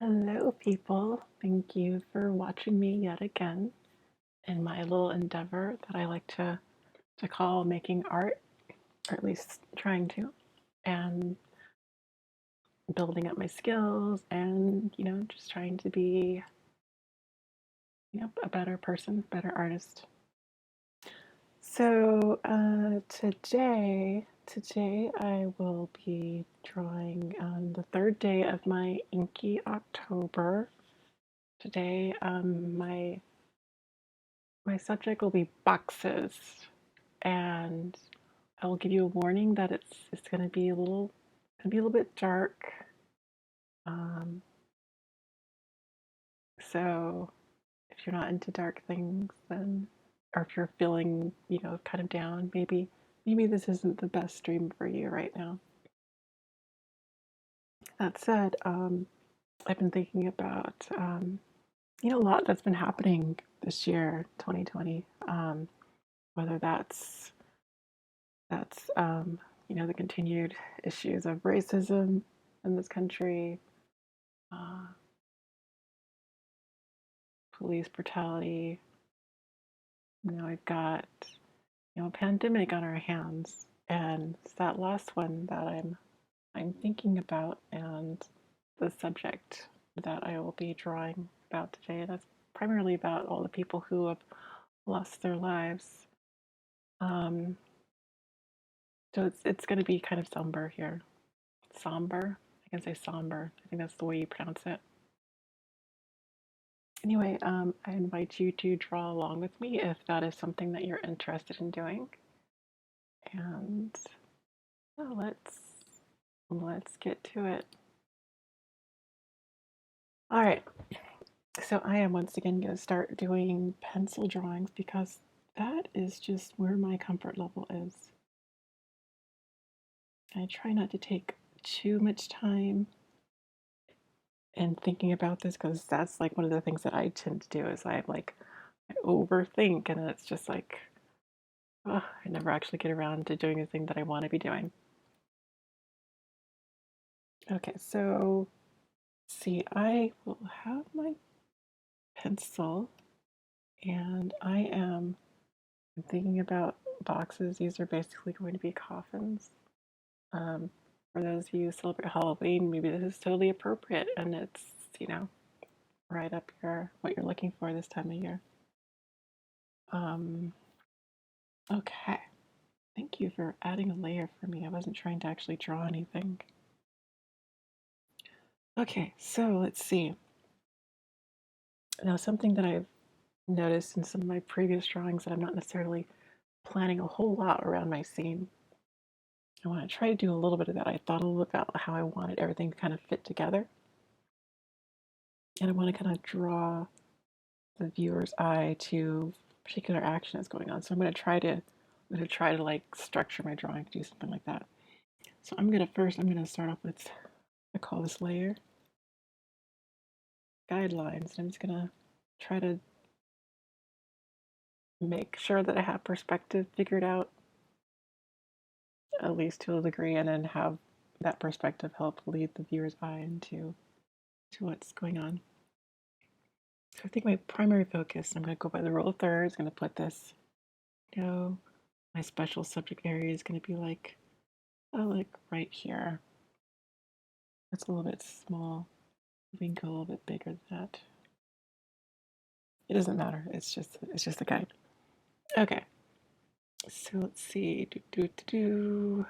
Hello, people. Thank you for watching me yet again in my little endeavor that I like to call making art, or at least trying to, and building up my skills and, just trying to be, a better person, better artist. So today I will be drawing on the third day of my Inky October. Today, my subject will be boxes, and I will give you a warning that it's going to be a little bit dark. Um, so if you're not into dark things, then or if you're feeling kind of down, maybe this isn't the best stream for you right now. That said, I've been thinking about a lot that's been happening this year, 2020. Whether that's the continued issues of racism in this country, uh, police brutality. We've got a pandemic on our hands, and it's that last one that I'm thinking about, and the subject that I will be drawing about today. That's primarily about all the people who have lost their lives. Um, so it's going to be kind of somber here. Somber. I can say somber. I think that's the way you pronounce it. Anyway, I invite you to draw along with me if that is something that you're interested in doing. And yeah, let's get to it. All right. So I am once again going to start doing pencil drawings because that is just where my comfort level is. I try not to take too much time in thinking about this because that's like one of the things that I tend to do is I overthink, and it's just like, oh, I never actually get around to doing the thing that I want to be doing. Okay, so see, I will have my pencil, and I am thinking about boxes. These are basically going to be coffins. Um, for those of you who celebrate Halloween, maybe this is totally appropriate, and it's, you know, right up your what you're looking for this time of year. Um, okay, thank you for adding a layer for me. I wasn't trying to actually draw anything. Okay, so let's see. Now, something that I've noticed in some of my previous drawings that I'm not necessarily planning a whole lot around my scene. I want to try to do a little bit of that. I thought a little about how I wanted everything to kind of fit together. And I want to kind of draw the viewer's eye to a particular action that's going on. So I'm going to try to like structure my drawing to do something like that. So I'm going to start off with, I call this layer guidelines. I'm just going to try to make sure that I have perspective figured out at least to a degree, and then have that perspective help lead the viewer's eye into what's going on. So I think my primary focus, I'm going to go by the rule of thirds, going to put this, my special subject area is going to be like, like right here. It's a little bit small. We can go a little bit bigger than that. It doesn't matter. It's just a guide. Okay. So let's see. Two.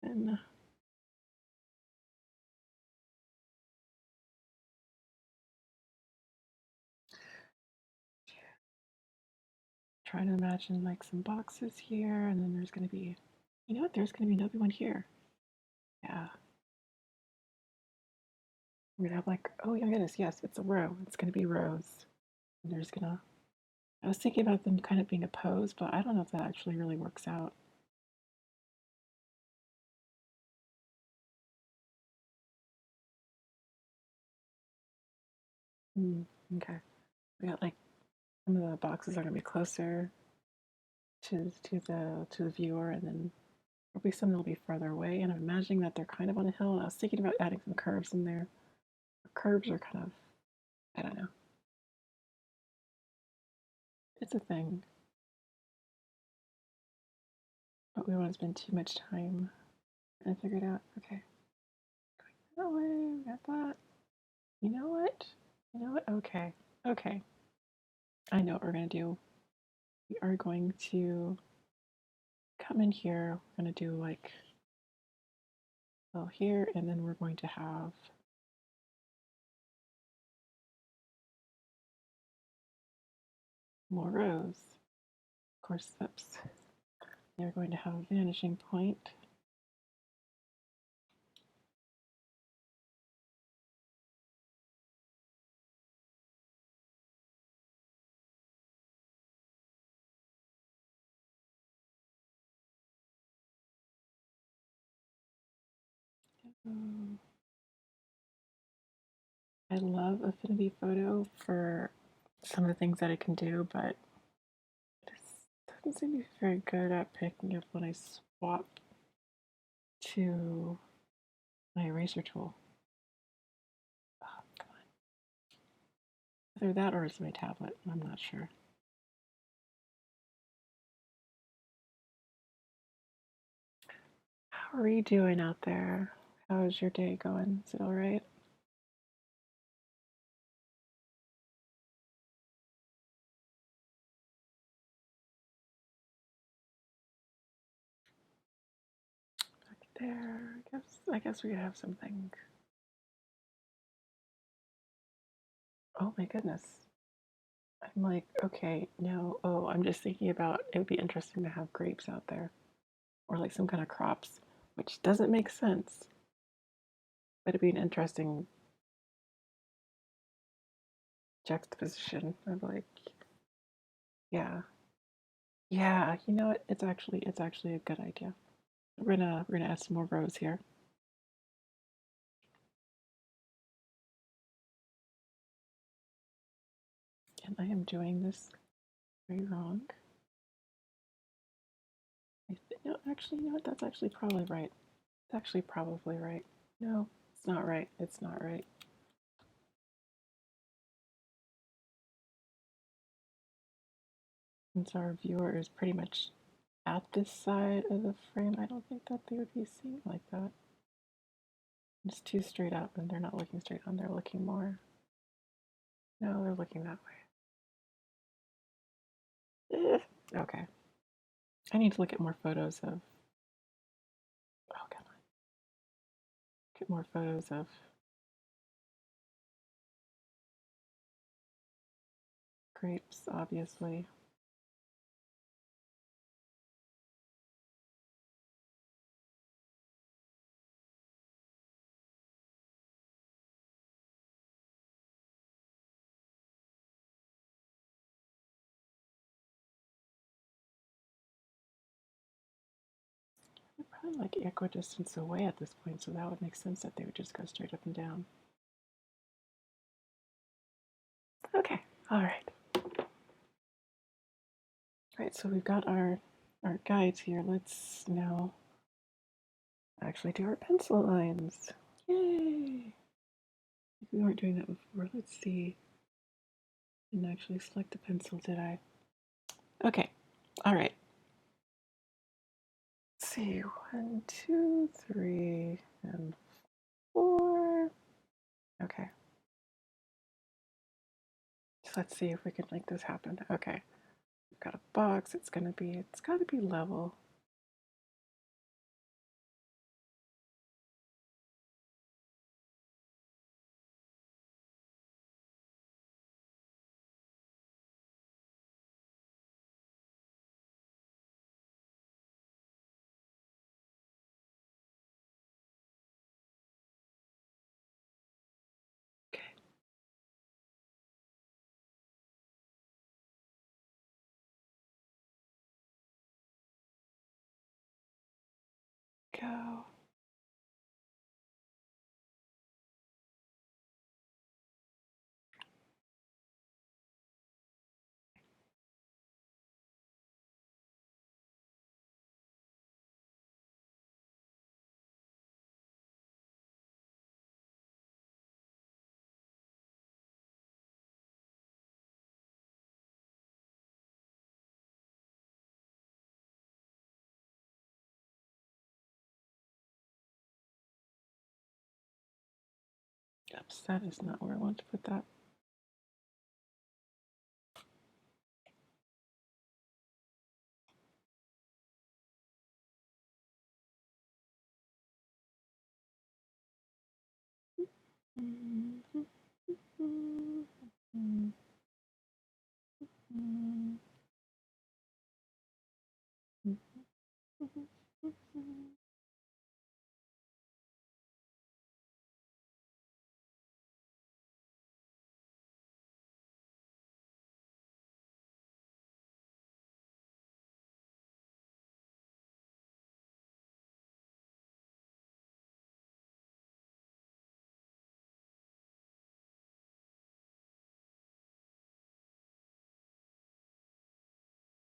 And try to imagine like some boxes here, and then there's going to be, you know what? There's going to be another one here. Yeah. We're gonna have like, oh yeah, goodness, yes, it's a row. It's gonna be rows. And there's gonna. I was thinking about them kind of being opposed, but I don't know if that actually really works out. Okay. We got like some of the boxes are gonna be closer to the viewer, and then There'll be some that'll be farther away, and I'm imagining that they're kind of on a hill. And I was thinking about adding some curves in there. The curves are kind of, I don't know. It's a thing, but we don't want to spend too much time and figure it out. Okay, that way, we got that. You know what? You know what? Okay, okay. I know what we're gonna do. We are going to come in here. We're gonna do like, well, here, and then we're going to have more rows. Of course, oops. They're going to have a vanishing point. I love Affinity Photo for some of the things that it can do, but it doesn't seem to be very good at picking up when I swap to my eraser tool. Oh, come on. Either that or it's my tablet. I'm not sure. How are you doing out there? How's your day going? Is it all right? Back there. I guess we could have something. Oh my goodness. I'm like, okay, no. Oh, I'm just thinking about it would be interesting to have grapes out there or like some kind of crops, which doesn't make sense, but it'd be an interesting juxtaposition of like, yeah, yeah. You know what? It's actually a good idea. We're gonna add some more rows here, and I am doing this very wrong. No, actually, you know what? That's actually probably right. It's actually probably right. No, it's not right. It's not right. Since our viewer is pretty much at this side of the frame, I don't think that they would be seeing like that. It's too straight up, and they're not looking straight on. They're looking more. No, they're looking that way. Okay. I need to look at more photos of. Oh, come on. Get more photos of grapes, obviously. They're probably like equidistance away at this point, so that would make sense that they would just go straight up and down. Okay, all right. All right, so we've got our guides here. Let's now actually do our pencil lines. Yay! We weren't doing that before. Let's see. Didn't actually select the pencil, did I? Okay, all right. Let's see. 1, 2, 3, and 4. Okay. So let's see if we can make this happen. Okay. We've got a box. It's gotta be level. Okay. Go. Oops, that is not where I want to put that.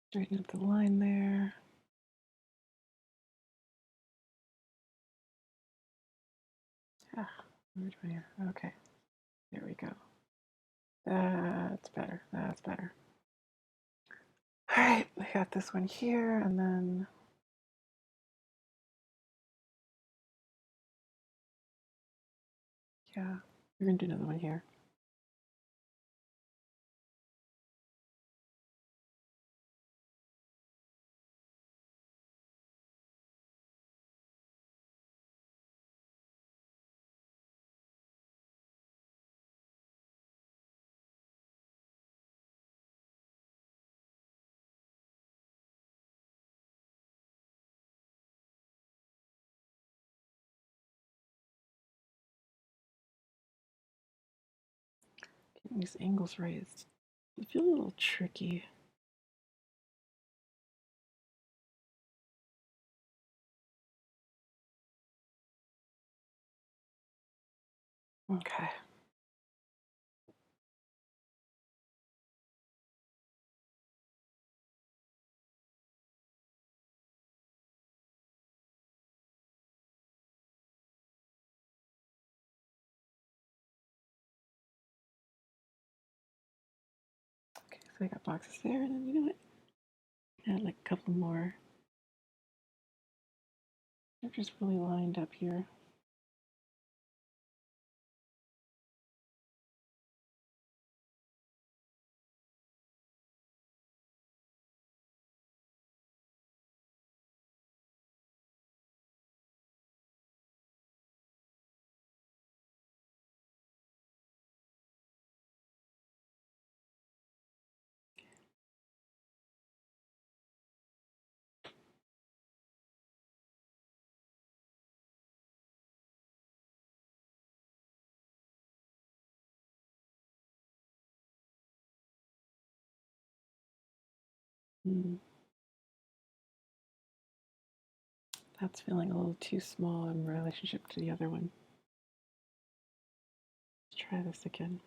Straighten up the line there. Ah, where do I? Okay, there we go. That's better. That's better. All right, we got this one here, and then yeah, we're gonna do another one here. Getting these angles right. I feel a little tricky. Okay. Okay, so I got boxes there, and then you know what? Add like a couple more. They're just really lined up here. Mm, that's feeling a little too small in relationship to the other one. Let's try this again.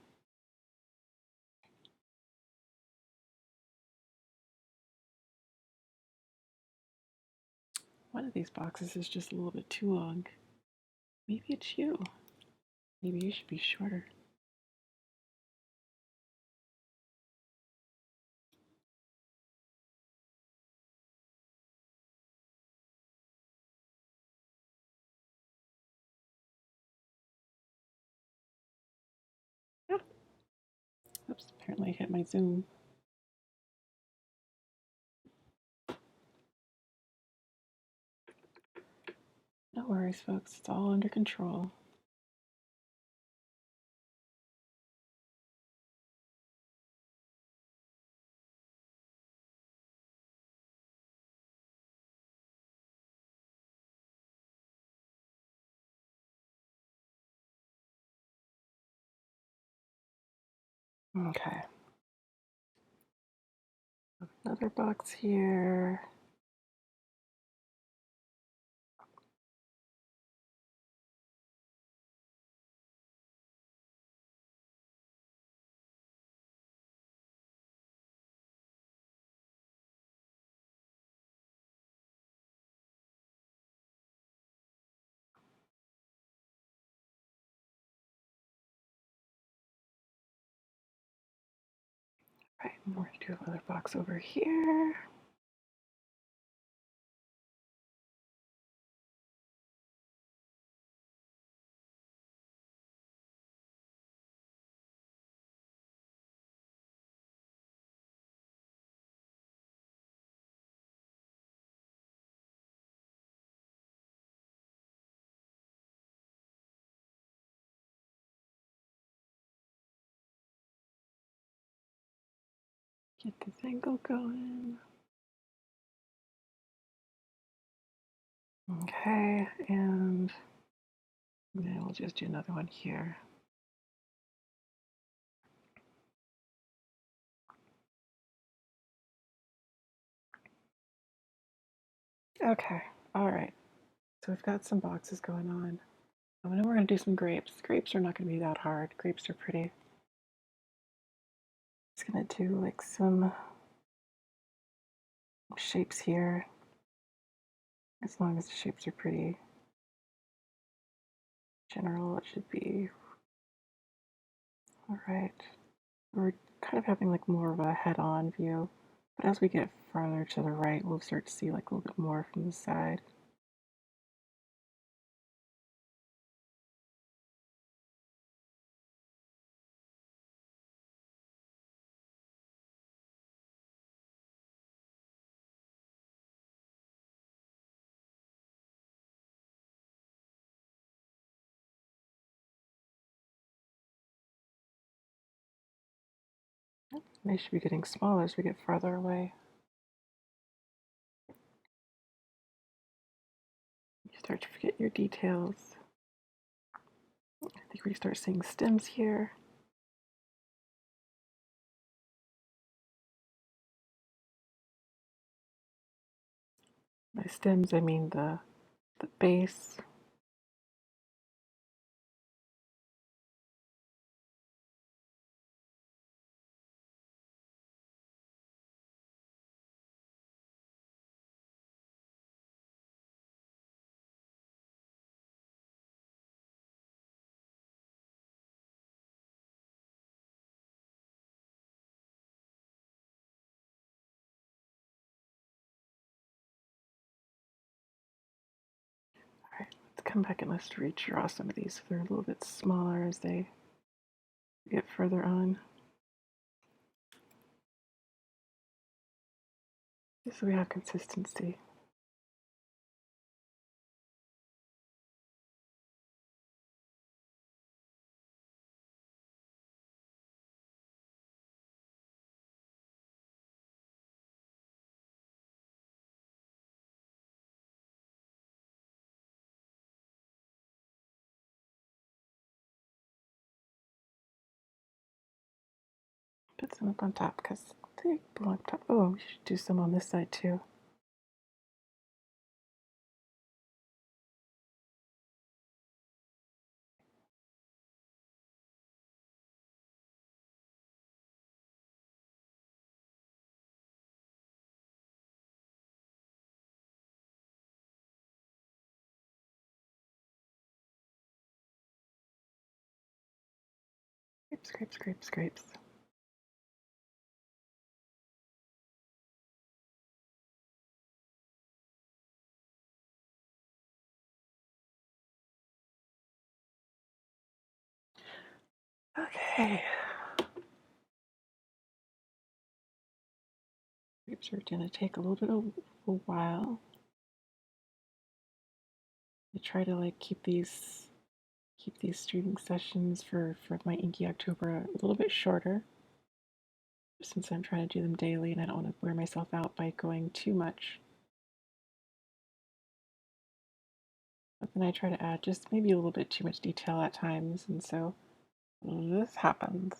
One of these boxes is just a little bit too long. Maybe it's you. Maybe you should be shorter. Ah, oops, apparently I hit my zoom. No worries, folks. It's all under control. Okay. Another box here. Right, we're going to do another box over here. Get this angle going. Okay, and then we'll just do another one here. Okay, all right. So we've got some boxes going on. And then we're going to do some grapes. Grapes are not going to be that hard. Grapes are pretty. Just going to do like some shapes here. As long as the shapes are pretty general, it should be all right. We're kind of having like more of a head-on view, but as we get farther to the right, we'll start to see like a little bit more from the side. They should be getting smaller as we get farther away. You start to forget your details. I think we start seeing stems here. By stems, I mean the base. All right, let's come back and let's redraw some of these so they're a little bit smaller as they get further on. Just so we have consistency. Put some up on top because they belong up top. Oh, we should do some on this side too. Scrape, scrape, scrape, scrapes. Okay. Scrapes are gonna take a little bit of a while. I try to like keep these streaming sessions for my Inky October a little bit shorter, since I'm trying to do them daily and I don't want to wear myself out by going too much. But then I try to add just maybe a little bit too much detail at times, and so this happens.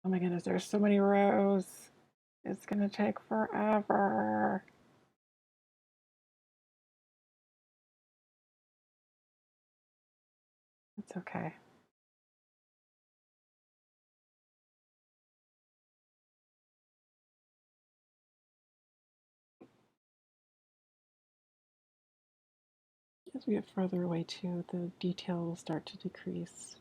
Oh my goodness, there's so many rows. It's gonna take forever. It's okay. As we get further away too, the detail will start to decrease.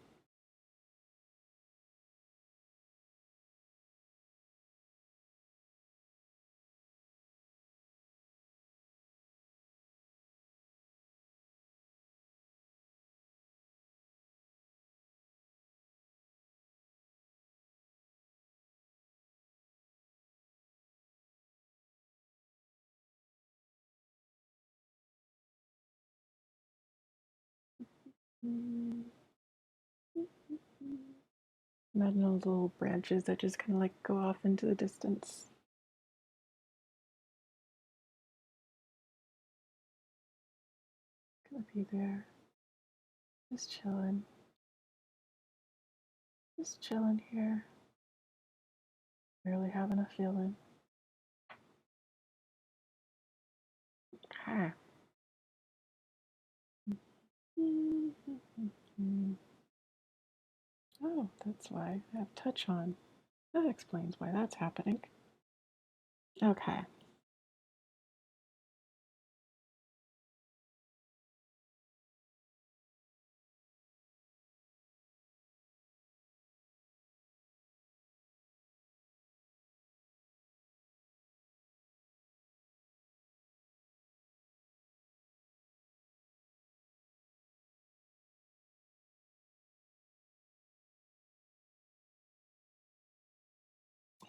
Imagine those little branches that just kind of like go off into the distance. Gonna be there, just chilling, here, barely having a feeling. Okay. Oh, that's why I have touch on. That explains why that's happening. Okay.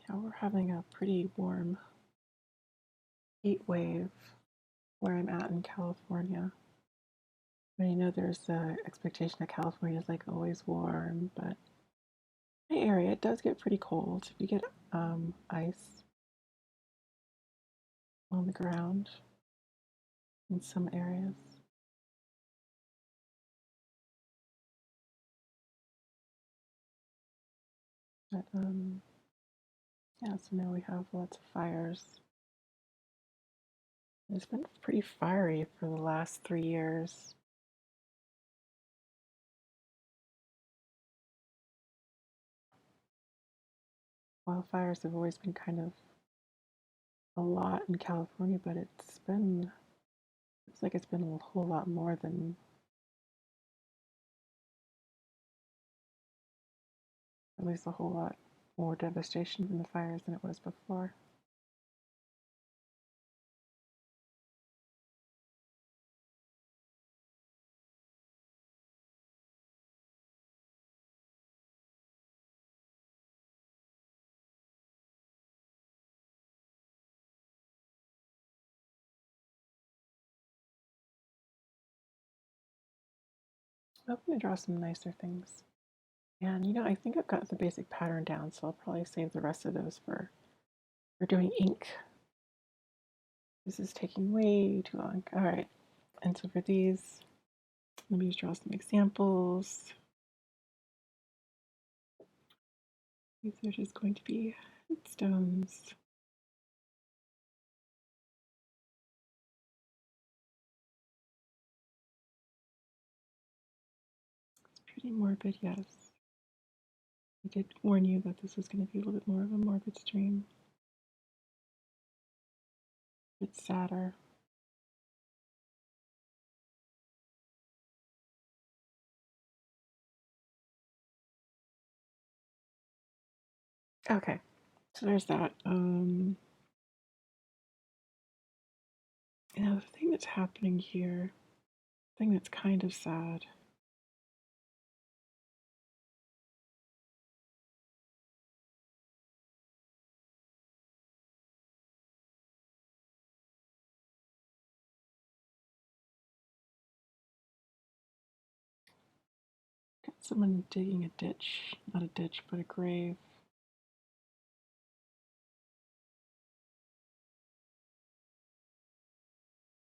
Yeah, we're having a pretty warm heat wave where I'm at in California. I mean, there's the expectation that California is like always warm, but my area it does get pretty cold. We get ice on the ground in some areas. But yeah, so now we have lots of fires. It's been pretty fiery for the last 3 years. Wildfires have always been kind of a lot in California, but it's like it's been a whole lot more than, at least a whole lot more devastation from the fires than it was before. I'm going to draw some nicer things. And I think I've got the basic pattern down, so I'll probably save the rest of those for doing ink. This is taking way too long. All right. And so for these, let me just draw some examples. These are just going to be stones. It's pretty morbid, yes. I did warn you that this was going to be a little bit more of a morbid stream. It's sadder. Okay, so there's that. Now the thing that's happening here, the thing that's kind of sad. Got someone digging a ditch, not a ditch, but a grave.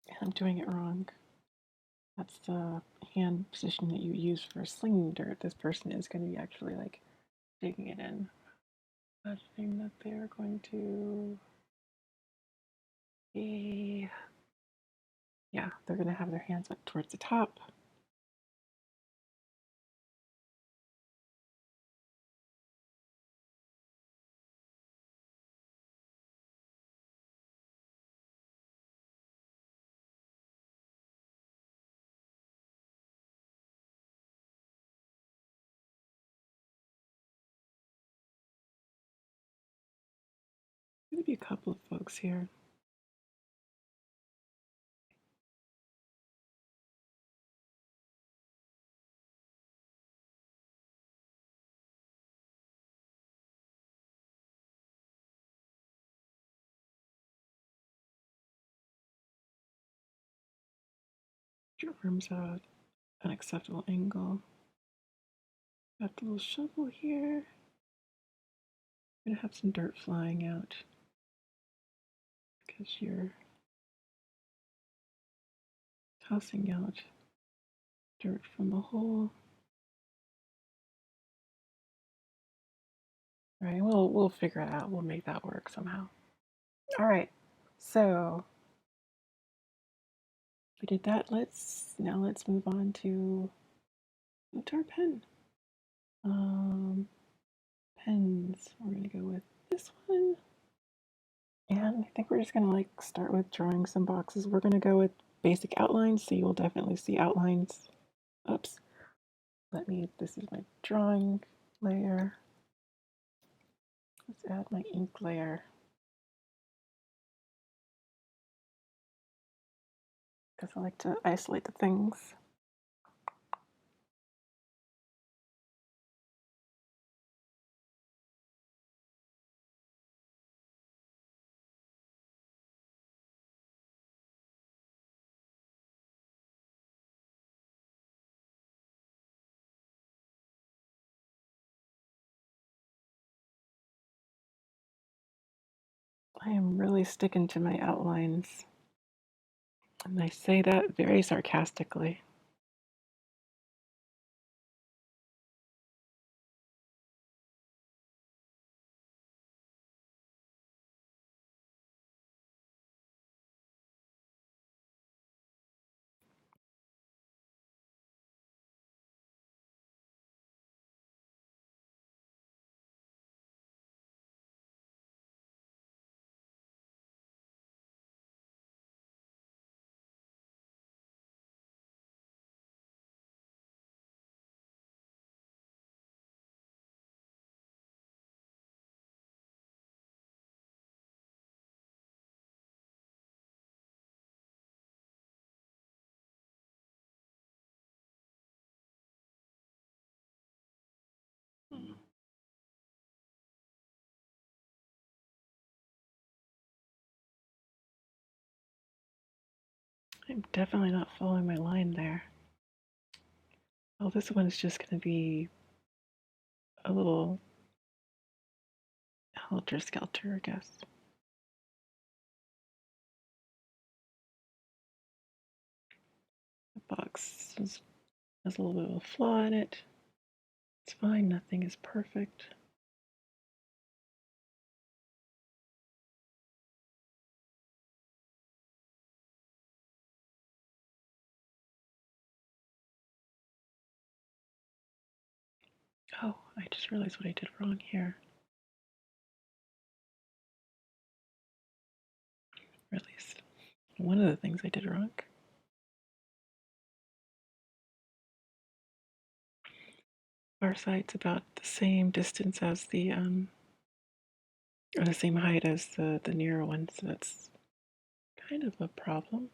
And I'm doing it wrong. That's the hand position that you use for slinging dirt. This person is going to be actually like digging it in. Imagining that they're going to be, yeah, they're going to have their hands up towards the top. Going to be a couple of folks here. Get your arms out. unacceptable angle. Got the little shovel here. I'm gonna have some dirt flying out because you're tossing out dirt from the hole. All right, we'll figure it out. We'll make that work somehow. All right, so we did that. Let's move on to our pen. Pens. We're gonna go with this one, and I think we're just gonna like start with drawing some boxes. We're gonna go with basic outlines, so you will definitely see outlines. Oops. This is my drawing layer. Let's add my ink layer because I like to isolate the things. I am really sticking to my outlines, and I say that very sarcastically. I'm definitely not following my line there. Well, this one is just going to be a little helter-skelter, I guess. The box has a little bit of a flaw in it. It's fine, nothing is perfect. Oh, I just realized what I did wrong here. Or at least one of the things I did wrong. Far sight's about the same distance as or the same height as the nearer one, so that's kind of a problem.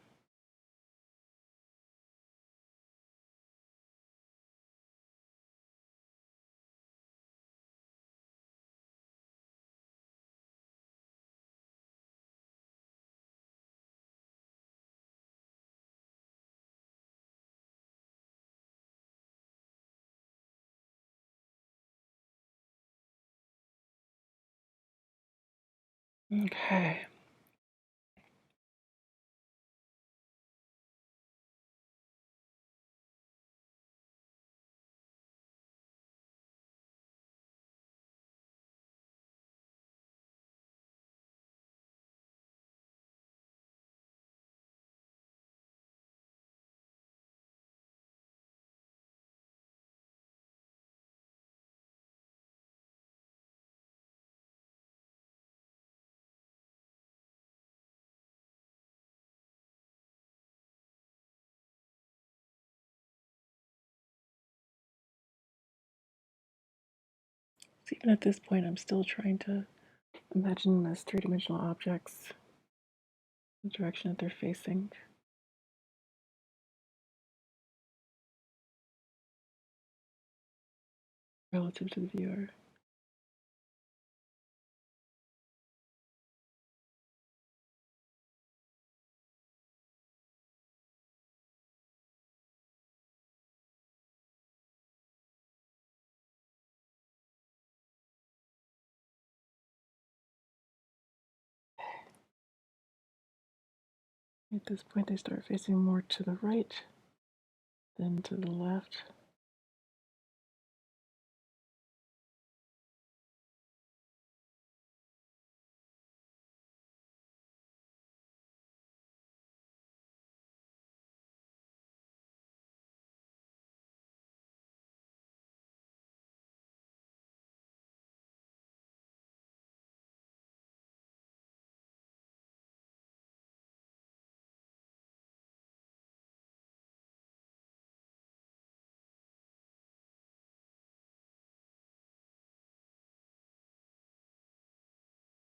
Okay. So even at this point, I'm still trying to imagine them as three-dimensional objects, the direction that they're facing. Relative to the viewer. At this point, they start facing more to the right than to the left.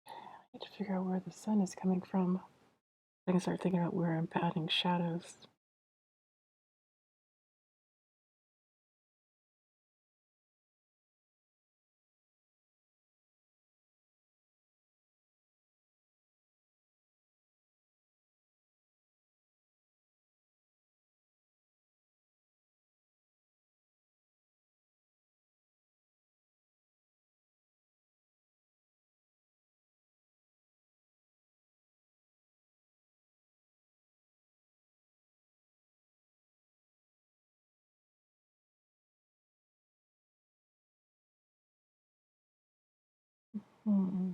I need to figure out where the sun is coming from. I can start thinking about where I'm adding shadows. Hmm.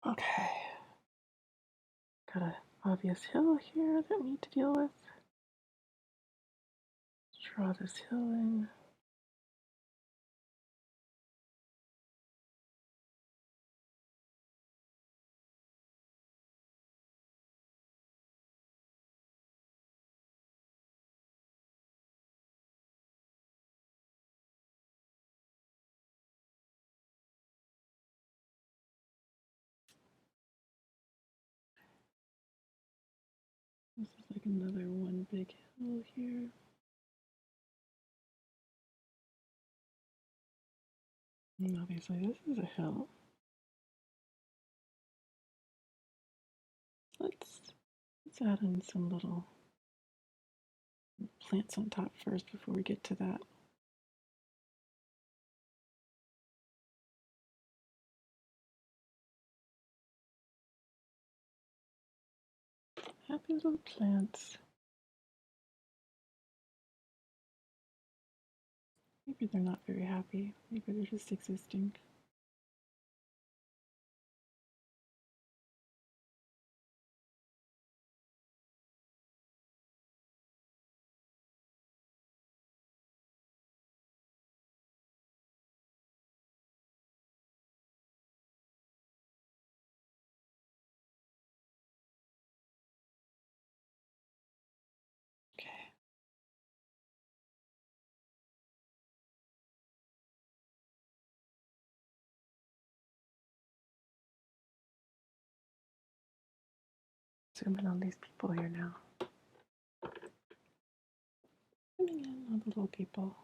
Okay. Got an obvious hill here that we need to deal with. Let's draw this hill in. This is like another one big hill here. And obviously this is a hill. Let's add in some little plants on top first before we get to that. Happy little plants. Maybe they're not very happy. Maybe they're just existing. Okay. Zoom in on these people here now. Zooming in on the little people.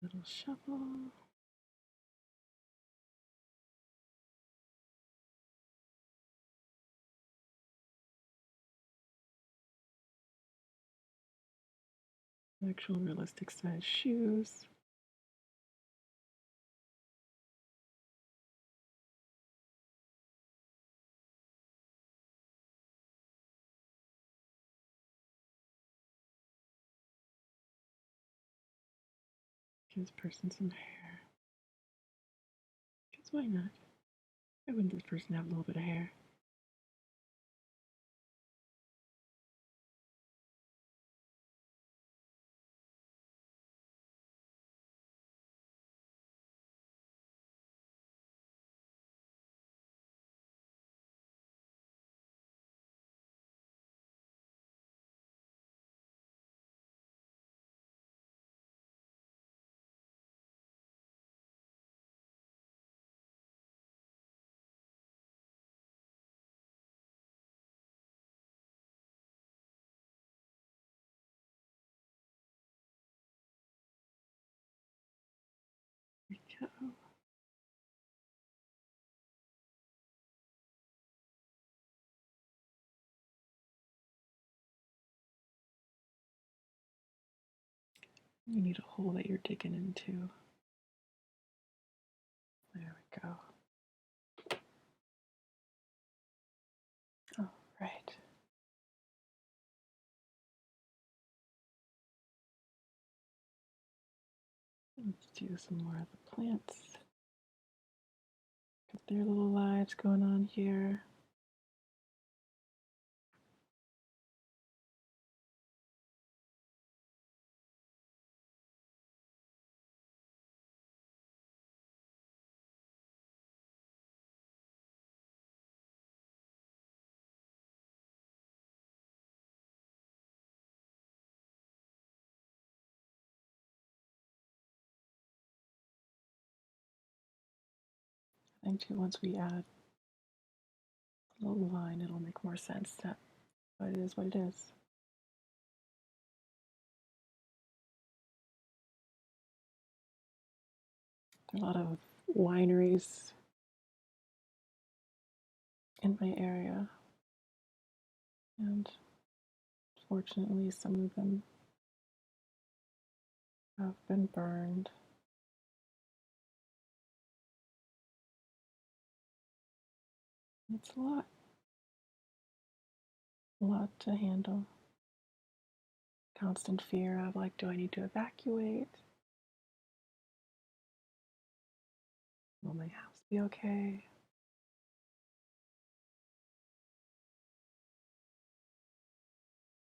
Little shovel. Actual realistic size shoes. Give this person some hair. Because why not? Why wouldn't this person have a little bit of hair? You need a hole that you're digging into. There we go. All right. Let's do some more of the plants. Got their little lives going on here. I think too, once we add a little line, it'll make more sense that what it is what it is. There are a lot of wineries in my area, and fortunately, some of them have been burned. It's a lot to handle. Constant fear of like, do I need to evacuate? Will my house be okay?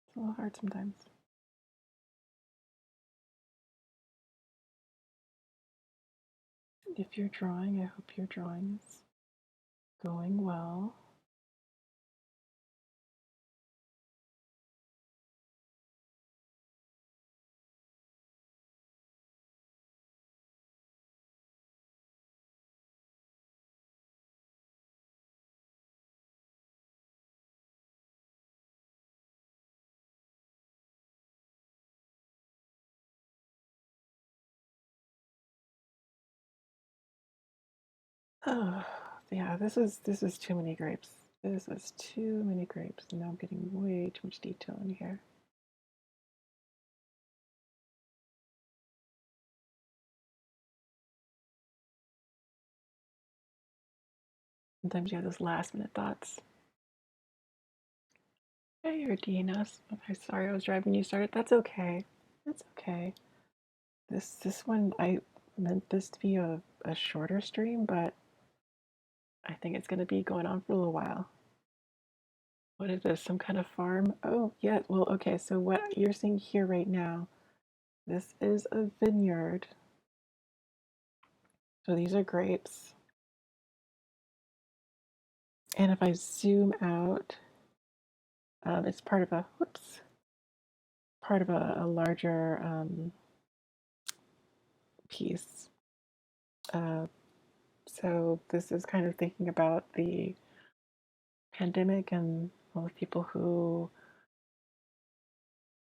It's a little hard sometimes. If you're drawing, I hope your drawing is going well. Oh, yeah, this is too many grapes. This is too many grapes. And now I'm getting way too much detail in here. Sometimes you have those last minute thoughts. Hey, Erdina. I'm sorry I was driving you started. That's okay. That's okay. This one, I meant this to be a shorter stream, but I think it's going to be going on for a little while. What is this? Some kind of farm? Oh, yeah. Well, okay. So what you're seeing here right now, this is a vineyard. So these are grapes. And if I zoom out, it's part of a larger piece. Uh, so this is kind of thinking about the pandemic and all the people who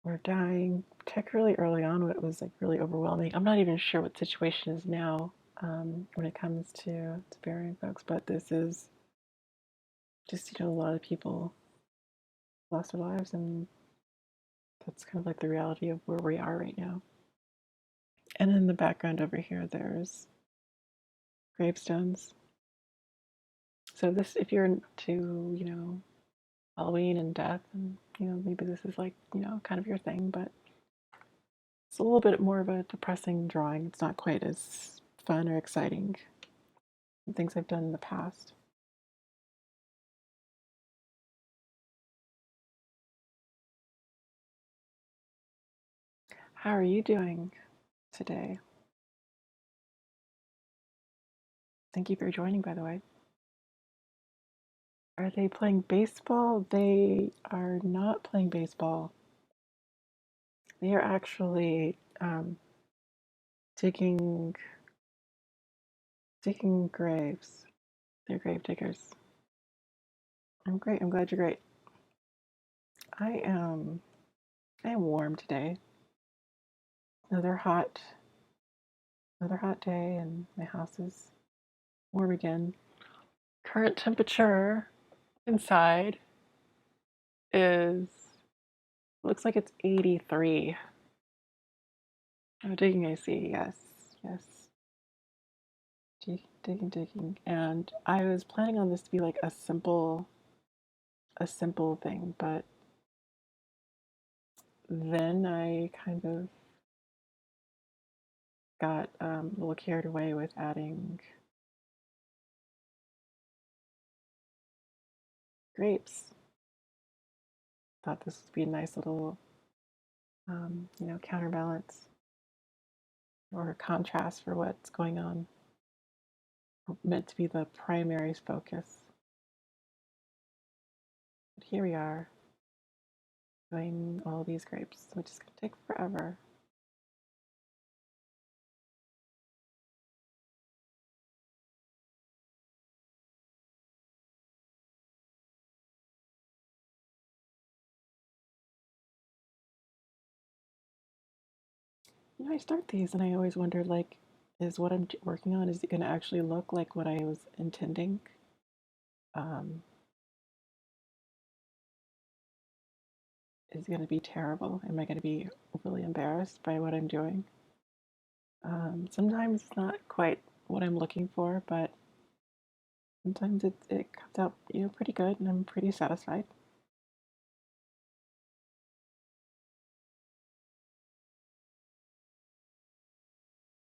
were dying. Tech really early on, it was like really overwhelming. I'm not even sure what the situation is now when it comes to burying folks, but this is just, a lot of people lost their lives, and that's kind of like the reality of where we are right now. And in the background over here, there's gravestones. So this, if you're into, Halloween and death, and maybe this is like, kind of your thing, but it's a little bit more of a depressing drawing. It's not quite as fun or exciting as things I've done in the past. How are you doing today? Thank you for joining, by the way. Are they playing baseball? They are not playing baseball. They are actually digging graves. They're grave diggers. I'm great. I'm glad you're great. I am warm today. Another hot day, and my house is warm again. Current temperature inside is, looks like it's 83. Oh, digging, I see. Yes, yes. Digging, digging. And I was planning on this to be like a simple thing, but then I kind of got a little carried away with adding grapes. Thought this would be a nice little, counterbalance or contrast for what's going on. Meant to be the primary focus. But here we are, doing all these grapes, which is going to take forever. I start these and I always wonder, like, is what I'm working on, is it going to actually look like what I was intending? Um, is it going to be terrible? Am I going to be really embarrassed by what I'm doing? Sometimes it's not quite what I'm looking for, but sometimes it comes out, pretty good, and I'm pretty satisfied.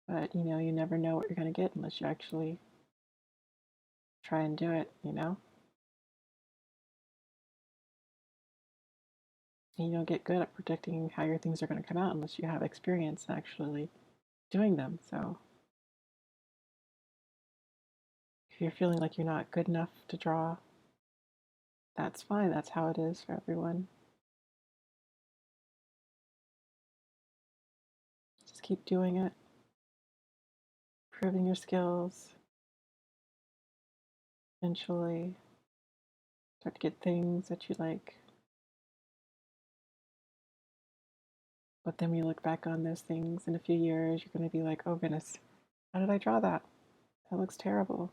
But you never know what you're going to get unless you actually try and do it. And you don't get good at predicting how your things are going to come out unless you have experience in actually doing them. So if you're feeling like you're not good enough to draw, that's fine. That's how it is for everyone. Just keep doing it, proving your skills. Eventually, start to get things that you like. But then when you look back on those things in a few years, you're going to be like, oh goodness, how did I draw that? That looks terrible.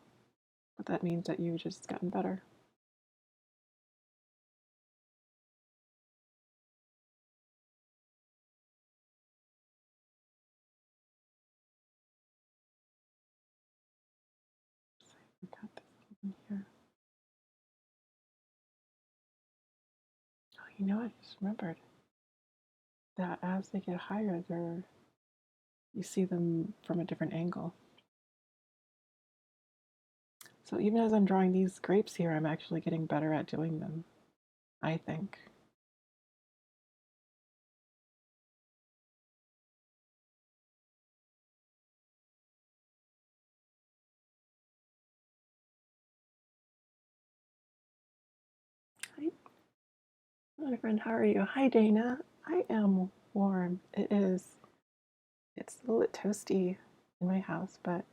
But that means that you've just gotten better. I got this in here. Oh, I just remembered that as they get higher, you see them from a different angle. So even as I'm drawing these grapes here, I'm actually getting better at doing them, I think. Hi, my friend, how are you? Hi, Dana. I am warm. It's a little bit toasty in my house, but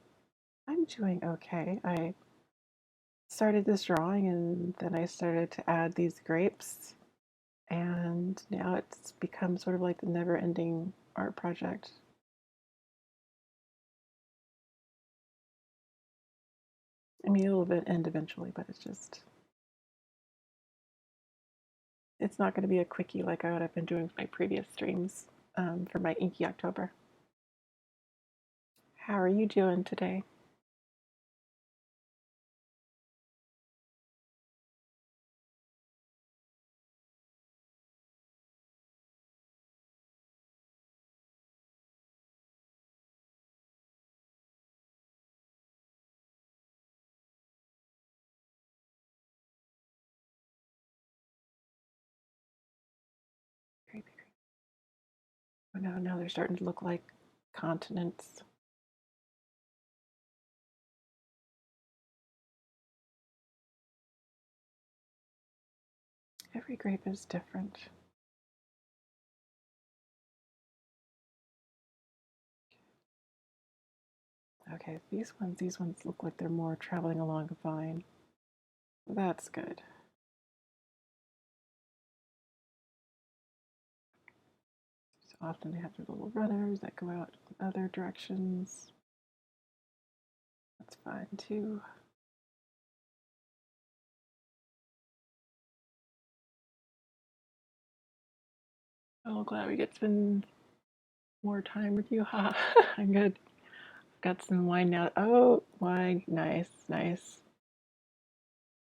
I'm doing okay. I started this drawing and then I started to add these grapes, and now it's become sort of like the never ending art project. I mean, it will end eventually, but it's not going to be a quickie like what I've been doing with my previous streams for my Inky October. How are you doing today? Oh no, now they're starting to look like continents. Every grape is different. Okay, these ones look like they're more traveling along a vine. That's good. So often they have their little runners that go out in other directions. That's fine too. Oh, glad we get to spend more time with you. Ha. I'm good. Got some wine now. Oh, wine. Nice, nice.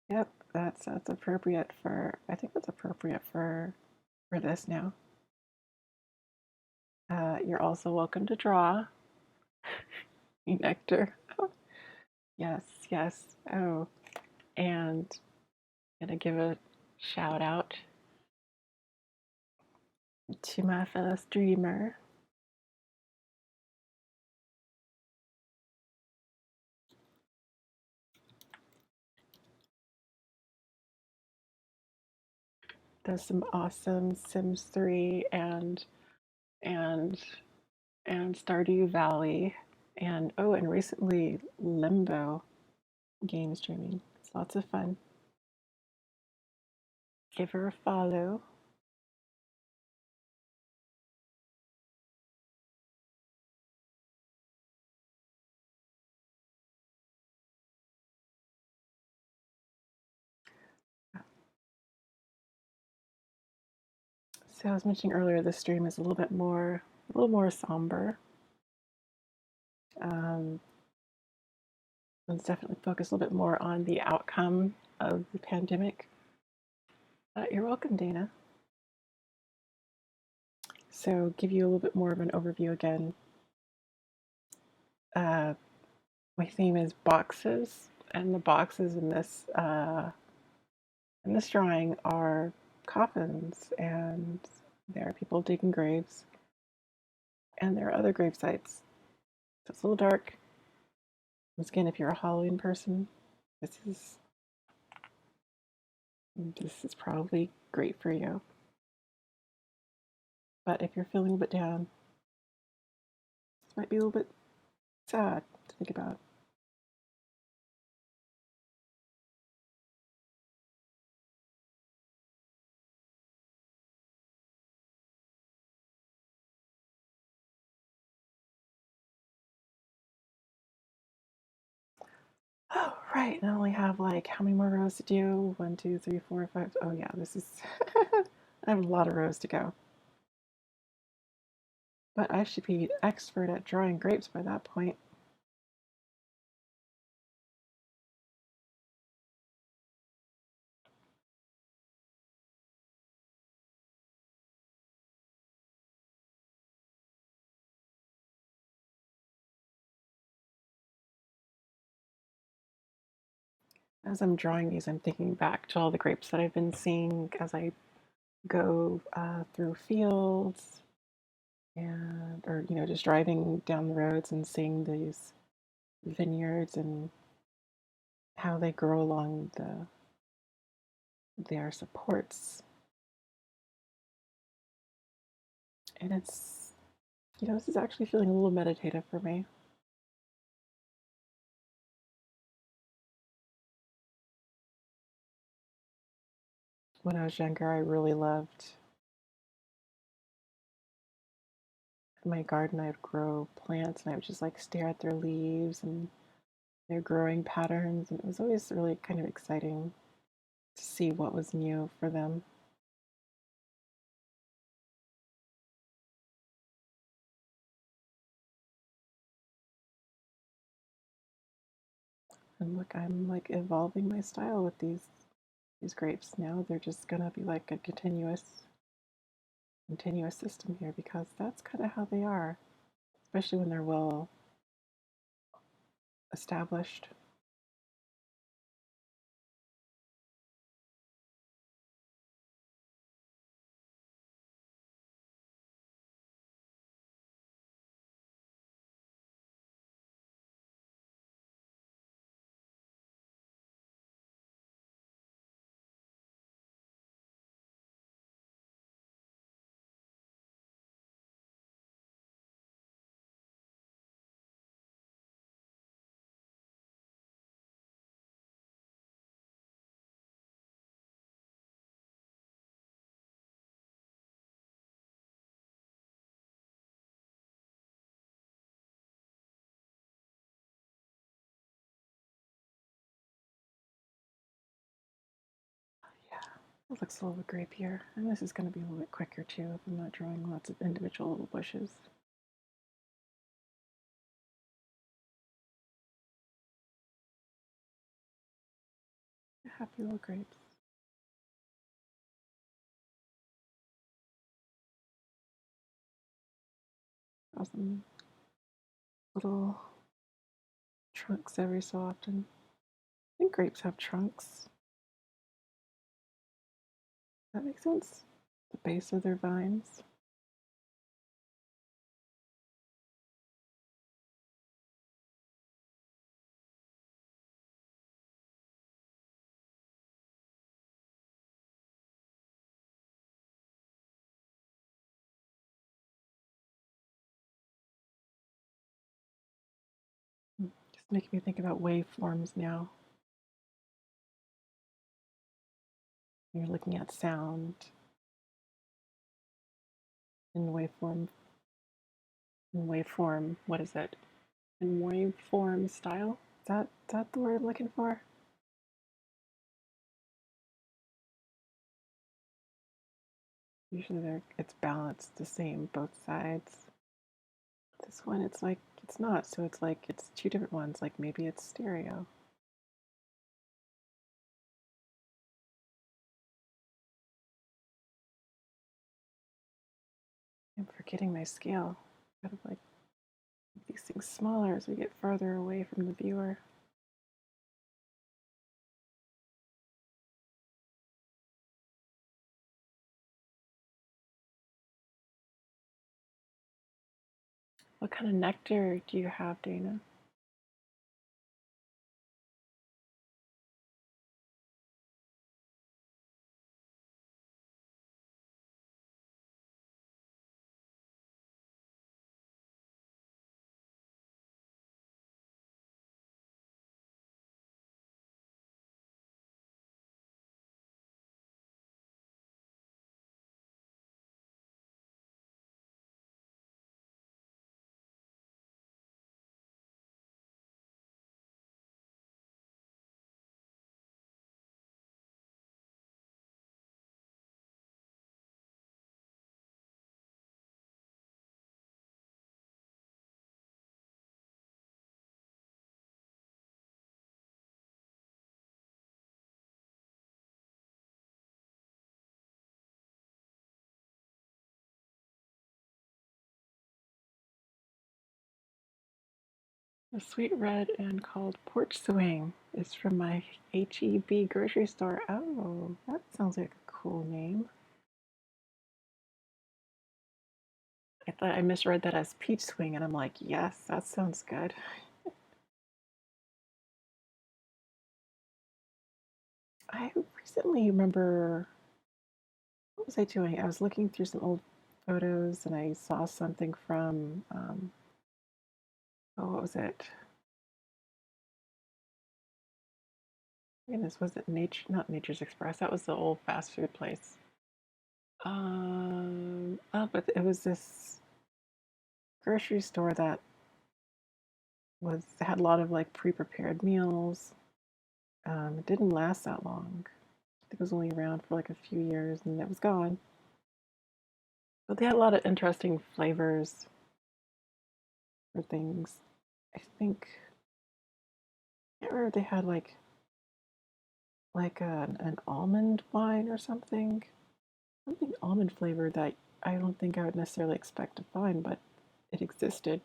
Yep, that's appropriate for. I think that's appropriate for this now. You're also welcome to draw nectar. Yes, yes. Oh, and I'm gonna give a shout out to my fellow streamer. Does some awesome Sims 3 and and Stardew Valley and oh, and recently Limbo game streaming. It's lots of fun. Give her a follow. So I was mentioning earlier, this stream is a little more somber. Um, let's definitely focus a little bit more on the outcome of the pandemic. You're welcome, Dana. So, give you a little bit more of an overview again. Uh, my theme is boxes, and the boxes in this drawing are coffins, and there are people digging graves, and there are other grave sites. So it's a little dark. Once again, if you're a Halloween person, this is this is probably great for you. But if you're feeling a bit down, this might be a little bit sad to think about. Oh, right. And I only have like how many more rows to do? 1, 2, 3, 4, 5. Oh, yeah, this is. I have a lot of rows to go. But I should be expert at drawing grapes by that point. As I'm drawing these, I'm thinking back to all the grapes that I've been seeing as I go through fields and, or, you know, just driving down the roads and seeing these vineyards and how they grow along their supports. And it's, you know, this is actually feeling a little meditative for me. When I was younger, I really loved my garden. I would grow plants and I would just like stare at their leaves and their growing patterns. And it was always really kind of exciting to see what was new for them. And look, I'm like evolving my style with these grapes. Now they're just gonna be like a continuous system here because that's kind of how they are, especially when they're well established. Yeah, it looks a little grapier. And this is going to be a little bit quicker too if I'm not drawing lots of individual little bushes. Happy little grapes. Awesome little trunks every so often. I think grapes have trunks. That makes sense. The base of their vines. Just making me think about waveforms now. You're looking at sound in waveform, what is it? In waveform style? Is that the word I'm looking for? Usually it's balanced the same, both sides. This one, it's like, it's not, so it's like, it's two different ones, like maybe it's stereo. I'm forgetting my scale. Gotta like make these things smaller as we get farther away from the viewer. What kind of nectar do you have, Dana? The sweet red and called porch swing is from my HEB grocery store. Oh, that sounds like a cool name. I thought I misread that as peach swing, and I'm like, yes, that sounds good. I recently remember, what was I doing? I was looking through some old photos and I saw something from, oh, what was it? Goodness, was it Nature? Not Nature's Express. That was the old fast food place. Oh, but it was this grocery store that had a lot of like pre-prepared meals. It didn't last that long. I think it was only around for like a few years and it was gone. But they had a lot of interesting flavors for things. I think I can't remember if they had like an almond wine or something almond flavored that I don't think I would necessarily expect to find, but it existed.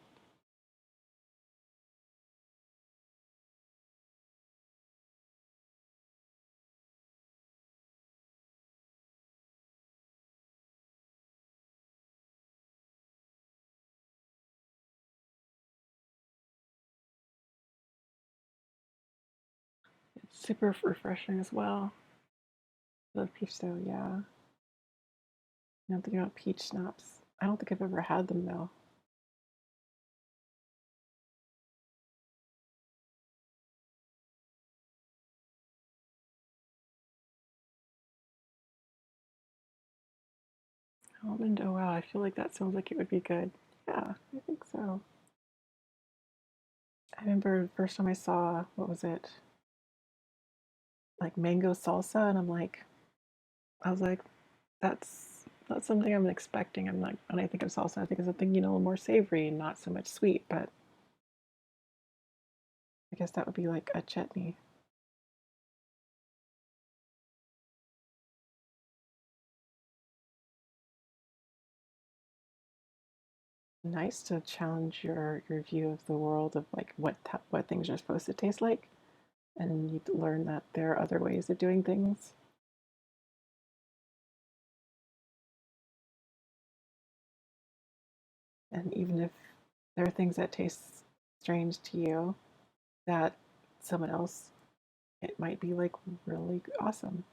It's super refreshing as well. Love peach though, yeah. I'm thinking about peach schnapps. I don't think I've ever had them though. Almond, oh wow, I feel like that sounds like it would be good. Yeah, I think so. I remember the first time I saw, what was it? Like mango salsa, and I was like, that's something I'm expecting. I'm like, when I think of salsa, I think of something, a little more savory and not so much sweet, but I guess that would be like a chutney. nice to challenge your view of the world of like what things are supposed to taste like, and you learn that there are other ways of doing things. And even if there are things that taste strange to you, that someone else it might be like really awesome.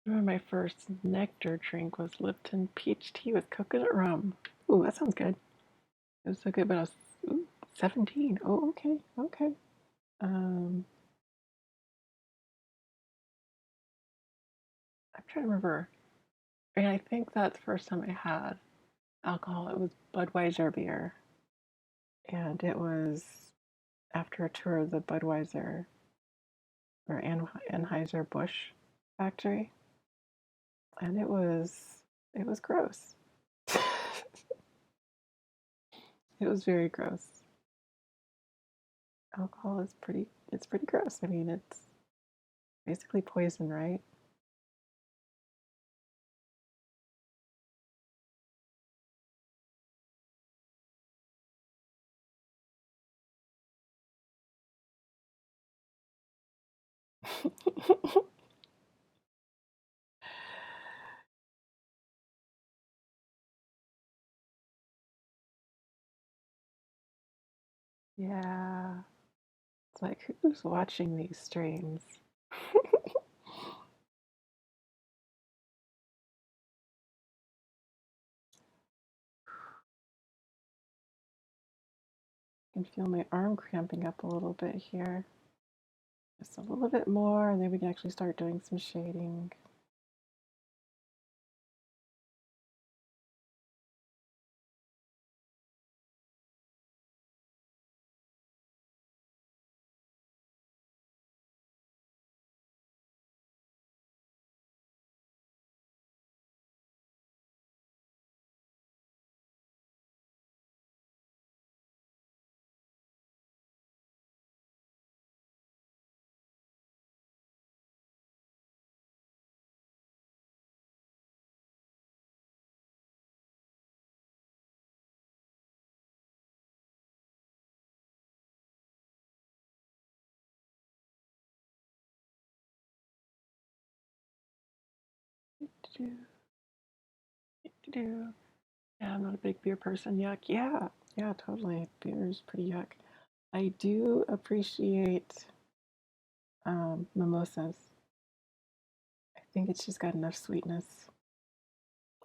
I remember my first nectar drink was Lipton peach tea with coconut rum. Ooh, that sounds good. It was so good, but I was ooh, 17. Oh, okay, okay. Um, I'm trying to remember. And I think that's the first time I had alcohol. It was Budweiser beer, and it was after a tour of the Budweiser or Anheuser Busch factory, and it was gross. It was very gross. Alcohol is pretty gross. I mean, it's basically poison, right? Yeah. It's like who's watching these streams? I can feel my arm cramping up a little bit here. Just a little bit more, and then we can actually start doing some shading. Do, do. Yeah, I'm not a big beer person. Yuck. Yeah, yeah, totally. Beer is pretty yuck. I do appreciate mimosas. I think it's just got enough sweetness,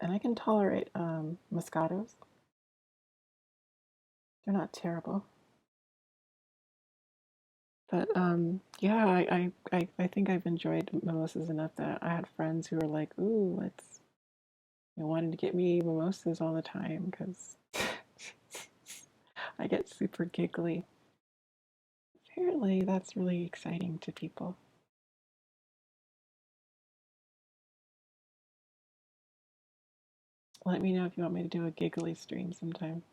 and I can tolerate Moscatos. They're not terrible. But yeah, I think I've enjoyed mimosas enough that I had friends who were like, "Ooh, let's," wanting to get me mimosas all the time because I get super giggly. Apparently, that's really exciting to people. Let me know if you want me to do a giggly stream sometime.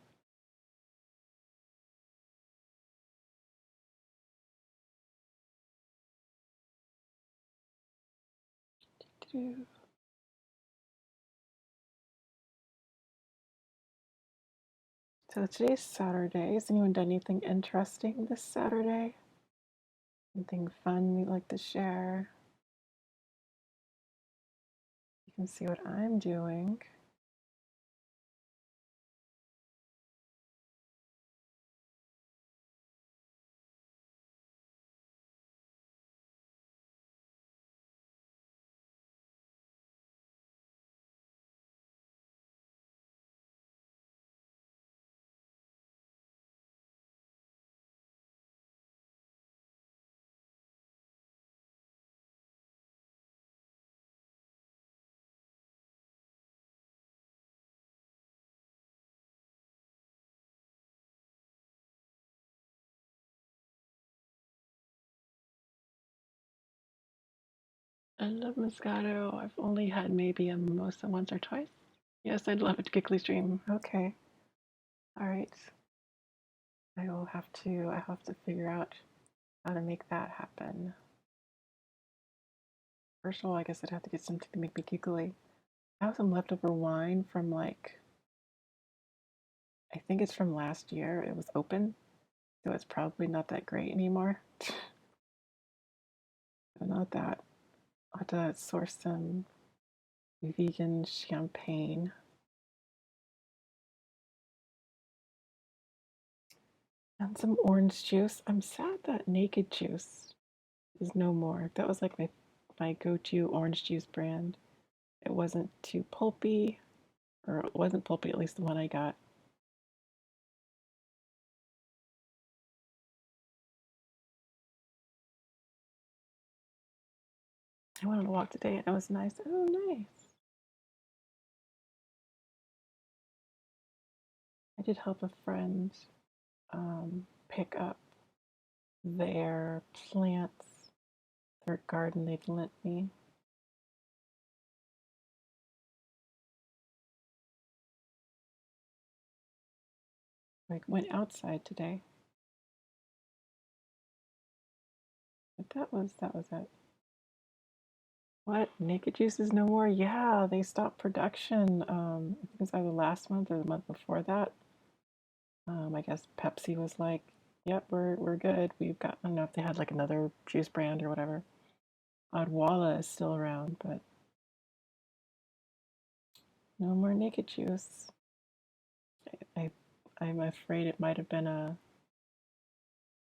So today's Saturday. Has anyone done anything interesting this Saturday? Anything fun you'd like to share? You can see what I'm doing. I love Moscato. I've only had maybe a mimosa once or twice. Yes, I'd love a Giggly Stream. Okay. All right. I have to figure out how to make that happen. First of all, I guess I'd have to get something to make me giggly. I have some leftover wine from like, I think it's from last year. It was open, so it's probably not that great anymore. Not that. I'll have to source some vegan champagne. And some orange juice. I'm sad that Naked Juice is no more. That was like my go-to orange juice brand. It wasn't too pulpy, or it wasn't pulpy, at least the one I got. I went on a walk today and it was nice. Oh, nice. I did help a friend pick up their plants, their garden they've lent me. Like went outside today. But that was it. What? Naked Juice is no more? Yeah, they stopped production. I think it was either last month or the month before that. I guess Pepsi was like, "Yep, we're good. We've got." I don't know if they had like another juice brand or whatever. Odwalla is still around, but no more Naked Juice. I I'm afraid it might have been a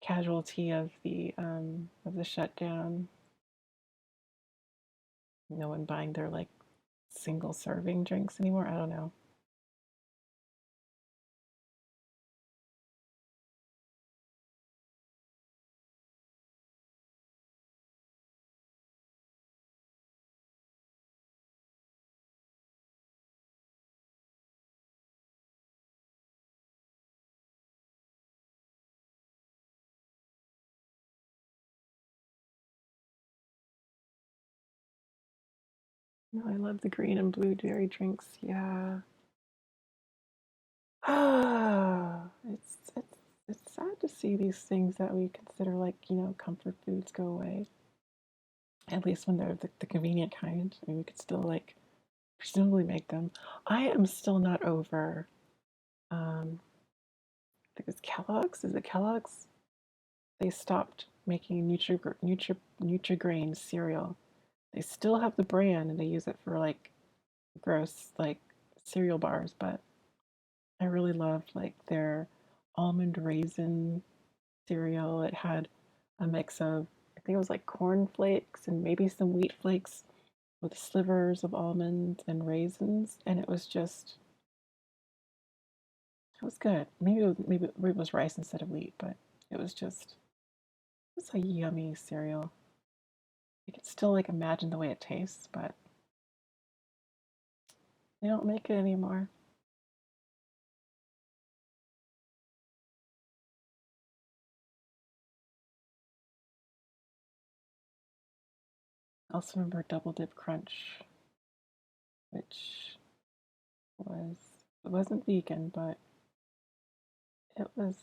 casualty of the shutdown. No one buying their like single serving drinks anymore. I don't know. No, I love the green and blue dairy drinks. Yeah. It's sad to see these things that we consider like, comfort foods go away. At least when they're the convenient kind. I mean, we could still like presumably make them. I am still not over I think it's Kellogg's. Is it Kellogg's? They stopped making Nutri-Grain cereal. They still have the brand and they use it for like gross like cereal bars, but I really loved like their almond raisin cereal. It had a mix of, I think it was like corn flakes and maybe some wheat flakes with slivers of almonds and raisins, and it was good. Maybe it was rice instead of wheat, but it was just it was a yummy cereal. I can still like imagine the way it tastes, but they don't make it anymore. I also remember Double Dip Crunch, which was it wasn't vegan, but it was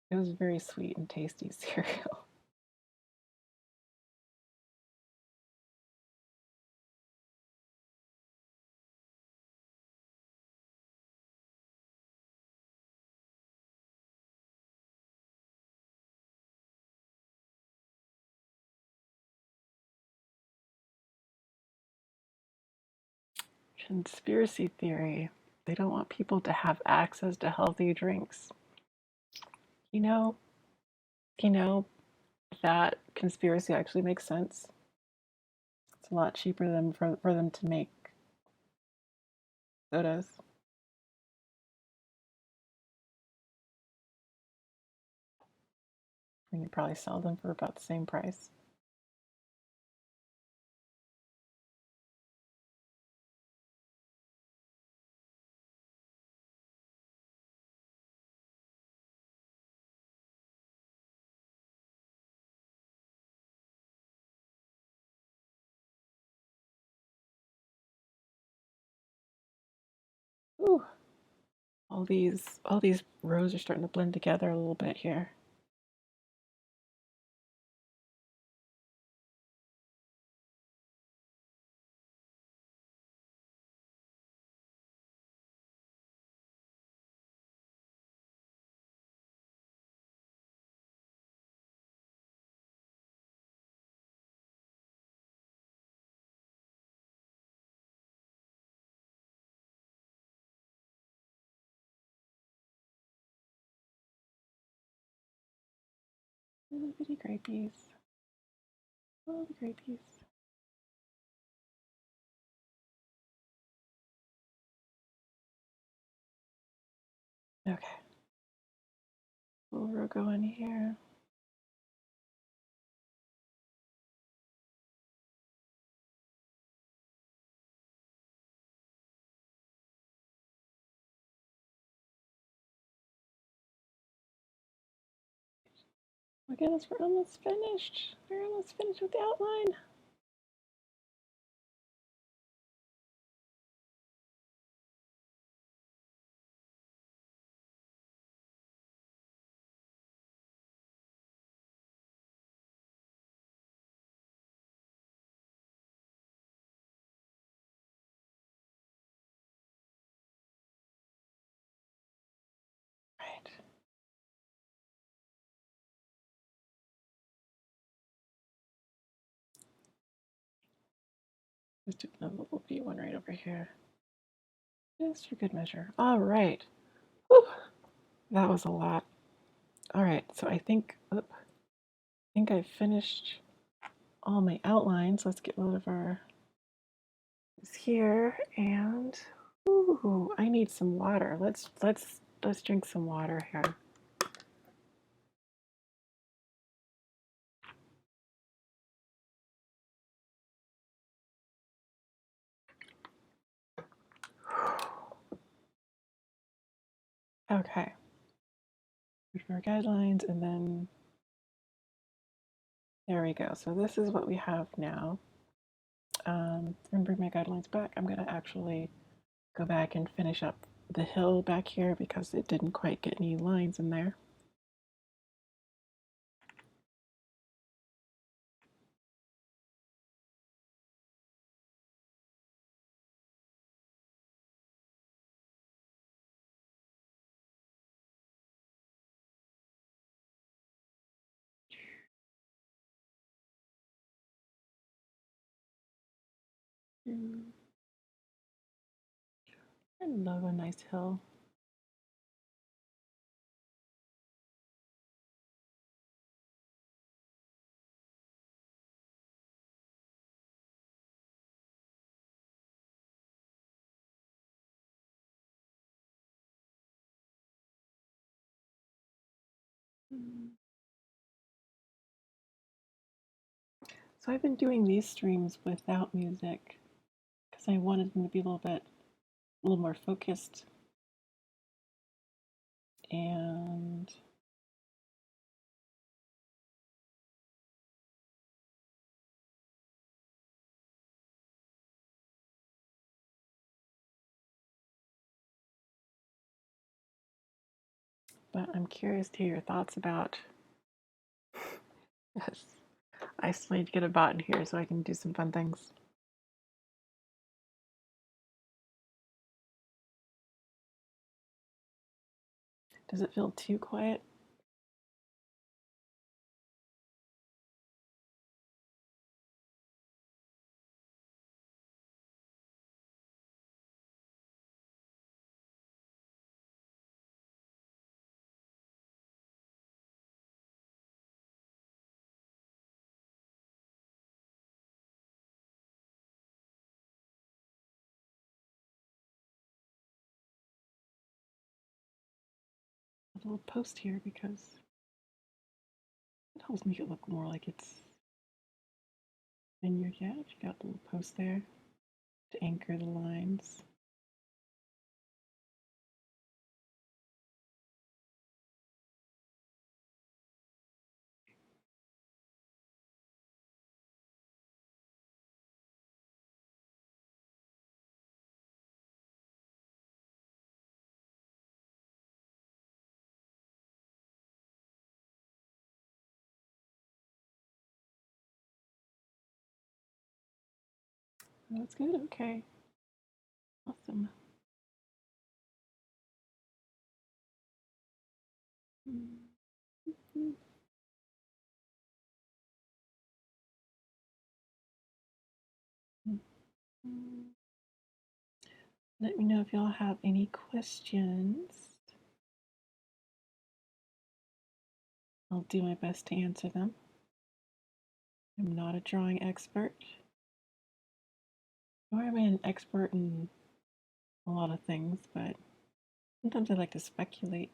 it was very sweet and tasty cereal. Conspiracy theory. They don't want people to have access to healthy drinks. You know, you know, that conspiracy actually makes sense. It's a lot cheaper than for them to make sodas. And you probably sell them for about the same price. Ooh, all these rows are starting to blend together a little bit here. Little bitty grapeys. All the grapeys. Okay. We'll go in here. My goodness, we're almost finished. We're almost finished with the outline. Right. Let's do another little B one right over here. Just for good measure. All right. Whew. That was a lot. All right, so I think I've finished all my outlines. Let's get rid of our this here, and ooh, I need some water. Let's drink some water here. Okay. Our guidelines, and then there we go. So this is what we have now. I'm gonna bring my guidelines back. I'm gonna actually go back and finish up the hill back here because it didn't quite get any lines in there. I love a nice hill. So I've been doing these streams without music because I wanted them to be a little more focused. And but I'm curious to hear your thoughts about. Yes, I still need to get a bot in here so I can do some fun things. Does it feel too quiet? A little post here because it helps make it look more like it's vineyard. Yeah, if you got the little post there to anchor the lines. That's good. Okay. Awesome. Let me know if y'all have any questions. I'll do my best to answer them. I'm not a drawing expert, nor am I an expert in a lot of things, but sometimes I like to speculate.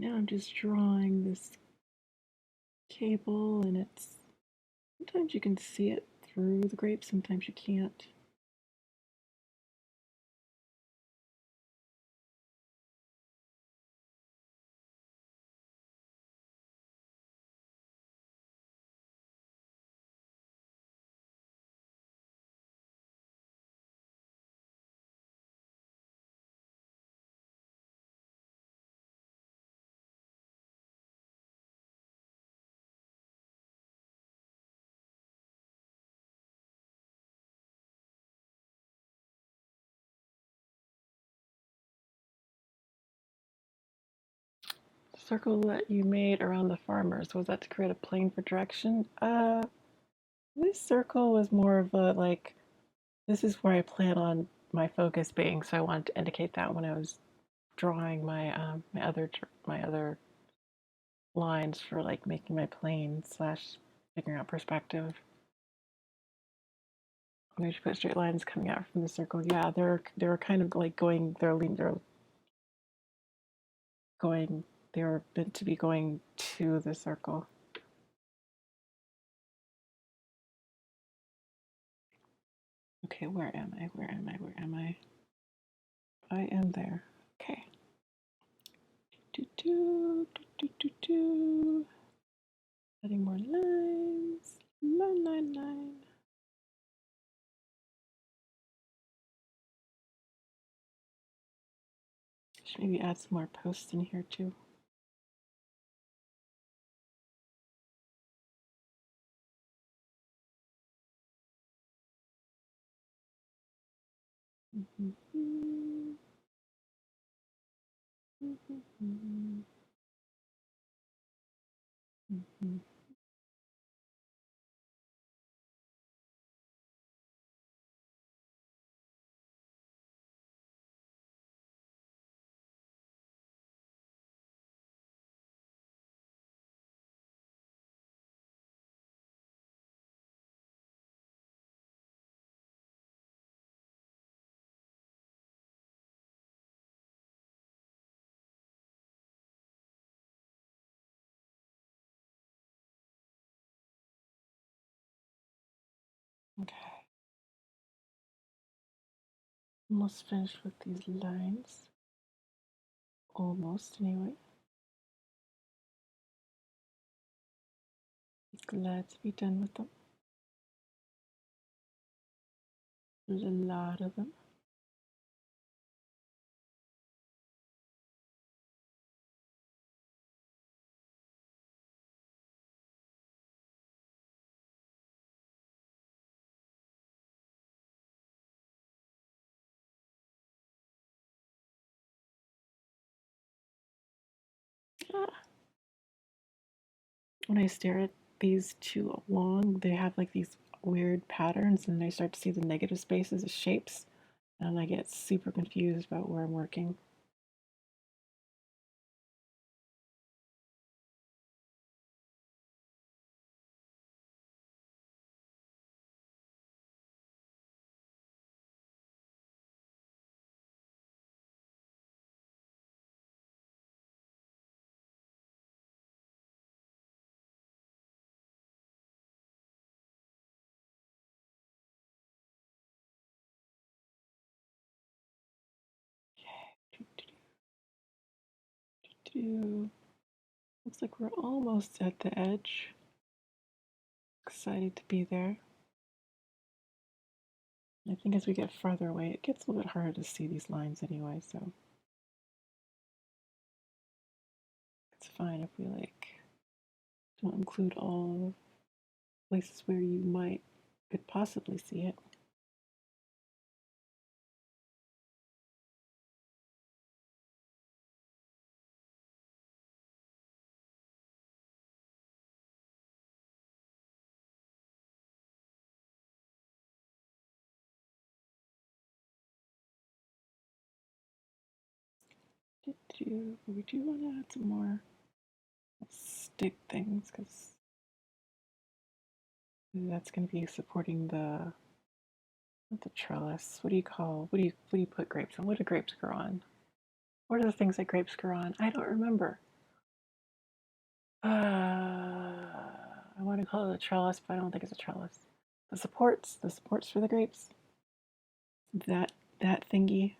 Now I'm just drawing this cable, and it's sometimes you can see it through the grape, sometimes you can't. The circle that you made around the farmers, was that to create a plane for direction? This circle was more of a like, this is where I plan on my focus being, so I wanted to indicate that when I was drawing my other lines for like making my plane slash figuring out perspective. We should put straight lines coming out from the circle. Yeah, they're kind of like going. Going. They're meant to be going to the circle. Okay, where am I? Where am I? Where am I? I am there. Okay. Do do do do do do. Adding more lines. Line. Should maybe add some more posts in here too. Mm-hmm. Mm-hmm. Mm-hmm. Okay. Almost finished with these lines. Almost, anyway. Glad to be done with them. There's a lot of them. Ah. When I stare at these too long, they have like these weird patterns, and I start to see the negative spaces as shapes, and I get super confused about where I'm working. Looks like we're almost at the edge. Excited to be there. I think as we get farther away, it gets a little bit harder to see these lines anyway, so it's fine if we don't include all places where you could possibly see it. We do want to add some more stick things because that's going to be supporting the trellis. What do you put grapes on? What do grapes grow on? What are the things that grapes grow on? I don't remember. I want to call it a trellis, but I don't think it's a trellis. The supports for the grapes. That thingy.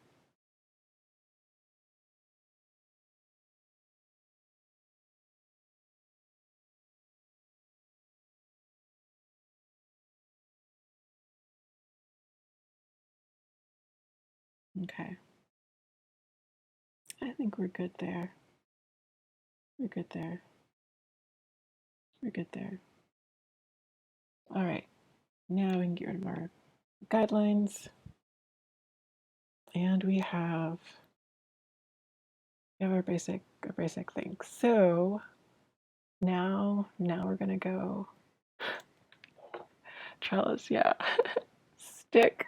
Okay. I think we're good there. We're good there. We're good there. All right. Now we can get rid of our guidelines. And we have our basic thing. So now we're gonna go trellis, yeah. Stick.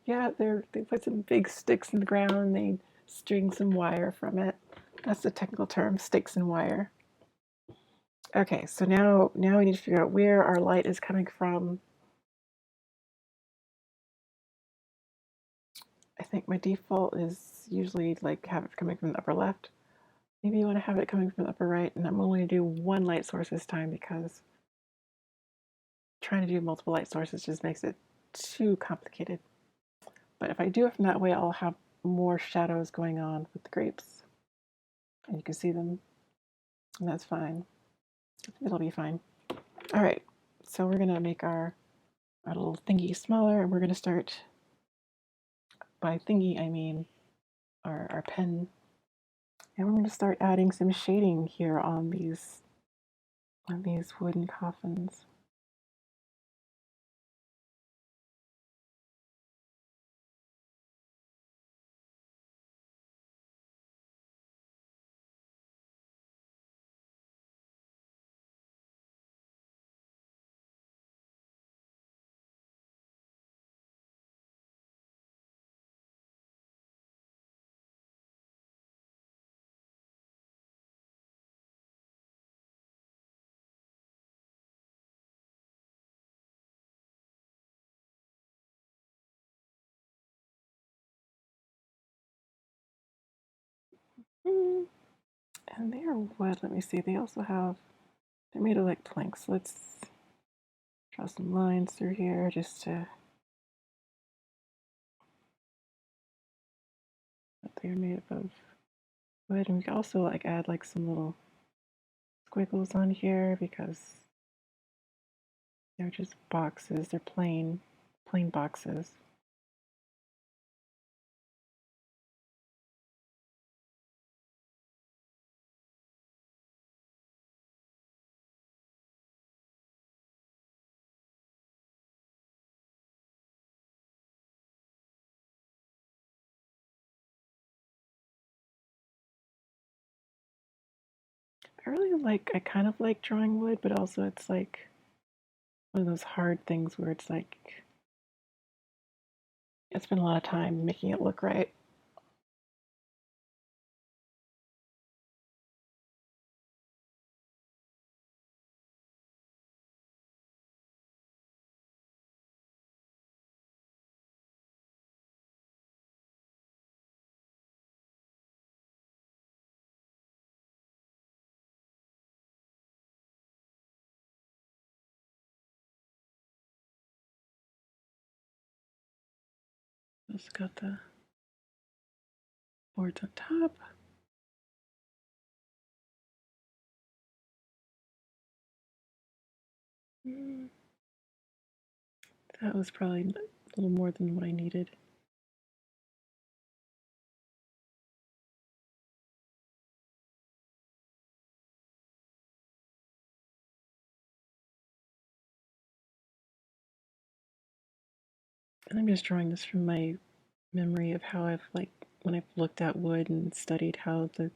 Yeah, they put some big sticks in the ground, they string some wire from it. That's the technical term, sticks and wire. Okay, so now we need to figure out where our light is coming from. I think my default is usually like have it coming from the upper left. Maybe you want to have it coming from the upper right, and I'm only going to do one light source this time because trying to do multiple light sources just makes it too complicated. But if I do it from that way, I'll have more shadows going on with the grapes. And you can see them, and that's fine. It'll be fine. All right, so we're gonna make our little thingy smaller, and we're gonna start, by thingy I mean our pen. And we're gonna start adding some shading here on these wooden coffins. And they are wood. Let me see. They're made of like planks. Let's draw some lines through here just to that they're made of wood. And we can also like add like some little squiggles on here because they're just boxes. They're plain boxes. I kind of like drawing wood, but also it's like one of those hard things where it's like it's been a lot of time making it look right. Just got the boards on top. Mm, that was probably a little more than what I needed. And I'm just drawing this from my memory of how I've like when I've looked at wood and studied how the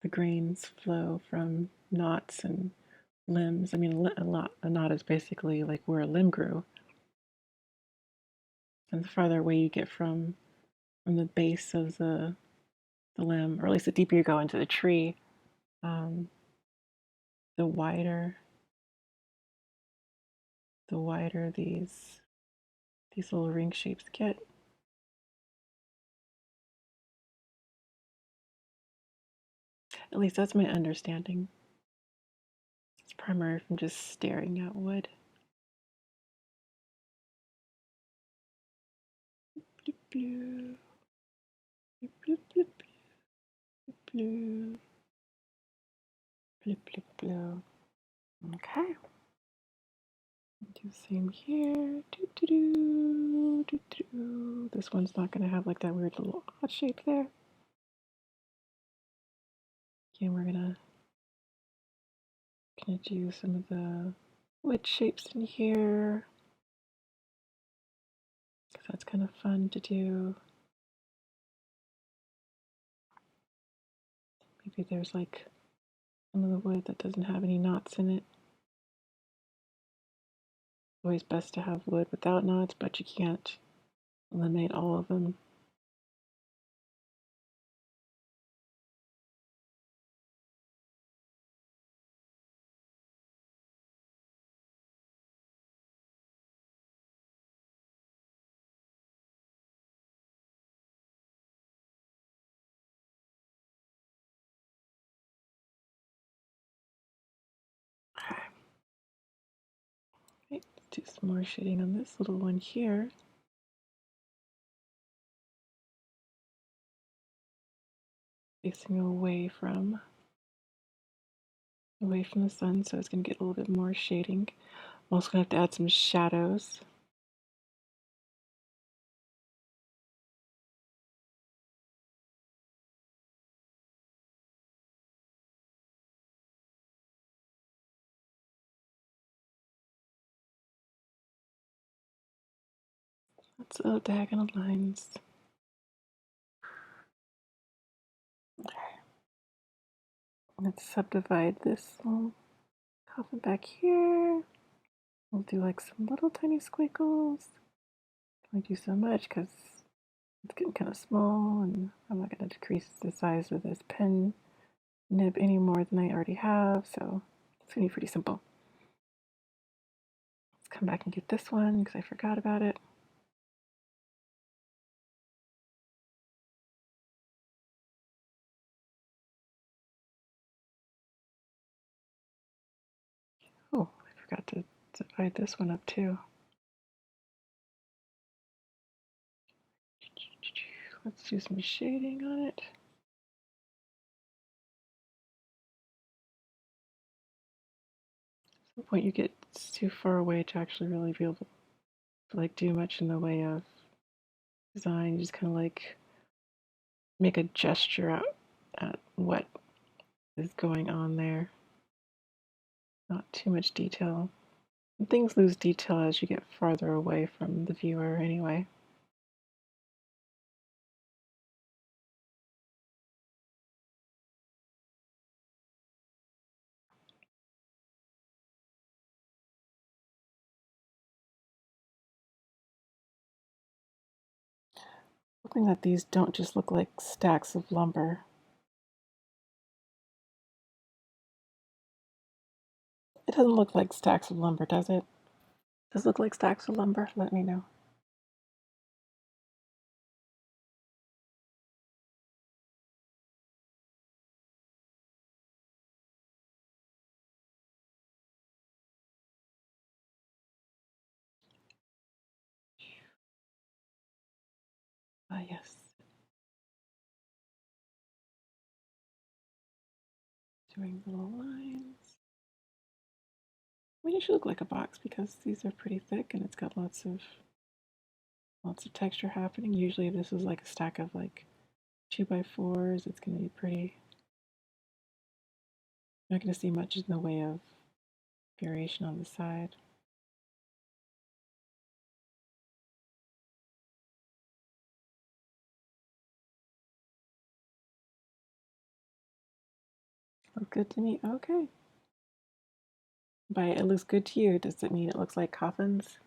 grains flow from knots and limbs. I mean, a knot is basically like where a limb grew, and the farther away you get from the base of the limb, or at least the deeper you go into the tree, um, the wider these little ring shapes get. At least that's my understanding. It's primarily from just staring at wood. Bloop, bloop, bloop, bloop, bloop, bloop, bloop, bloop, bloop. Okay. Do the same here. Doo, doo, doo, doo, doo. This one's not going to have like that weird little odd shape there. Again, we're gonna do some of the wood shapes in here because that's kind of fun to do. Maybe there's like some of the wood that doesn't have any knots in it. It's always best to have wood without knots, but you can't eliminate all of them. Okay. Right, let's do some more shading on this little one here. Facing away from the sun, so it's going to get a little bit more shading. I'm also going to have to add some shadows. Lots of diagonal lines. Okay. Let's subdivide this little coffin back here. We'll do like some little tiny squiggles. Don't do so much because it's getting kind of small, and I'm not going to decrease the size of this pen nib any more than I already have, so it's going to be pretty simple. Let's come back and get this one because I forgot about it. Oh, I forgot to divide this one up too. Let's do some shading on it. At some point you get too far away to actually really be able to like do much in the way of design. You just kind of like make a gesture at what is going on there. Not too much detail. And things lose detail as you get farther away from the viewer anyway. Hoping that these don't just look like stacks of lumber. It doesn't look like stacks of lumber, does it? Does it look like stacks of lumber? Let me know. Ah, yes. Doing little lines. mean, it should look like a box because these are pretty thick and it's got lots of texture happening. Usually, if this is like a stack of like 2x4s, it's going to be pretty. You're not going to see much in the way of variation on the side. Look good to me. Okay. By it looks good to you, does it mean it looks like coffins?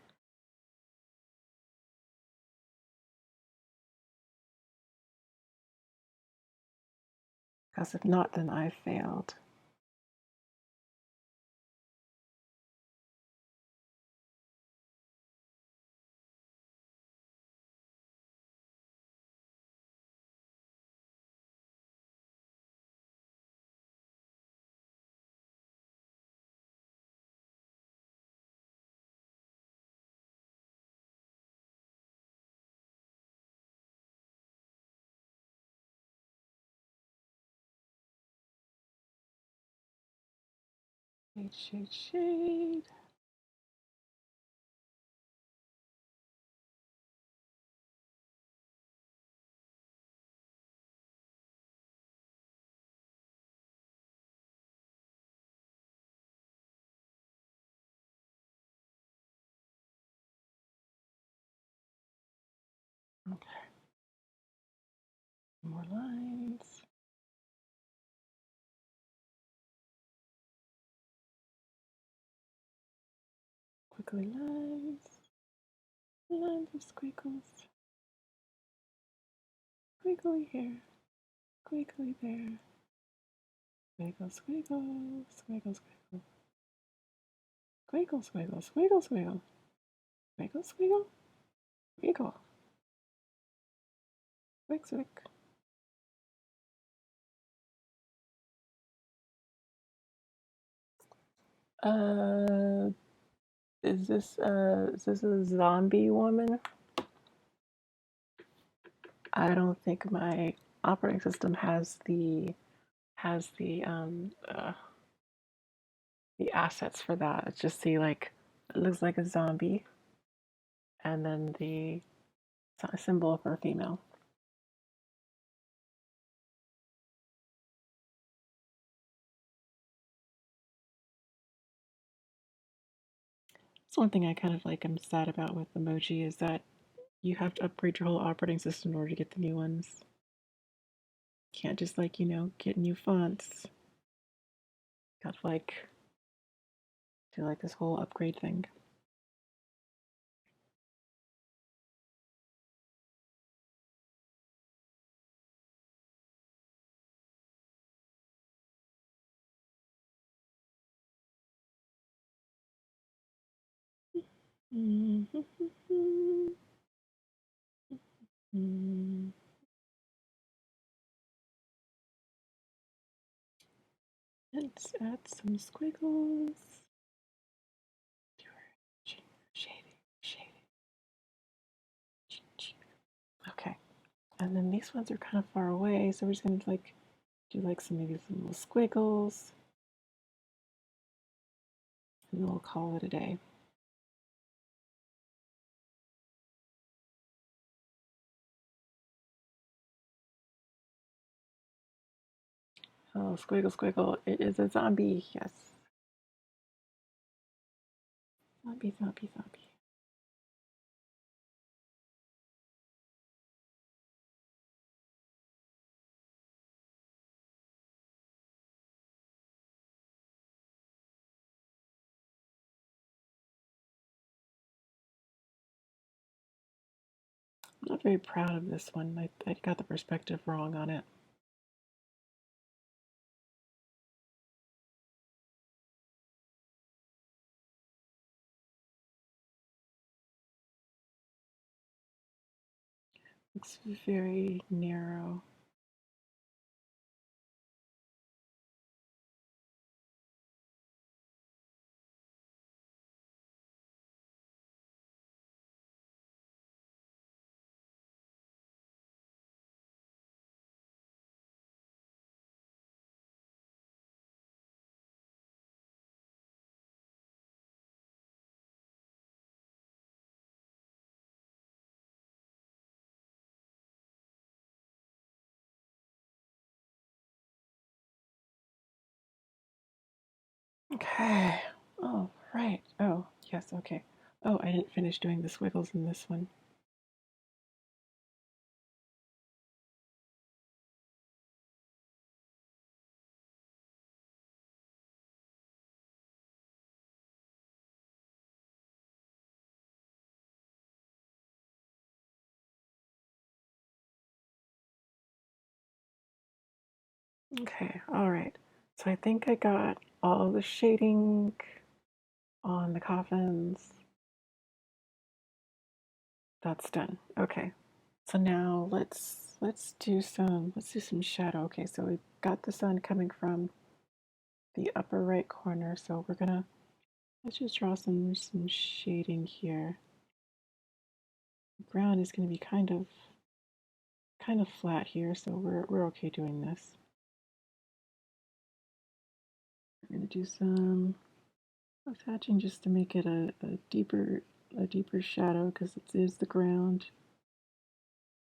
Because if not, then I failed. Shade, shade, shade. Okay. More lines. Quickly lines. Lines of squiggles. Squiggly here. Squiggly there. Squiggle, squiggle. Squiggle, squiggle. Squiggle, squiggle. Squiggle, squiggle. Squiggle, squiggle. Squiggle. Squig, squig. Uh, is this a zombie woman? I don't think my operating system has the assets for that. It's just see like it looks like a zombie, and then the symbol for a female. That's one thing I kind of like. I'm sad about with emoji is that you have to upgrade your whole operating system in order to get the new ones. You can't just like get new fonts. Got to like do like this whole upgrade thing. Let's add some squiggles. Shading, shading. Okay, and then these ones are kind of far away, so we're just gonna like do like maybe some little squiggles, and then we'll call it a day. Oh, squiggle, squiggle! It is a zombie. Yes, zombie, zombie, zombie. I'm not very proud of this one. I got the perspective wrong on it. It's very narrow. Okay. Oh, right. Oh, yes, okay. Oh, I didn't finish doing the squiggles in this one. Okay, all right. So I think I got all the shading on the coffins. That's done. Okay. So now let's do some shadow. Okay, so we've got the sun coming from the upper right corner. So let's just draw some shading here. The ground is going to be kind of flat here, so we're okay doing this. We're going to do some hatching just to make it a deeper shadow because it is the ground,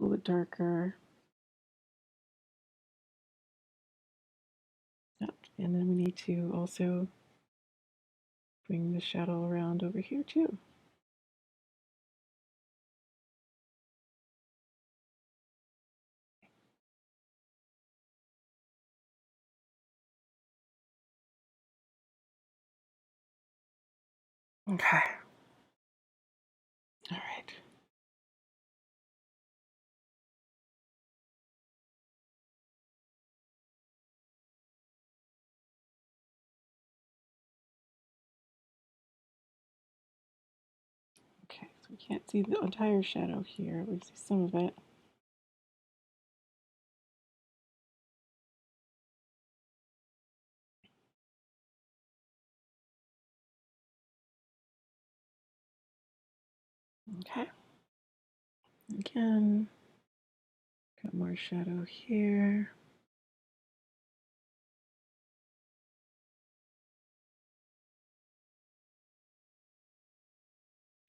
a little bit darker. Yep. And then we need to also bring the shadow around over here too. Okay. All right. Okay, so we can't see the entire shadow here. We see some of it. Okay. Again, got more shadow here.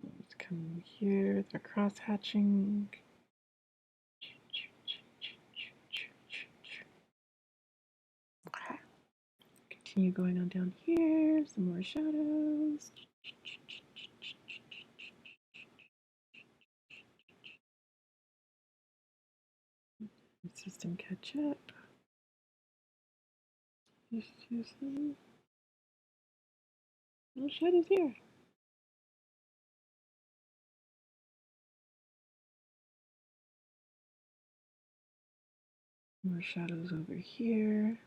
Let's come here. They're cross hatching. Okay. Continue going on down here. Some more shadows. System catch up. Just do some more shadows here. More shadows over here.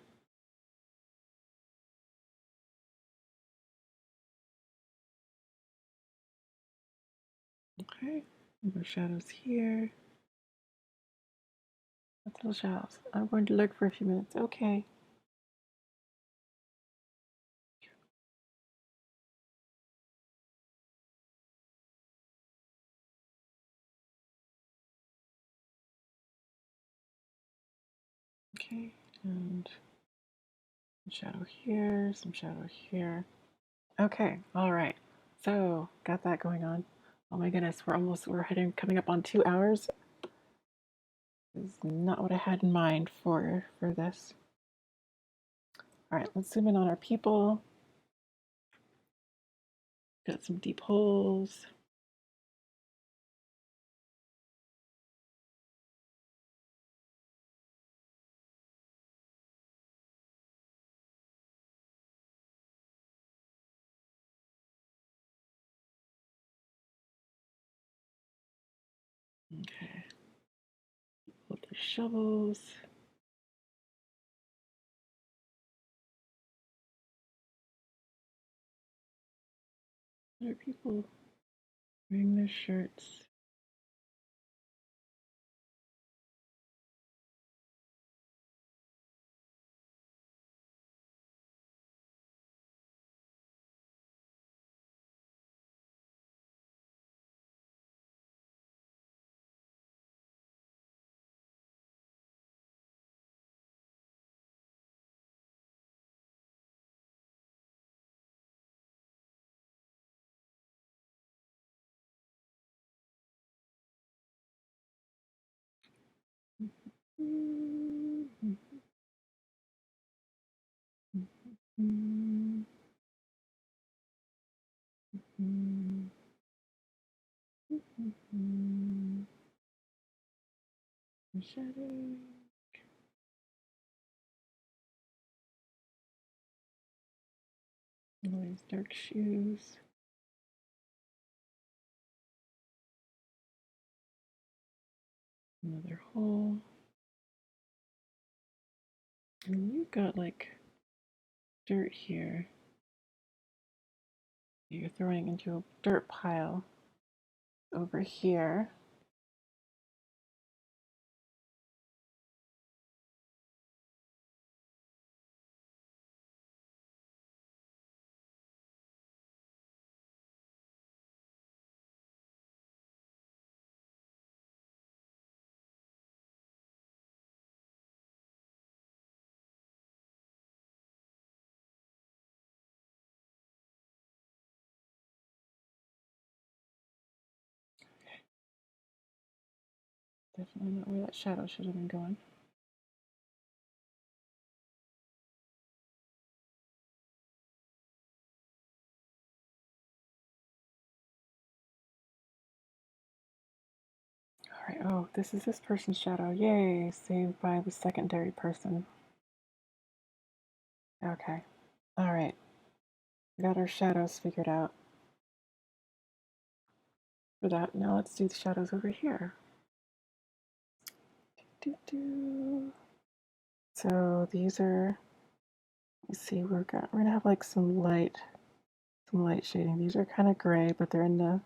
Okay. More shadows here. That's little shadows. I'm going to look for a few minutes. Okay. Okay. And some shadow here. Some shadow here. Okay. All right. So got that going on. Oh my goodness. Coming up on 2 hours. This is not what I had in mind for this. All right. Let's zoom in on our people. Got some deep holes. Okay. With the shovels. What are people wearing their shirts? Shadow. All these dark shoes. Another hole. And you've got like dirt here. You're throwing into a dirt pile over here. Definitely not where that shadow should have been going. Alright, oh, this is this person's shadow. Yay, saved by the secondary person. Okay. Alright. We got our shadows figured out. For that, now let's do the shadows over here. So these are, let's see, we're gonna have like some light shading. These are kind of gray, but they're in the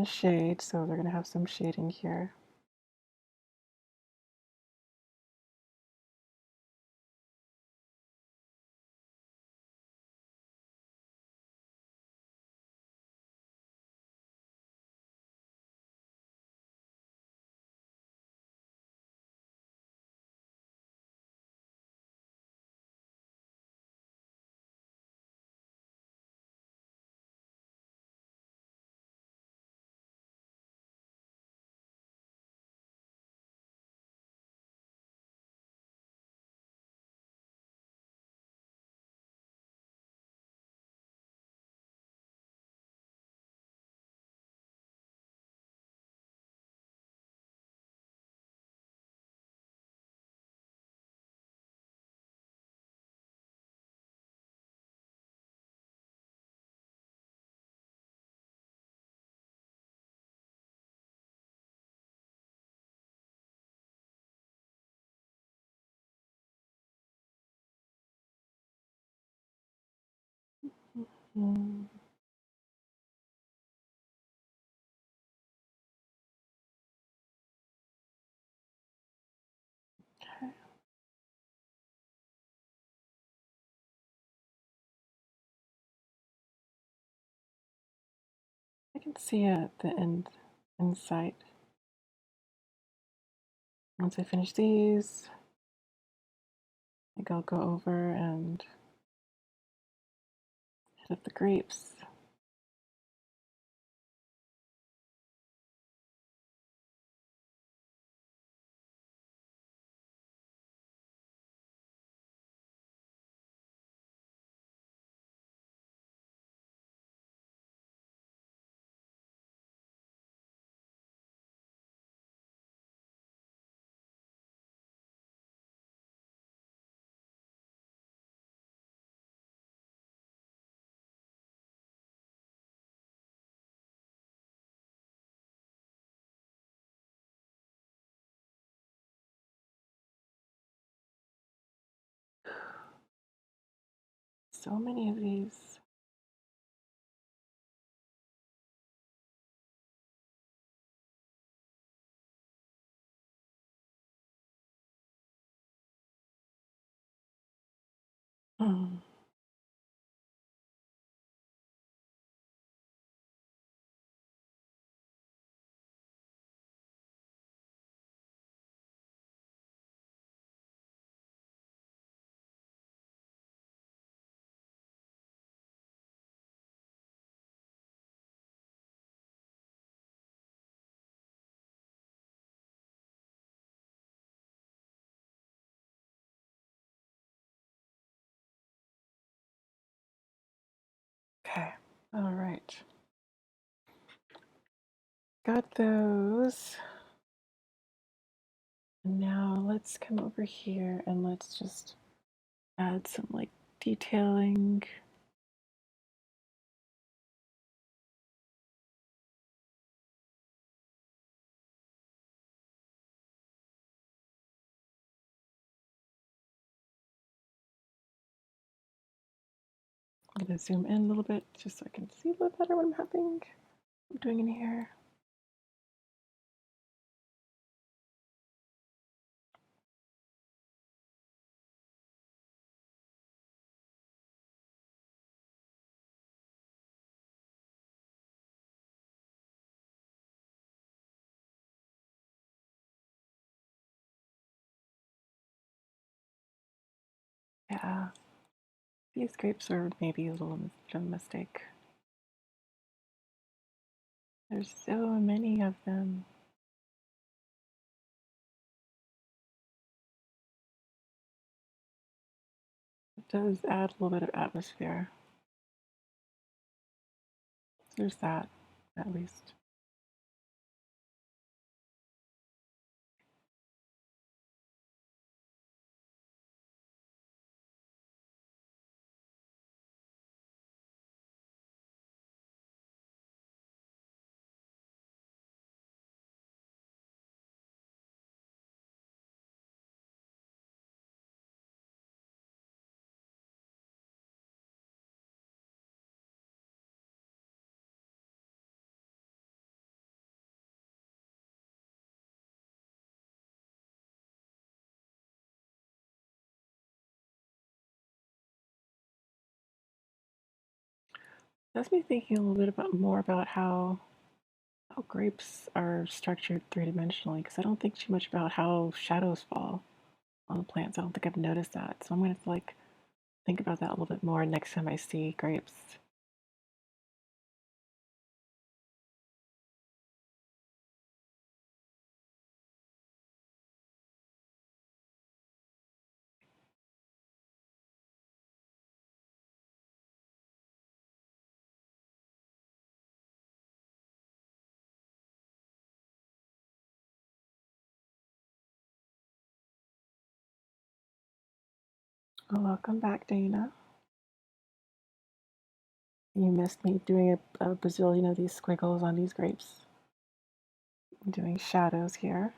shade, so they're gonna have some shading here. Mm. Okay. I can see it at the end in sight. Once I finish these, I think I'll go over and hit up the grapes. So many of these. Mm. Okay, all right. Got those. And now let's come over here and let's just add some like detailing. I'm gonna zoom in a little bit just so I can see a little better what I'm doing in here. Yeah, these grapes are maybe a little bit of a mistake. There's so many of them. It does add a little bit of atmosphere. There's that, at least. That's me thinking a little bit more about how grapes are structured three-dimensionally, because I don't think too much about how shadows fall on the plants. I don't think I've noticed that. So I'm going to like think about that a little bit more next time I see grapes. Oh, welcome back, Dana. You missed me doing a bazillion of these squiggles on these grapes. I'm doing shadows here.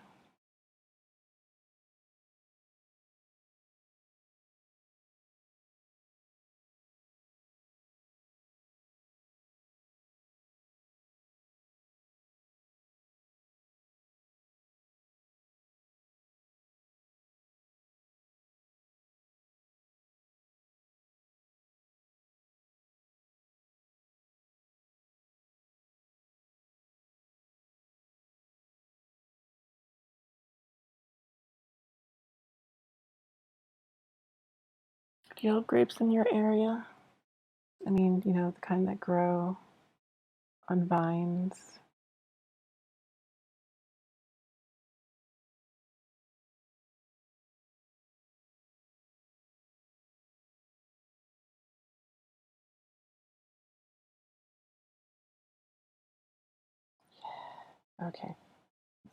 Do you have grapes in your area? I mean, the kind that grow on vines. Okay,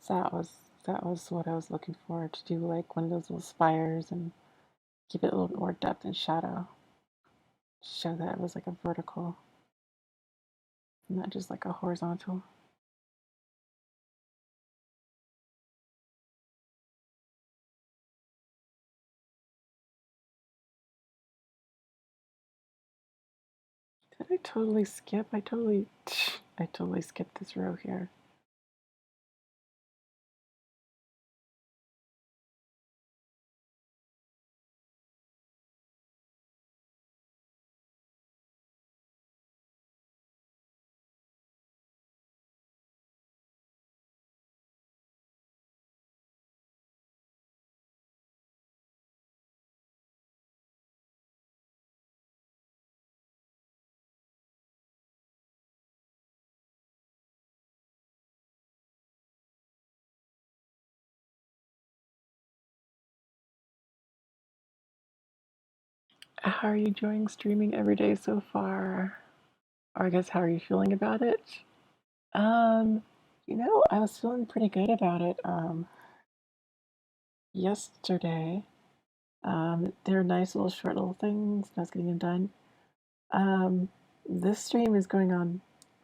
so that was what I was looking for, to do like one of those little spires and give it a little bit more depth and shadow. Show that it was like a vertical, not just like a horizontal. Did I totally skip? I totally skipped this row here. How are you enjoying streaming every day so far? Or I guess how are you feeling about it? I was feeling pretty good about it. yesterday. They're nice little short little things. That's getting them done. Um, this stream is going on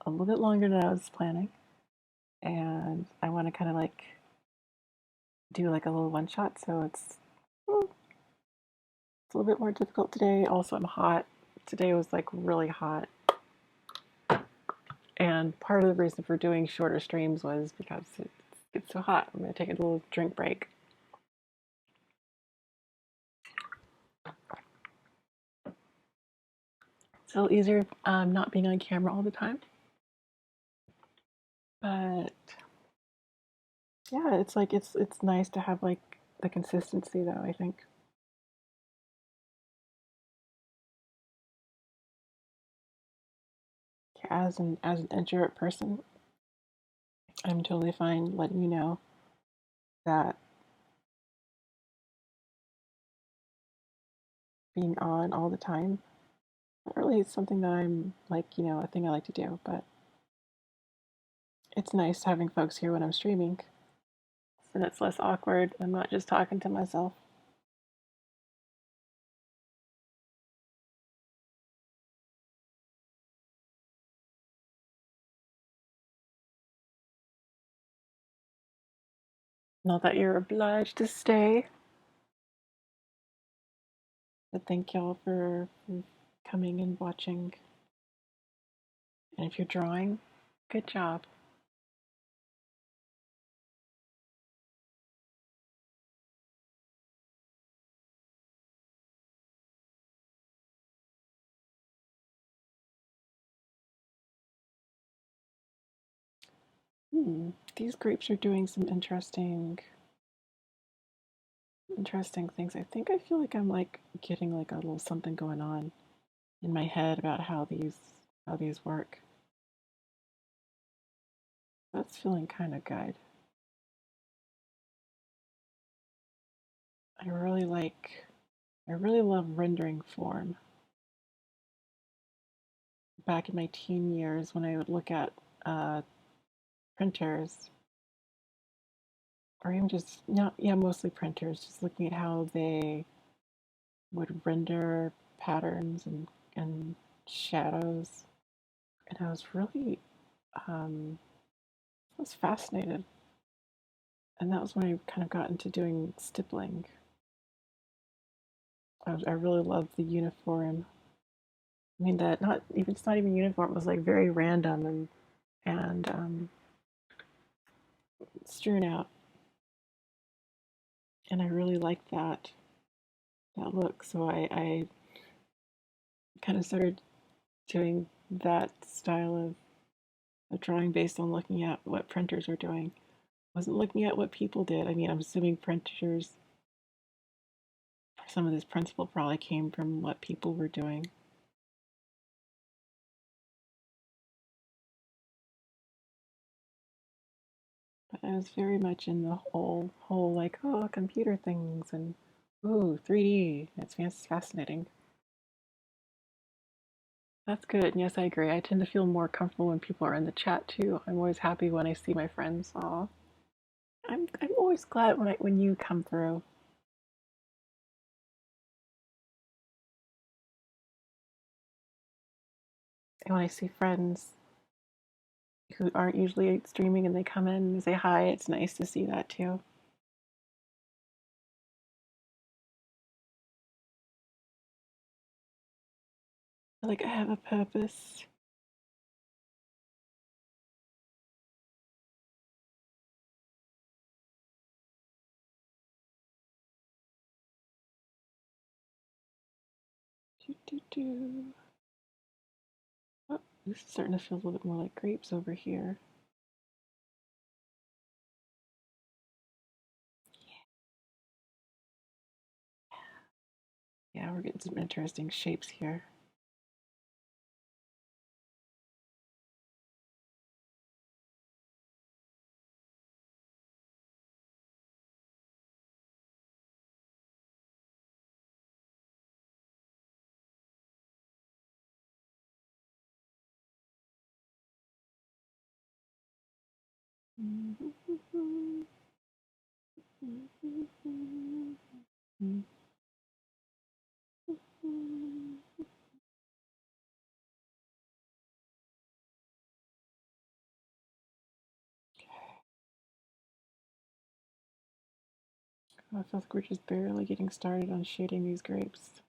a little bit longer than I was planning, and I want to kind of like do like a little one shot. So it's a little bit more difficult today. Also, I'm hot. Today was like really hot, and part of the reason for doing shorter streams was because it's so hot. I'm gonna take a little drink break. It's a little easier not being on camera all the time, but yeah, it's like it's nice to have like the consistency though, I think. As an introvert person, I'm totally fine letting you know that being on all the time not really is something that I'm like, a thing I like to do, but it's nice having folks here when I'm streaming. And it's less awkward. I'm not just talking to myself. Not that you're obliged to stay, but thank y'all for coming and watching. And if you're drawing, good job. These groups are doing some interesting things. I think I feel like I'm like getting like a little something going on in my head about how these work. That's feeling kind of good. I really like I really love rendering form. Back in my teen years when I would look at printers or even just not yeah, mostly printers, just looking at how they would render patterns and shadows. And I was fascinated. And that was when I kind of got into doing stippling. I really loved the uniform. I mean that not even it's not even uniform. It was like very random and strewn out, and I really liked that look. So I kind of started doing that style of drawing based on looking at what printers were doing. I wasn't looking at what people did. I mean, I'm assuming printers for some of this principle probably came from what people were doing. But I was very much in the whole like, oh, computer things and ooh, 3D. It's fascinating. That's good. And yes, I agree. I tend to feel more comfortable when people are in the chat too. I'm always happy when I see my friends. Aw, I'm always glad when you come through. And when I see friends who aren't usually streaming and they come in and say hi, it's nice to see that too. Like I have a purpose. Do, do, do. Oh, this is starting to feel a little bit more like grapes over here. Yeah, we're getting some interesting shapes here. Mm-hmm. I feel like we're just barely getting started on shading these grapes.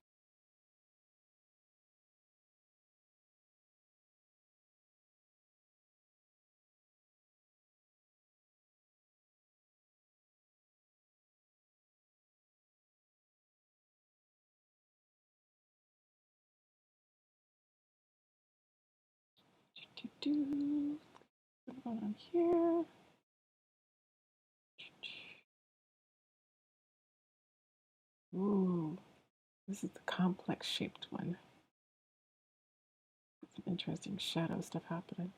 Put one on here. Ooh, this is the complex shaped one. Some interesting shadow stuff happening.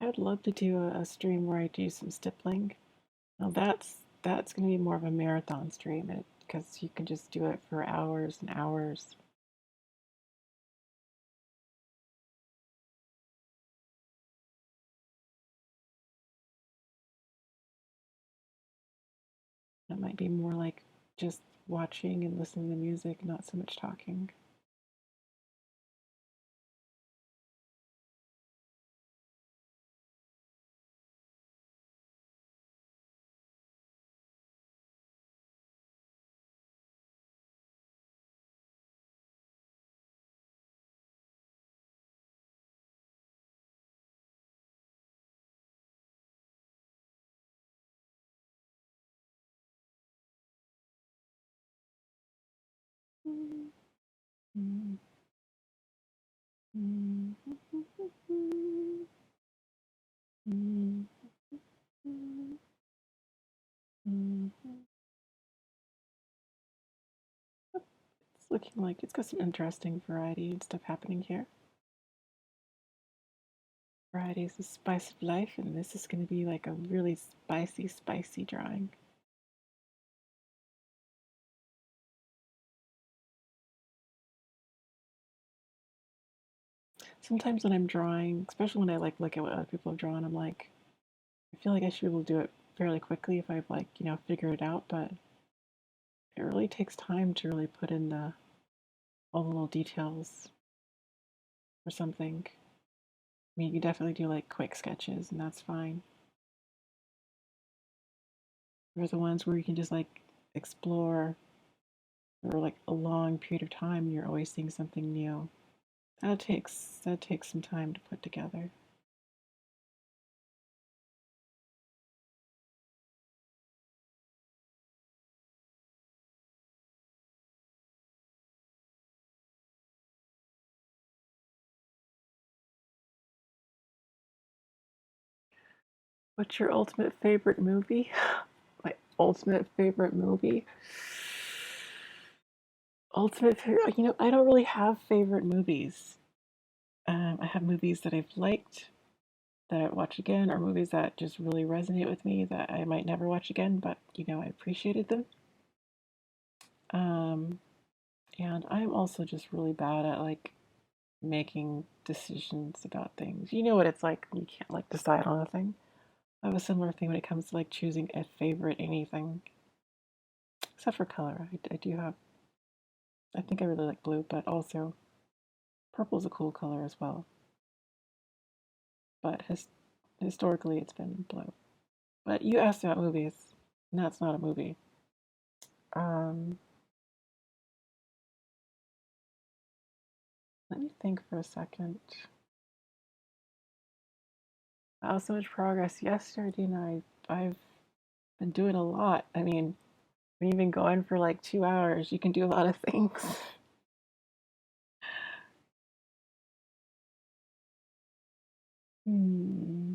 I would love to do a stream where I do some stippling. Now that's going to be more of a marathon stream because you can just do it for hours and hours. It might be more like just watching and listening to music, not so much talking. It's looking like it's got some interesting variety and stuff happening here. Variety is the spice of life, and this is going to be like a really spicy drawing. Sometimes when I'm drawing, especially when I like look at what other people have drawn, I'm like, I feel like I should be able to do it fairly quickly if I've like, figured it out, but it really takes time to really put in all the little details for something. I mean, you can definitely do like quick sketches, and that's fine. There's the ones where you can just like explore for like a long period of time, and you're always seeing something new. That takes some time to put together. What's your ultimate favorite movie? My ultimate favorite movie. Ultimate favorite. I don't really have favorite movies. I have movies that I've liked that I watch again, or movies that just really resonate with me that I might never watch again, but I appreciated them. Um, and I'm also just really bad at like making decisions about things. You know what it's like when you can't like decide on a thing. I have a similar thing when it comes to like choosing a favorite anything, except for color. I do have. I think I really like blue, but also purple is a cool color as well. But historically, it's been blue. But you asked about movies, and that's not a movie. Um, Let me think for a second. Wow, so much progress. Yes, Jardina, I've been doing a lot. I mean, when you've been going for like 2 hours, you can do a lot of things. Hmm.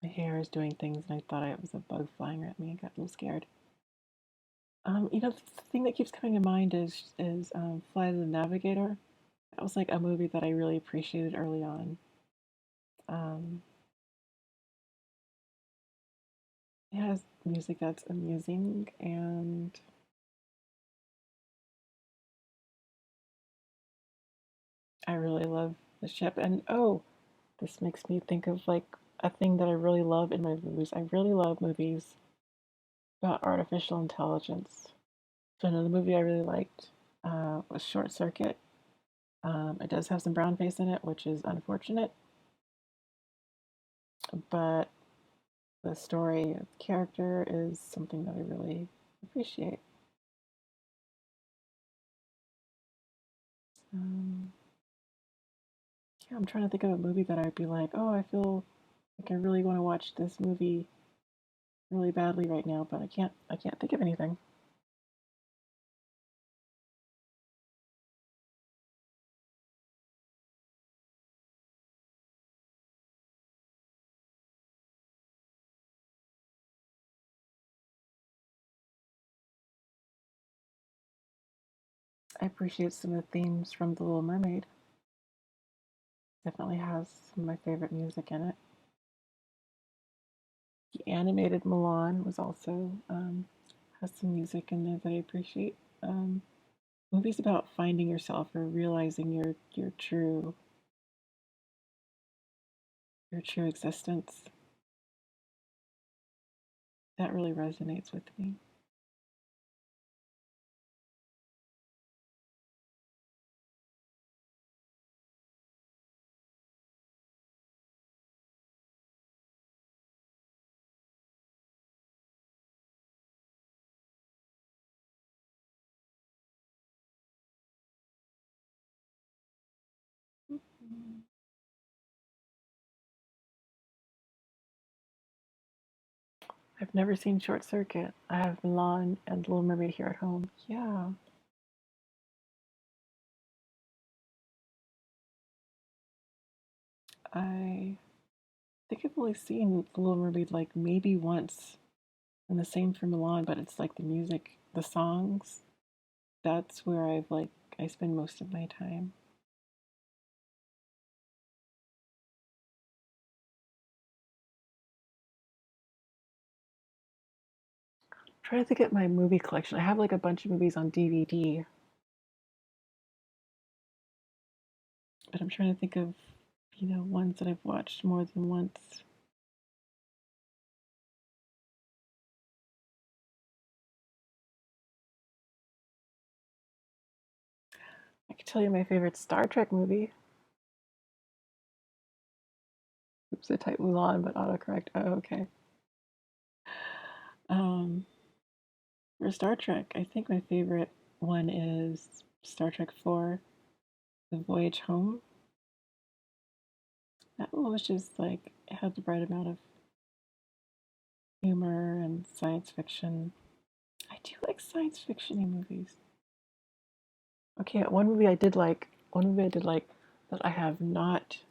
My hair is doing things, and I thought it was a bug flying at me. I got a little scared. The thing that keeps coming to mind is Fly the Navigator. That was like a movie that I really appreciated early on. Um, it has music that's amusing, and I really love the ship. And oh, this makes me think of like a thing that I really love in my movies. I really love movies about artificial intelligence. So another movie I really liked was Short Circuit. It does have some brown face in it, which is unfortunate, but the story of character is something that I really appreciate. Um, yeah, I'm trying to think of a movie that I'd be like, oh, I feel like I really want to watch this movie really badly right now, but I can't think of anything. I appreciate some of the themes from The Little Mermaid. Definitely has some of my favorite music in it. The animated Milan was also has some music in there that I appreciate. Movies about finding yourself or realizing your true existence, that really resonates with me. I've never seen Short Circuit. I have Milan and Little Mermaid here at home. Yeah, I think I've only seen The Little Mermaid like maybe once, and the same for Milan. But it's like the music, the songs. That's where I spend most of my time. I'm trying to think of my movie collection. I have like a bunch of movies on DVD, but I'm trying to think of ones that I've watched more than once. I can tell you my favorite Star Trek movie. Oops, I typed Mulan, but autocorrect. Oh, okay. Um, for Star Trek, I think my favorite one is Star Trek 4, The Voyage Home. That one was just like, it had the right amount of humor and science fiction. I do like science fiction movies. Okay, one movie I did like that I haven't watched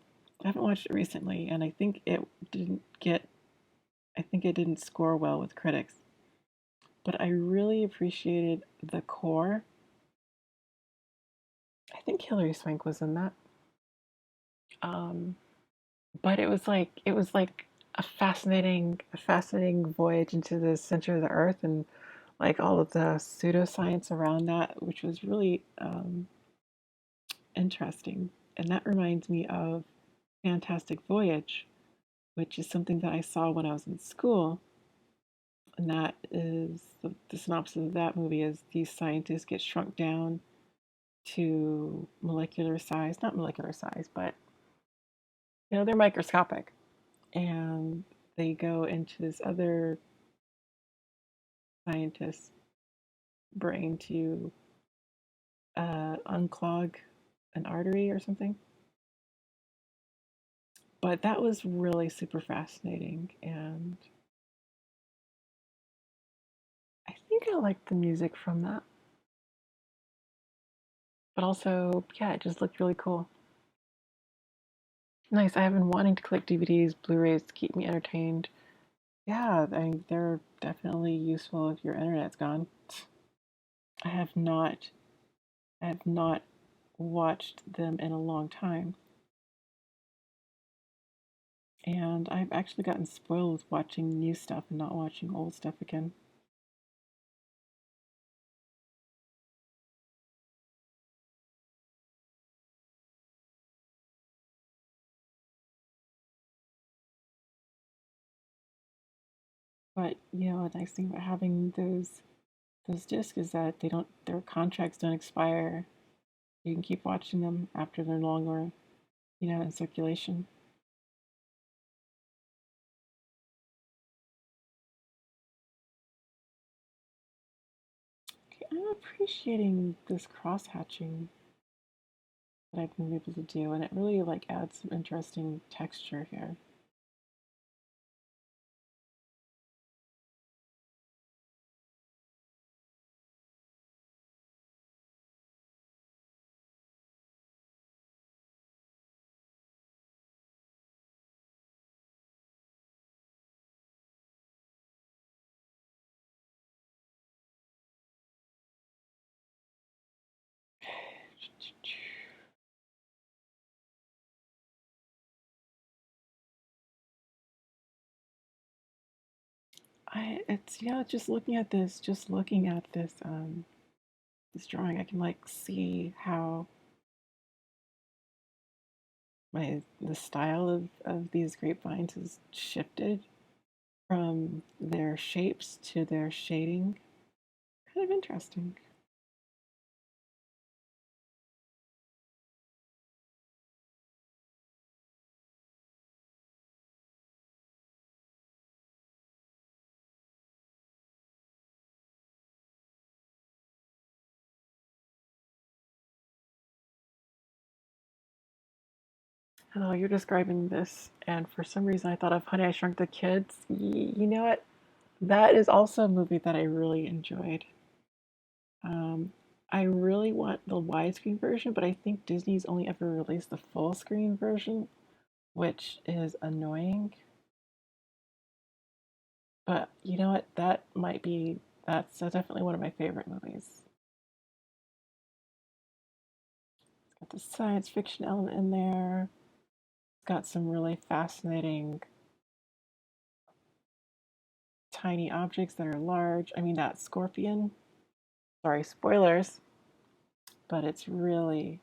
it recently, and I think it didn't score well with critics. But I really appreciated The Core. I think Hilary Swank was in that. Um, but it was like a fascinating voyage into the center of the earth and like all of the pseudoscience around that, which was really interesting. And that reminds me of Fantastic Voyage, which is something that I saw when I was in school. And that is the synopsis of that movie is these scientists get shrunk down to molecular size, not molecular size, but they're microscopic, and they go into this other scientist's brain to unclog an artery or something. But that was really super fascinating, and I think I liked the music from that. But also, yeah, it just looked really cool. Nice. I have been wanting to collect DVDs, Blu-rays to keep me entertained. Yeah, they're definitely useful if your internet's gone. I have not, I have not watched them in a long time, and I've actually gotten spoiled with watching new stuff and not watching old stuff again. But you know, a nice thing about having those discs is that their contracts don't expire. You can keep watching them after they're no longer, you know, in circulation. Okay, I'm appreciating this cross hatching that I've been able to do, and it really like adds some interesting texture here. It's yeah, just looking at this drawing, I can like see how the style of these grapevines has shifted from their shapes to their shading. Kind of interesting. Oh, you're describing this, and for some reason I thought of Honey, I Shrunk the Kids. You know what? That is also a movie that I really enjoyed. Um, I really want the widescreen version, but I think Disney's only ever released the full screen version, which is annoying. But you know what? That's definitely one of my favorite movies. It's got the science fiction element in there. It's got some really fascinating tiny objects that are large. I mean, that scorpion. Sorry, spoilers, but it's really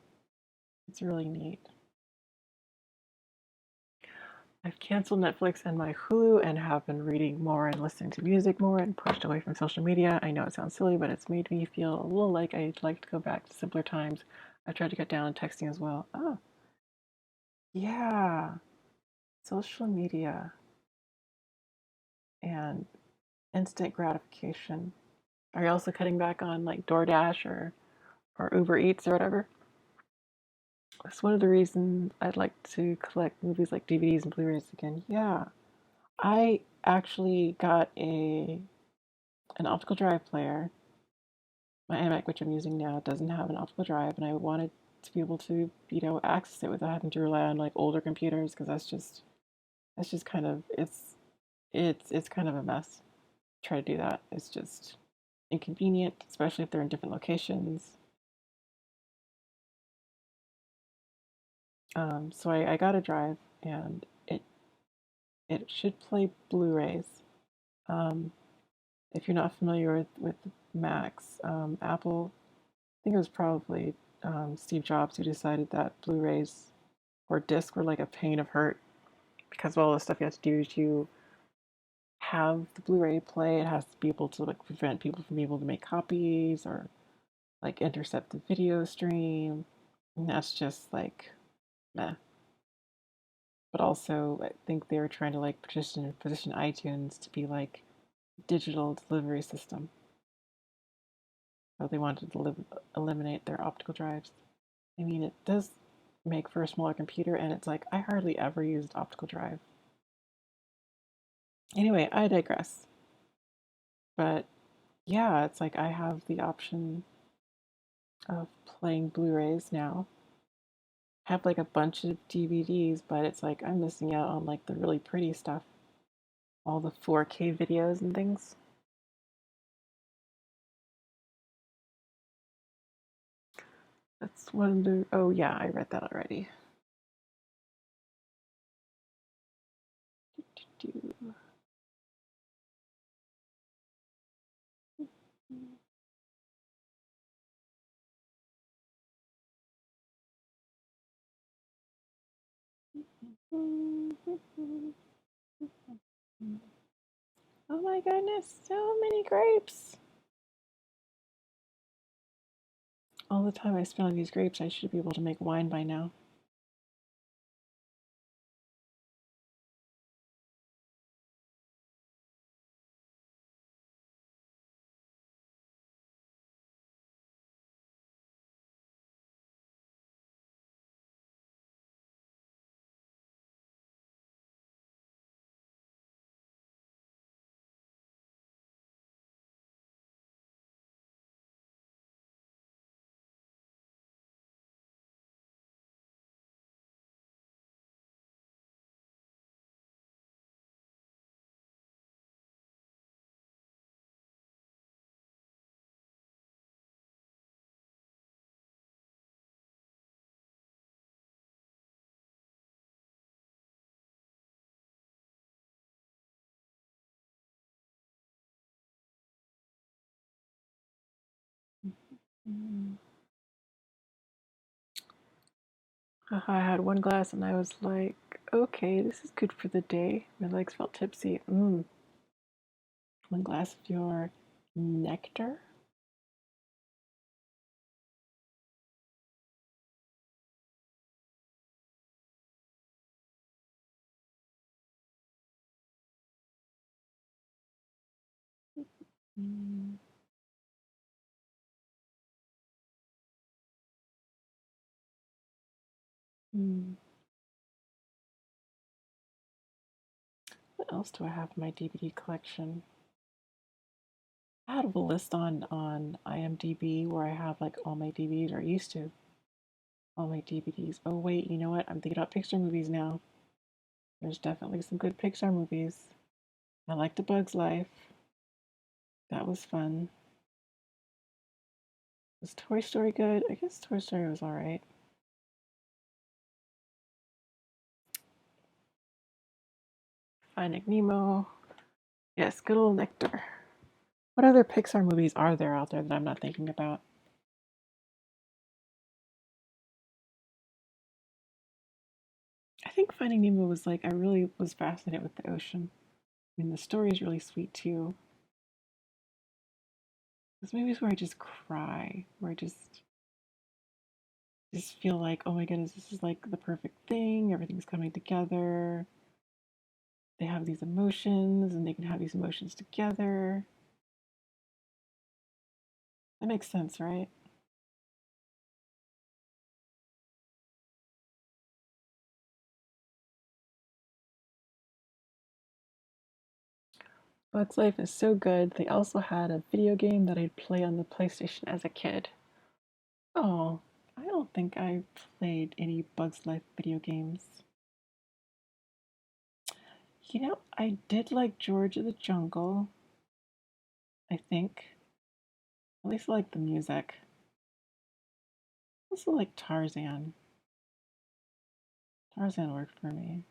neat. I've canceled Netflix and my Hulu and have been reading more and listening to music more and pushed away from social media. I know it sounds silly, but it's made me feel a little like I'd like to go back to simpler times. I tried to cut down on texting as well. Oh, yeah, social media and instant gratification. Are you also cutting back on like DoorDash or Uber Eats or whatever? That's one of the reasons I'd like to collect movies like DVDs and Blu-rays again. Yeah, I actually got a an optical drive player. My iMac, which I'm using now, doesn't have an optical drive, and I wanted to be able to, you know, access it without having to rely on like older computers because that's just kind of it's kind of a mess. Try to do that. It's just inconvenient, especially if they're in different locations. So I got a drive, and it should play Blu-rays. Um, if you're not familiar with Macs, Apple, I think it was probably Steve Jobs who decided that Blu-rays or disc were like a pain of hurt because of all the stuff you have to do to have the Blu-ray play. It has to be able to like prevent people from being able to make copies or like intercept the video stream. And that's just like meh. But also, I think they were trying to like position iTunes to be like digital delivery system. So they wanted to eliminate their optical drives. I mean, it does make for a smaller computer, and it's like I hardly ever used optical drive. Anyway, I digress. But yeah, it's like I have the option of playing Blu-rays now. I have like a bunch of DVDs, but it's like I'm missing out on like the really pretty stuff, all the 4K videos and things. That's one of the. Oh yeah, I read that already. Oh my goodness, so many grapes. All the time I spent on these grapes, I should be able to make wine by now. Mm. I had one glass and I was like, okay, this is good for the day. My legs felt tipsy. One glass of your nectar? Mm. Mm. What else do I have in my DVD collection? I have a list on IMDb where I have like all my DVDs, or used to all my DVDs. Oh wait, you know what? I'm thinking about Pixar movies now. There's definitely some good Pixar movies. I liked A Bug's Life. That was fun. Was Toy Story good? I guess Toy Story was alright. Finding Nemo. Yes, good old Nectar. What other Pixar movies are there out there that I'm not thinking about? I think Finding Nemo was like, I really was fascinated with the ocean. I mean, the story is really sweet too. There's movies where I just cry, where I just feel like, oh my goodness, this is like the perfect thing. Everything's coming together. They have these emotions, and they can have these emotions together. That makes sense, right? Bugs Life is so good. They also had a video game that I'd play on the PlayStation as a kid. Oh, I don't think I played any Bugs Life video games. I did like George of the Jungle, I think. At least I like the music. I also like Tarzan. Tarzan worked for me.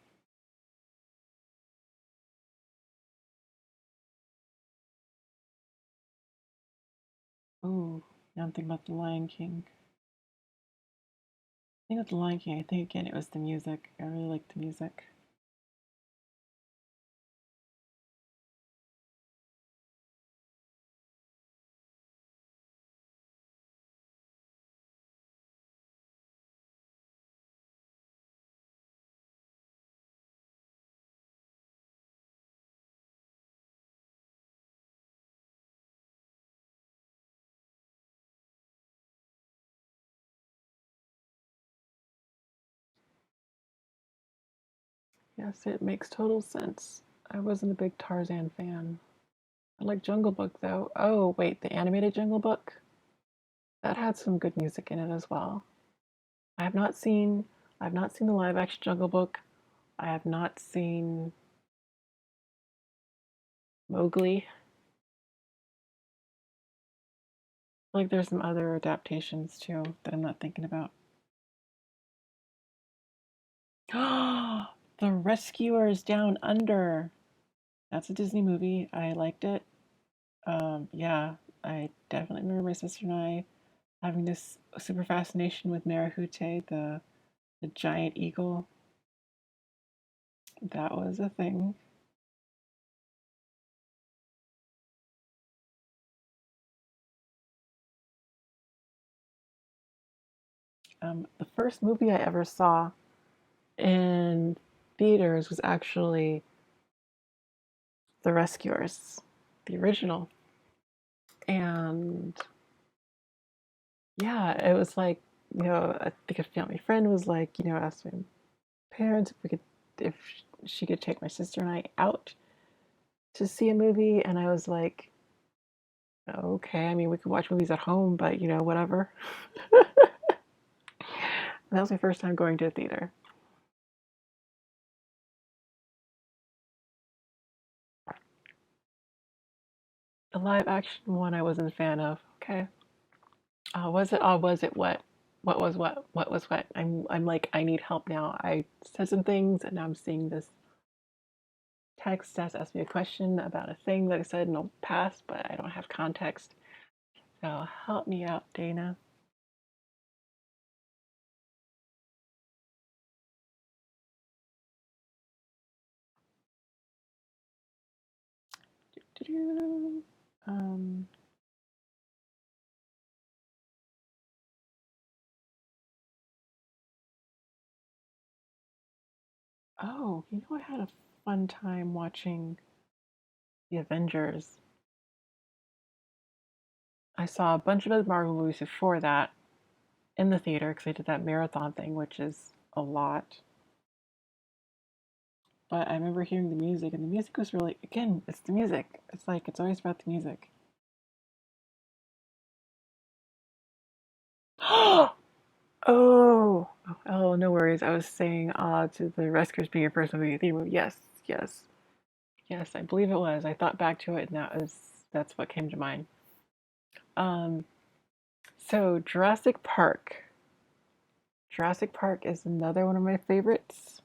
Oh, now I'm thinking about The Lion King. I think with The Lion King, I think again it was the music. I really liked the music. Yes, it makes total sense. I wasn't a big Tarzan fan. I like Jungle Book though. Oh, wait, the animated Jungle Book? That had some good music in it as well. I have not seen I've not seen the live action Jungle Book. I have not seen Mowgli. Like there's some other adaptations too that I'm not thinking about. The Rescuers Down Under. That's a Disney movie. I liked it. Yeah, I definitely remember my sister and I having this super fascination with Marahute, the giant eagle. That was a thing. The first movie I ever saw in theaters was actually The Rescuers, the original. And yeah, it was like, I think a family friend was like, asked my parents if she could take my sister and I out to see a movie. And I was like, okay, I mean, we could watch movies at home, but whatever. And that was my first time going to a theater. The live action one I wasn't a fan of. Okay. Was it? Oh, was it what? What was what? What was what? I'm like, I need help now. I said some things and now I'm seeing this text that's asked me a question about a thing that I said in the past, but I don't have context. So help me out, Dana. Um, I had a fun time watching The Avengers. I saw a bunch of other Marvel movies before that in the theater because I did that marathon thing, which is a lot. But I remember hearing the music, and the music was really, again, it's the music. It's like, it's always about the music. Oh, no worries. I was saying to the Rescuers being your first movie theme movie. Yes, yes, yes, I believe it was. I thought back to it, and that's what came to mind. Um, so Jurassic Park. Jurassic Park is another one of my favorites.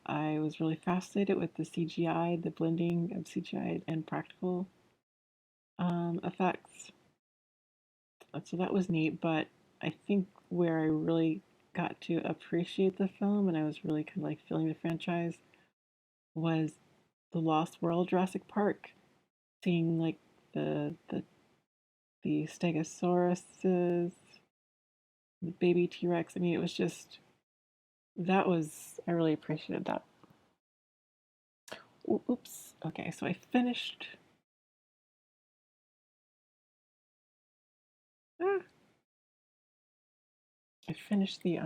I was really fascinated with the CGI, the blending of CGI and practical effects. So that was neat, but I think where I really got to appreciate the film and I was really kind of like feeling the franchise was the Lost World Jurassic Park. Seeing like the Stegosauruses, the baby T Rex. I mean, it was just that was I really appreciated that. Oops. Okay, so I finished. Ah, I finished the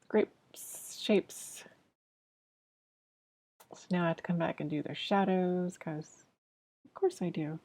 grape shapes. So now I have to come back and do their shadows because, of course, I do.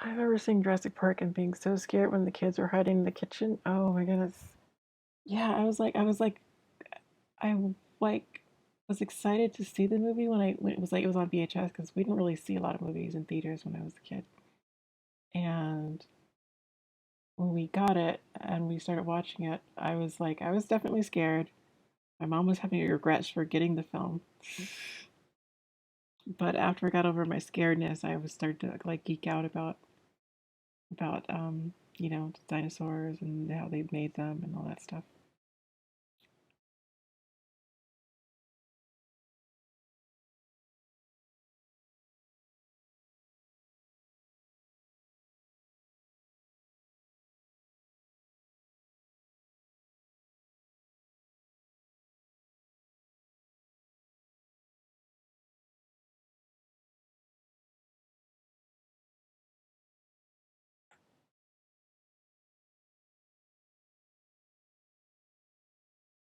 I remember seeing Jurassic Park and being so scared when the kids were hiding in the kitchen. Oh my goodness. Yeah, I like was excited to see the movie when it was on VHS because we didn't really see a lot of movies in theaters when I was a kid. And when we got it and we started watching it, I was definitely scared. My mom was having regrets for getting the film. But after I got over my scaredness, I was starting to like geek out about dinosaurs and how they made them and all that stuff.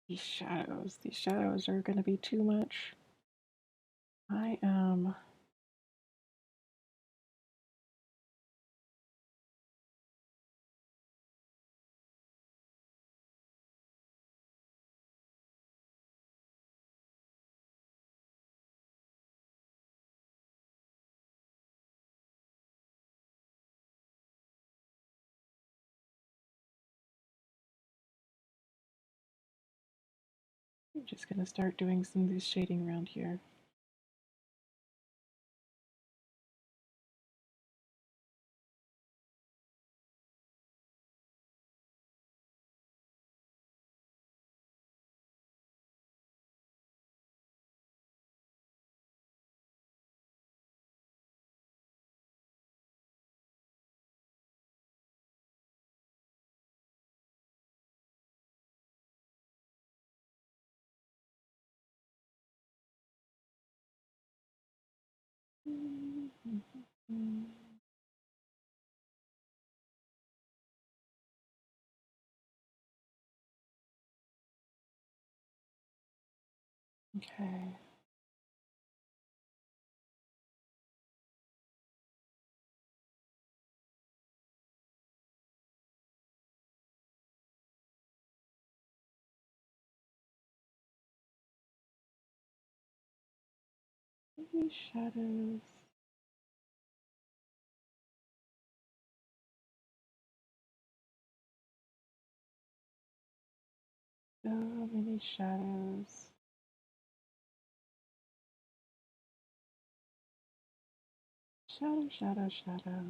These shadows. These shadows are going to be too much. I am. I'm just going to start doing some of this shading around here. Okay. These shadows. So many shadows. Shadow, shadow, shadow.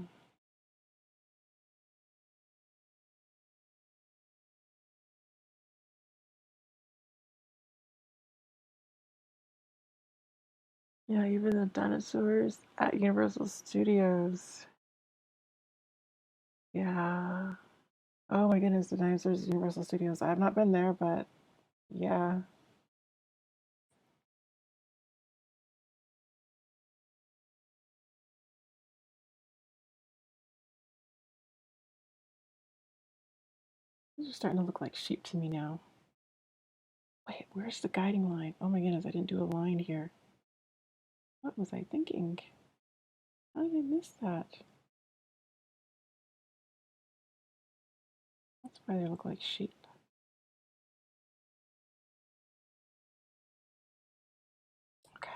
Yeah, even the dinosaurs at Universal Studios. Yeah. Oh my goodness, the dinosaurs at Universal Studios. I've not been there, but yeah. These are starting to look like sheep to me now. Wait, where's the guiding line? Oh my goodness, I didn't do a line here. What was I thinking? How did I miss that? That's why they look like sheep. Okay.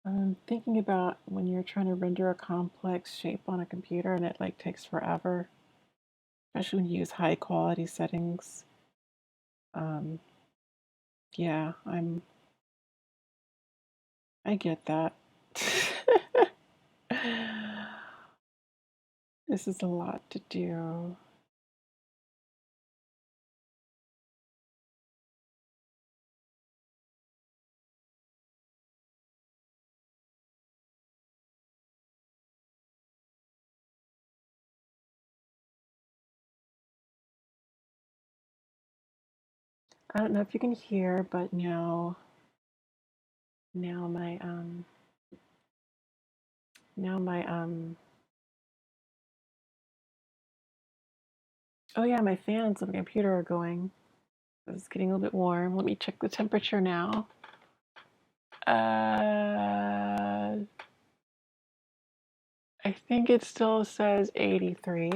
I'm thinking about when you're trying to render a complex shape on a computer and it like takes forever, especially when you use high quality settings. Um, yeah, I get that. This is a lot to do. I don't know if you can hear, but now my now my oh yeah, my fans on the computer are going. It's getting a little bit warm. Let me check the temperature now. I think it still says 83.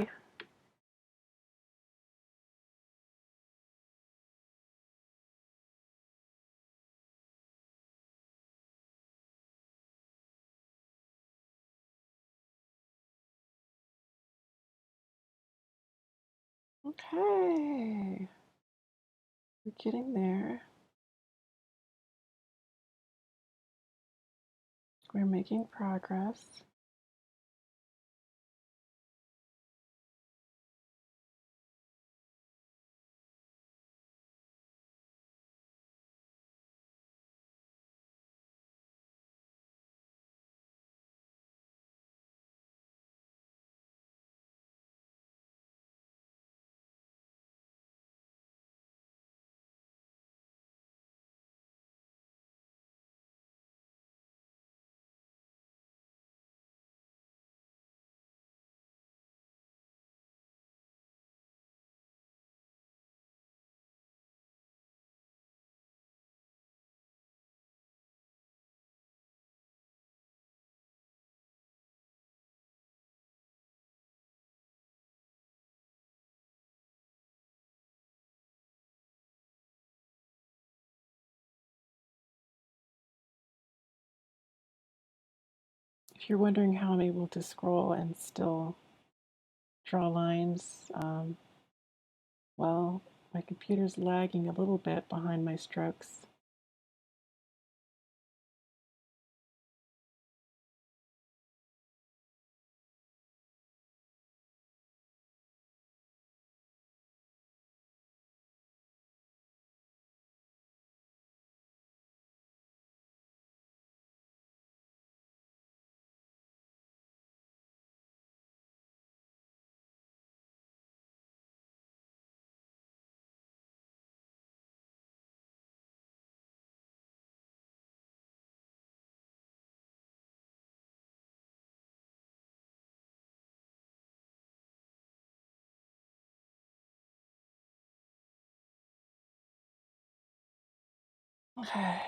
Okay, we're getting there. We're making progress. If you're wondering how I'm able to scroll and still draw lines, well, my computer's lagging a little bit behind my strokes. Okay.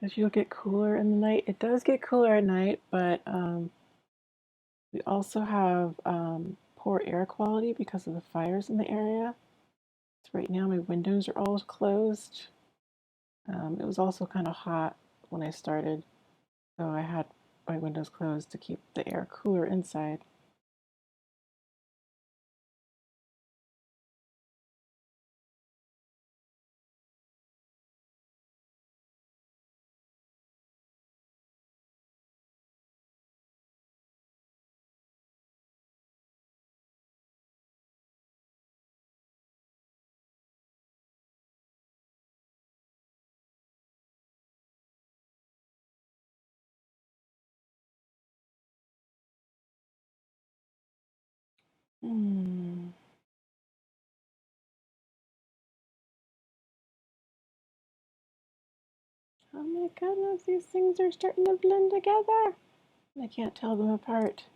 Does you'll get cooler in the night? It does get cooler at night, but we also have poor air quality because of the fires in the area. So right now my windows are all closed. It was also kind of hot when I started, so I had my windows closed to keep the air cooler inside. Hmm. Oh my goodness, these things are starting to blend together. I can't tell them apart.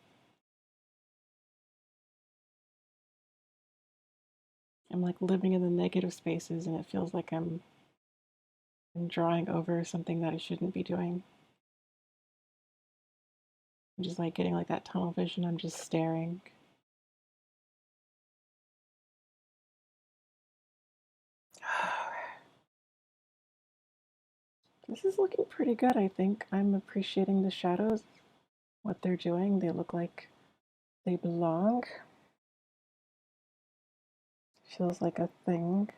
I'm like living in the negative spaces and it feels like I'm drawing over something that I shouldn't be doing. I'm just like getting like that tunnel vision. I'm just staring. This is looking pretty good, I think. I'm appreciating the shadows, what they're doing. They look like they belong. Feels like a thing.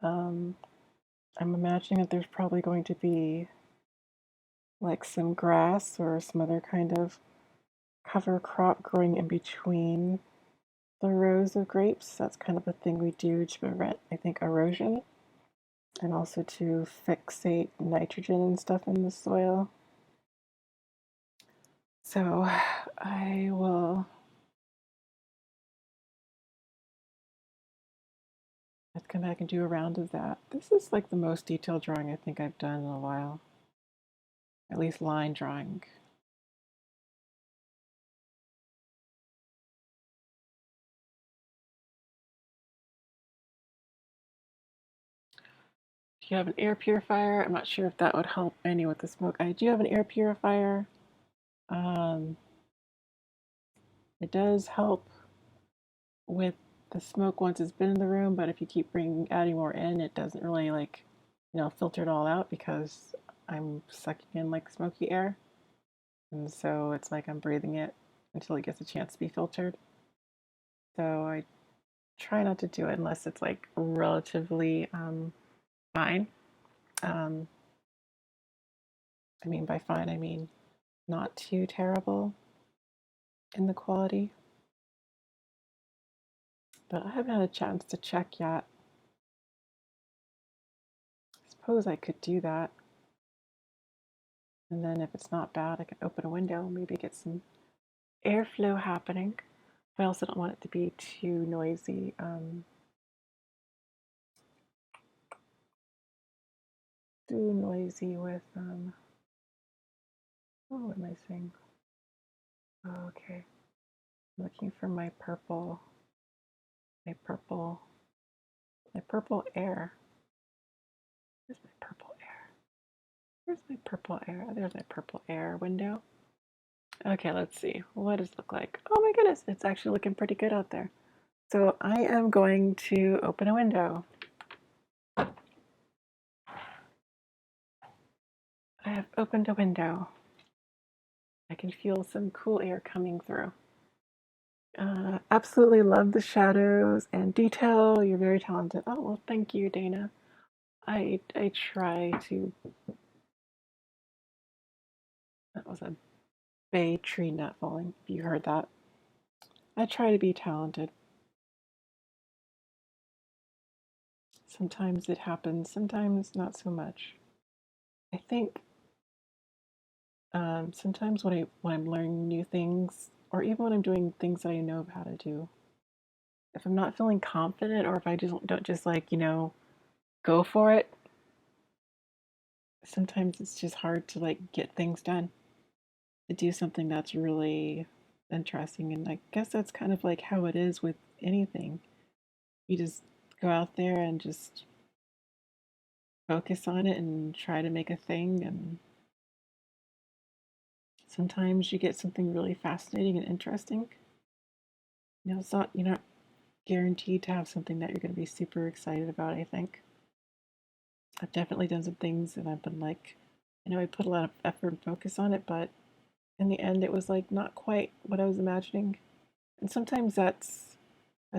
Um, I'm imagining that there's probably going to be like some grass or some other kind of cover crop growing in between the rows of grapes. That's kind of a thing we do to prevent, I think, erosion and also to fixate nitrogen and stuff in the soil. So I will have to come back and do a round of that. This is like the most detailed drawing I think I've done in a while, at least line drawing. Do you have an air purifier? I'm not sure if that would help any with the smoke. I do have an air purifier. Um, It does help with the smoke once it's been in the room, but if you keep adding more in, it doesn't really like, filter it all out because I'm sucking in like smoky air. And so it's like I'm breathing it until it gets a chance to be filtered. So I try not to do it unless it's like relatively fine. Um, I mean, by fine, I mean not too terrible in the quality. But I haven't had a chance to check yet. I suppose I could do that. And then if it's not bad, I can open a window, maybe get some airflow happening. I also don't want it to be too noisy. Too noisy with oh, what am I saying? Oh, okay. I'm looking for my purple, my purple air. Where's my purple air? Where's my purple air? There's my purple air window. Okay, let's see. What does it look like? Oh my goodness, it's actually looking pretty good out there. So I am going to open a window. I have opened a window. I can feel some cool air coming through. Absolutely love the shadows and detail. You're very talented. Oh, well, thank you, Dana. I try to. That was a bay tree nut falling, if you heard that. I try to be talented. Sometimes it happens, sometimes not so much. I think sometimes when I'm learning new things, or even when I'm doing things that I know how to do, if I'm not feeling confident, or if I just don't just like go for it, sometimes it's just hard to like get things done, to do something that's really interesting. And I guess that's kind of like how it is with anything. You just go out there and just focus on it and try to make a thing. And sometimes you get something really fascinating and interesting. It's not, you're not guaranteed to have something that you're going to be super excited about, I think. I've definitely done some things and I've been like, I put a lot of effort and focus on it, but in the end, it was like not quite what I was imagining. And sometimes that's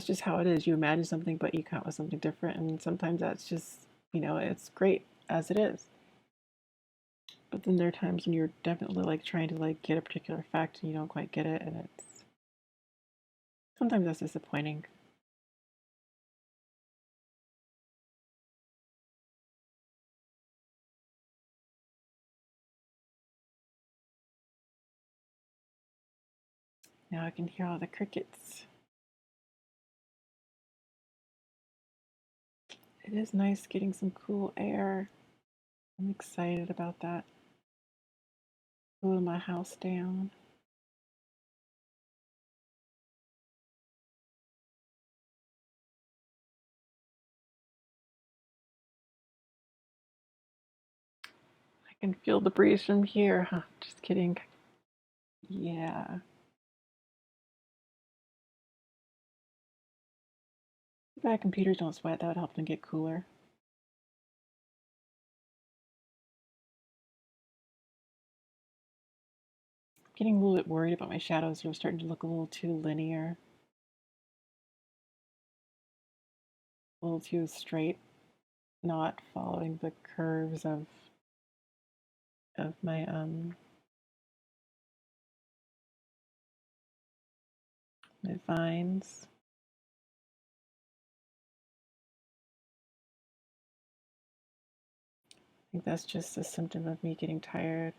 just how it is. You imagine something, but you come up with something different, and sometimes that's just it's great as it is. But then there are times when you're definitely like trying to like get a particular effect and you don't quite get it, and it's sometimes that's disappointing. Now I can hear all the crickets. It is nice getting some cool air. I'm excited about that. Cooling my house down. I can feel the breeze from here. Huh, just kidding. Yeah. If our computers don't sweat, that would help them get cooler. I'm getting a little bit worried about my shadows. They're starting to look a little too linear, a little too straight, not following the curves of my vines. I think that's just a symptom of me getting tired.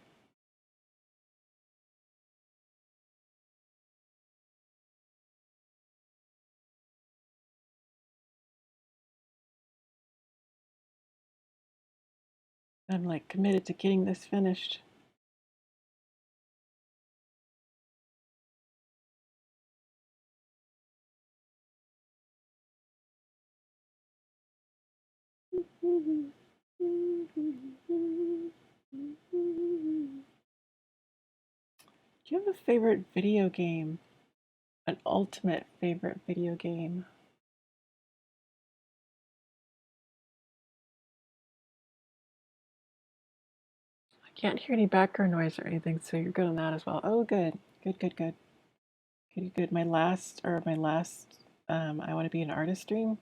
I'm like committed to getting this finished. Do you have a favorite video game? An ultimate favorite video game. I can't hear any background noise or anything, so you're good on that as well. Oh, good, good, good, good, good, good. My last I want to be an artist stream.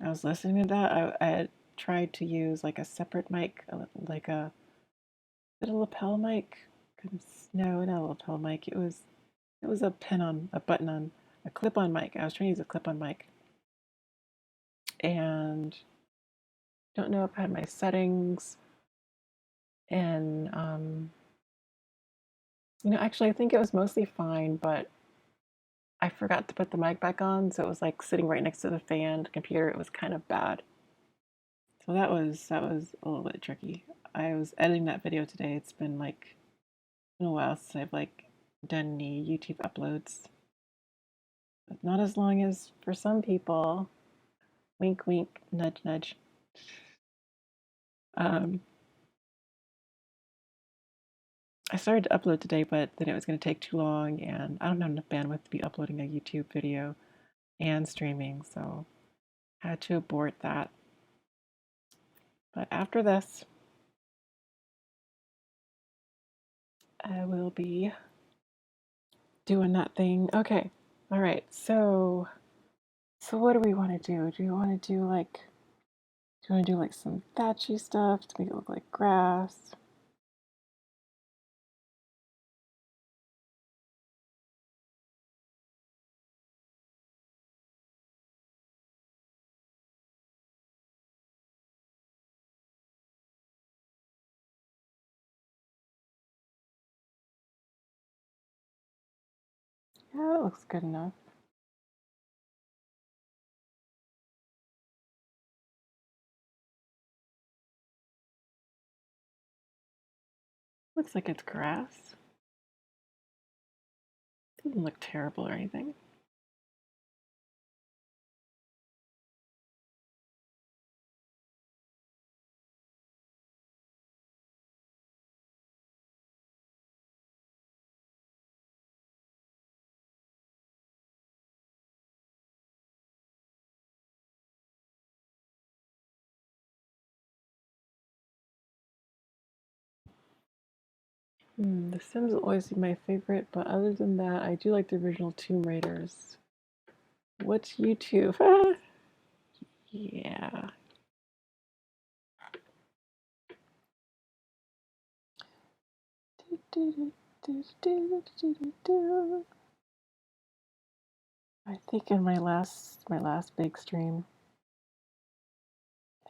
I was listening to that. I had tried to use like a separate mic, like a lapel mic. No, not a lapel mic. It was a button on a clip-on mic. I was trying to use a clip-on mic, and don't know if I had my settings. And actually, I think it was mostly fine, but I forgot to put the mic back on, so it was like sitting right next to the fan, the computer. It was kind of bad. So that was a little bit tricky. I was editing that video today. It's been like a while since I've like done any YouTube uploads. But not as long as for some people. Wink, wink, nudge, nudge. Um, I started to upload today, but then it was going to take too long, and I don't have enough bandwidth to be uploading a YouTube video and streaming, so I had to abort that. But after this, I will be doing that thing. Okay, all right. So what do we want to do? Do you want to do like, do you want to do like some thatchy stuff to make it look like grass? Yeah, that looks good enough. Looks like it's grass. Doesn't look terrible or anything. The Sims will always be my favorite, but other than that, I do like the original Tomb Raiders. What's YouTube? Yeah. I think in my last big stream,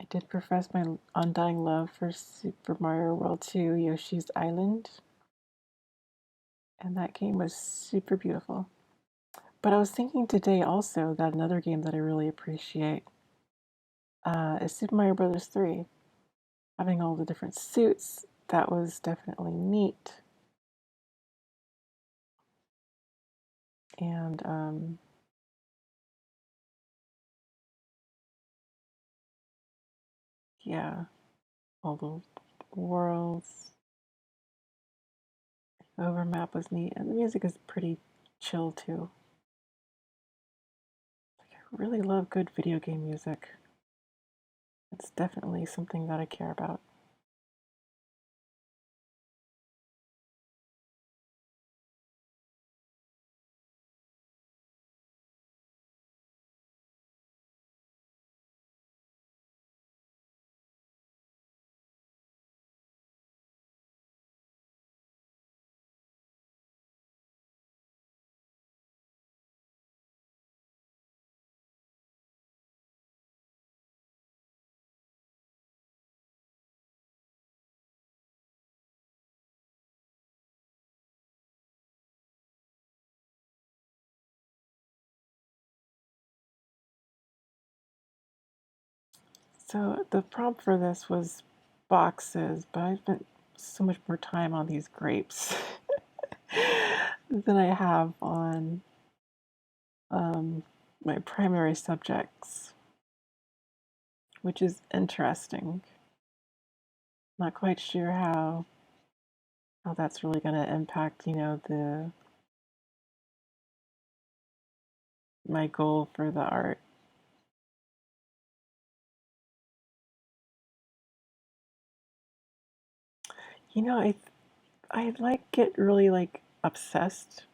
I did profess my undying love for Super Mario World 2 Yoshi's Island, and that game was super beautiful. But I was thinking today also that another game that I really appreciate is Super Mario Brothers 3. Having all the different suits, that was definitely neat. And yeah, all the worlds. Overmap was neat, and the music is pretty chill too. Like, I really love good video game music. It's definitely something that I care about. So the prompt for this was boxes, but I spent so much more time on these grapes than I have on um, my primary subjects, which is interesting. Not quite sure how that's really going to impact, the my goal for the art. You know, I like get really like obsessed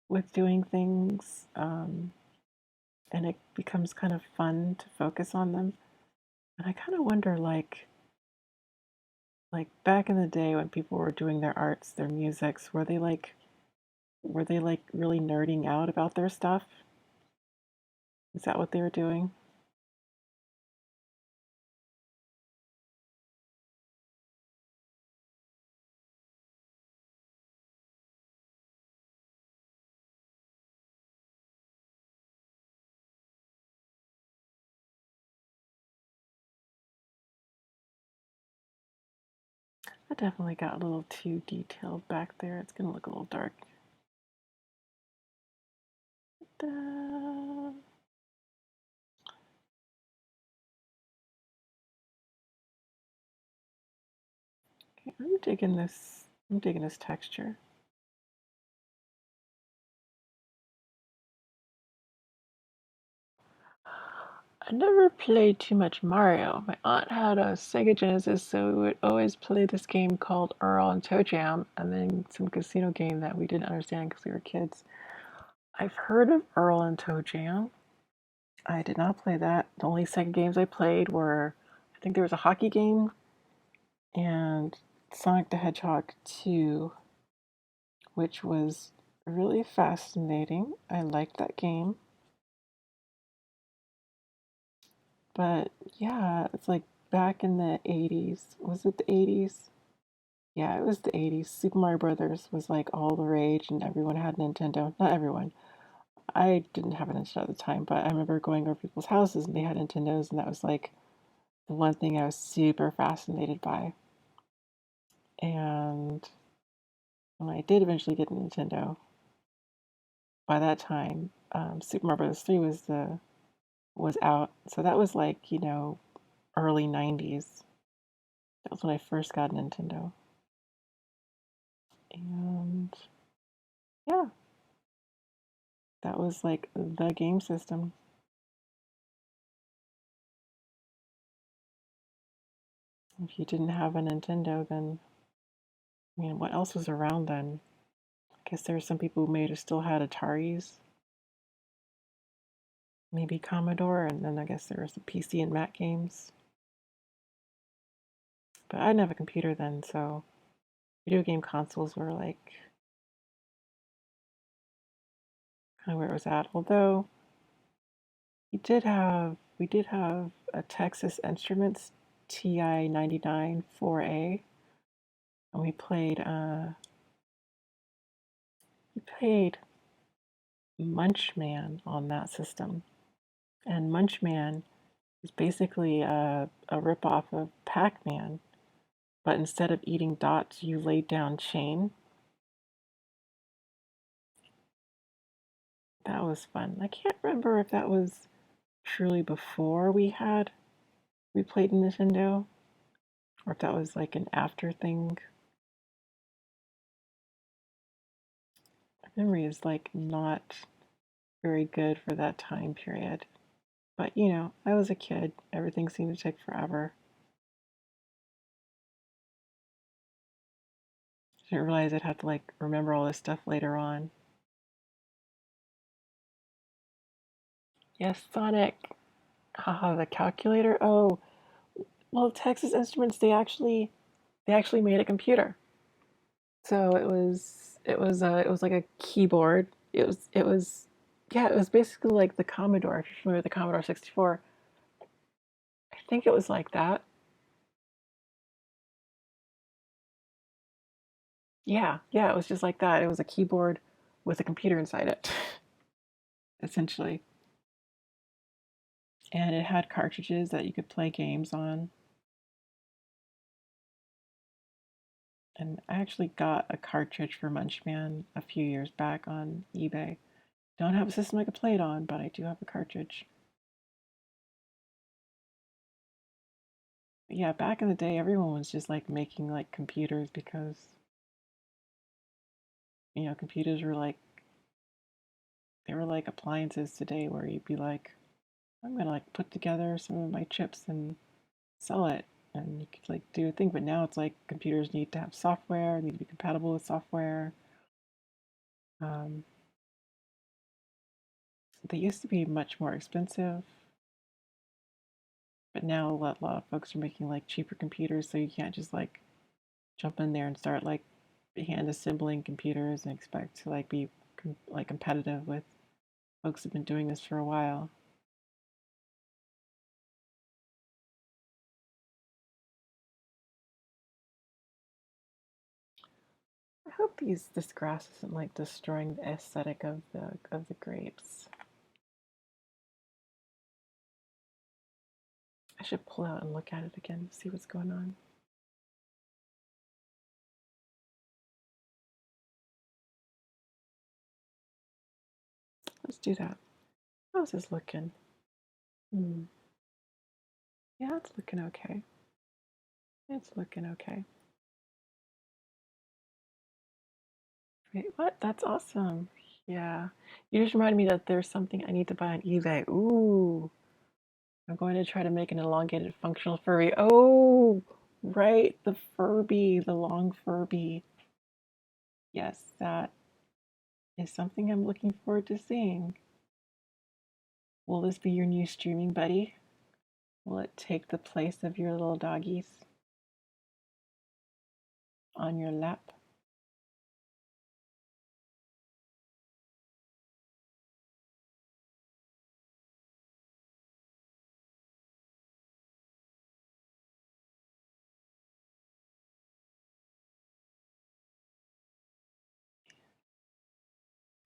with doing things, and it becomes kind of fun to focus on them. And I kind of wonder, like back in the day when people were doing their arts, their musics, were they like really nerding out about their stuff? Is that what they were doing? I definitely got a little too detailed back there. It's gonna look a little dark. Da. Okay, I'm digging this. I'm digging this texture. I never played too much Mario. My aunt had a Sega Genesis, so we would always play this game called Earl and Toe Jam, and then some casino game that we didn't understand because we were kids. I've heard of Earl and Toe Jam. I did not play that. The only Sega games I played were, I think there was a hockey game and Sonic the Hedgehog 2, which was really fascinating. I liked that game. But yeah, it's like back in the 80s. Was it the 80s? Yeah, it was the 80s. Super Mario Brothers was like all the rage and everyone had Nintendo. Not everyone. I didn't have a Nintendo at the time, but I remember going over people's houses and they had Nintendos, and that was like the one thing I was super fascinated by. And when I did eventually get a Nintendo, by that time, Super Mario Bros. 3 was out. So that was like, early 90s. That was when I first got a Nintendo. And yeah, that was like the game system. If you didn't have a Nintendo, then I mean, what else was around then? I guess there were some people who may have still had Ataris, maybe Commodore, and then I guess there was the PC and Mac games. But I didn't have a computer then, so video game consoles were like kind of where it was at. Although we did have a Texas Instruments TI 99 4A, and we played Munchman on that system. And Munchman is basically a ripoff of Pac-Man, but instead of eating dots, you laid down chain. That was fun. I can't remember if that was truly before we played Nintendo, or if that was like an after thing. My memory is like not very good for that time period. But I was a kid. Everything seemed to take forever. I didn't realize I'd have to like remember all this stuff later on. Yes, Sonic. Haha, the calculator. Oh, well, Texas Instruments, they actually made a computer. So it was like a keyboard. Yeah, it was basically like the Commodore. If you're familiar with the Commodore 64, I think it was like that. Yeah, yeah, it was just like that. It was a keyboard with a computer inside it, essentially. And it had cartridges that you could play games on. And I actually got a cartridge for Munchman a few years back on eBay. Don't have a system I could play it on, but I do have a cartridge. But yeah, back in the day, everyone was just like making like computers because computers were like They were like appliances today where you'd be like, I'm gonna like put together some of my chips and sell it, and you could like do a thing. But now it's like computers need to have software, need to be compatible with software. Um, they used to be much more expensive, but now a lot of folks are making like cheaper computers, so you can't just like jump in there and start like hand assembling computers and expect to like be like competitive with folks who've been doing this for a while. I hope this grass isn't like destroying the aesthetic of the grapes. I should pull out and look at it again to see what's going on. Let's do that. How's this looking? Hmm. Yeah, it's looking okay. It's looking okay. Wait, what? That's awesome. Yeah. You just reminded me that there's something I need to buy on eBay. Ooh. I'm going to try to make an elongated functional Furby. Oh, right. The Furby, the long Furby. Yes, that is something I'm looking forward to seeing. Will this be your new streaming buddy? Will it take the place of your little doggies on your lap?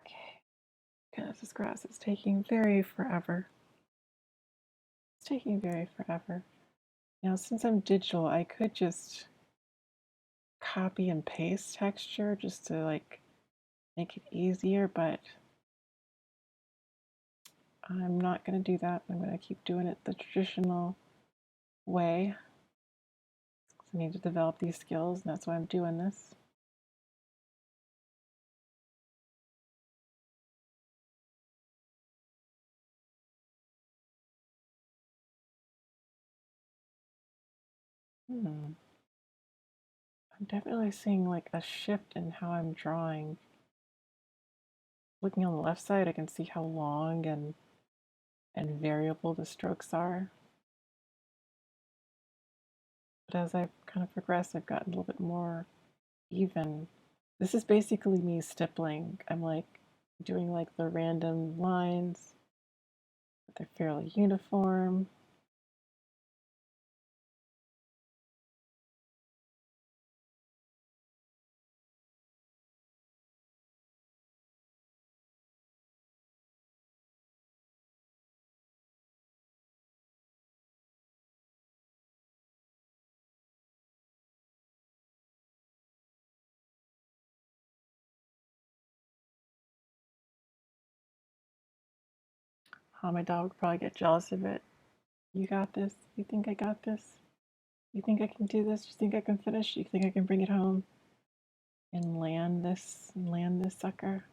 Okay. Goodness, this grass is taking very forever. It's taking very forever. Now, since I'm digital, I could just copy and paste texture just to like make it easier, but I'm not going to do that. I'm going to keep doing it the traditional way. I need to develop these skills, and that's why I'm doing this. I'm definitely seeing like a shift in how I'm drawing. Looking on the left side, I can see how long and variable the strokes are. But as I've kind of progressed, I've gotten a little bit more even. This is basically me stippling. I'm like doing like the random lines, but they're fairly uniform. My dog would probably get jealous of it. You got this? You think I got this? You think I can do this? You think I can finish? You think I can bring it home and land this sucker?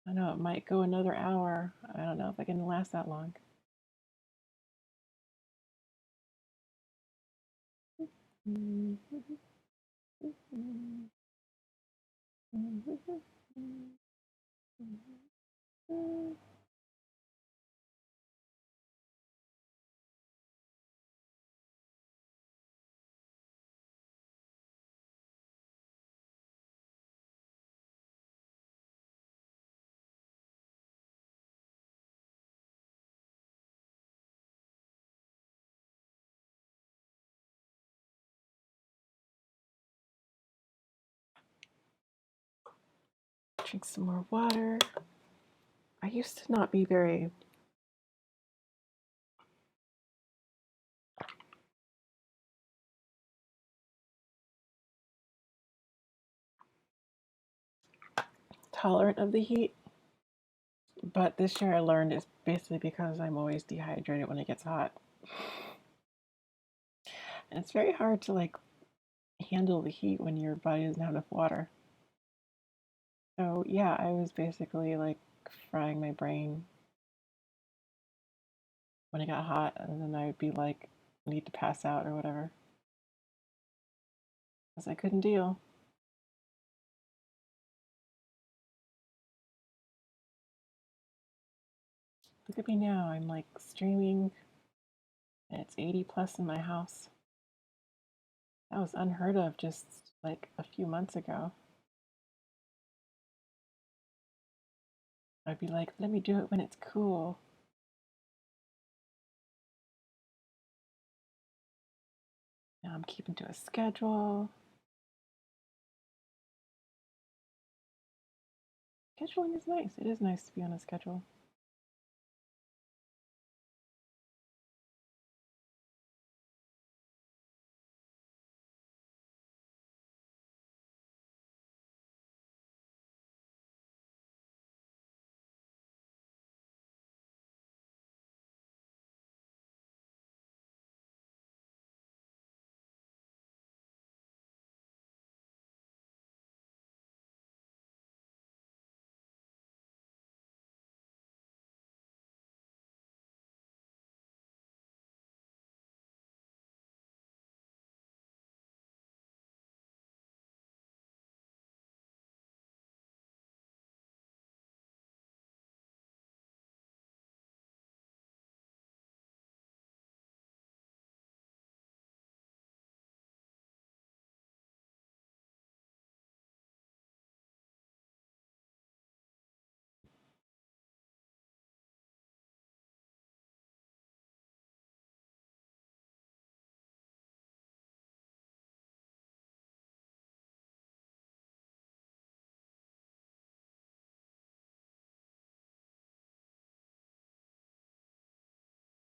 I know it might go another hour. I don't know if I can last that long. Drink some more water. I used to not be very tolerant of the heat, but this year I learned it's basically because I'm always dehydrated when it gets hot. And it's very hard to like handle the heat when your body doesn't have enough water. So yeah, I was basically like frying my brain when it got hot, and then I would be like, need to pass out or whatever, because I couldn't deal. Look at me now. I'm like streaming, and it's 80 plus in my house. That was unheard of just like a few months ago. I'd be like, let me do it when it's cool. Now I'm keeping to a schedule. Scheduling is nice. It is nice to be on a schedule.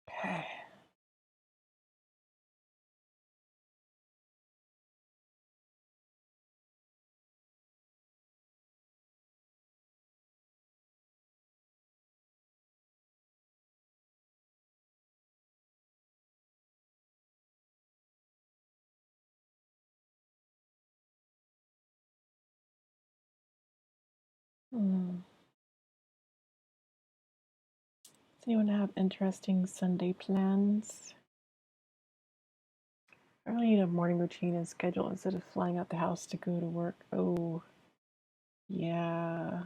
Okay. Hmm. Does anyone have interesting Sunday plans? I really need a morning routine and schedule instead of flying out the house to go to work. Oh, yeah.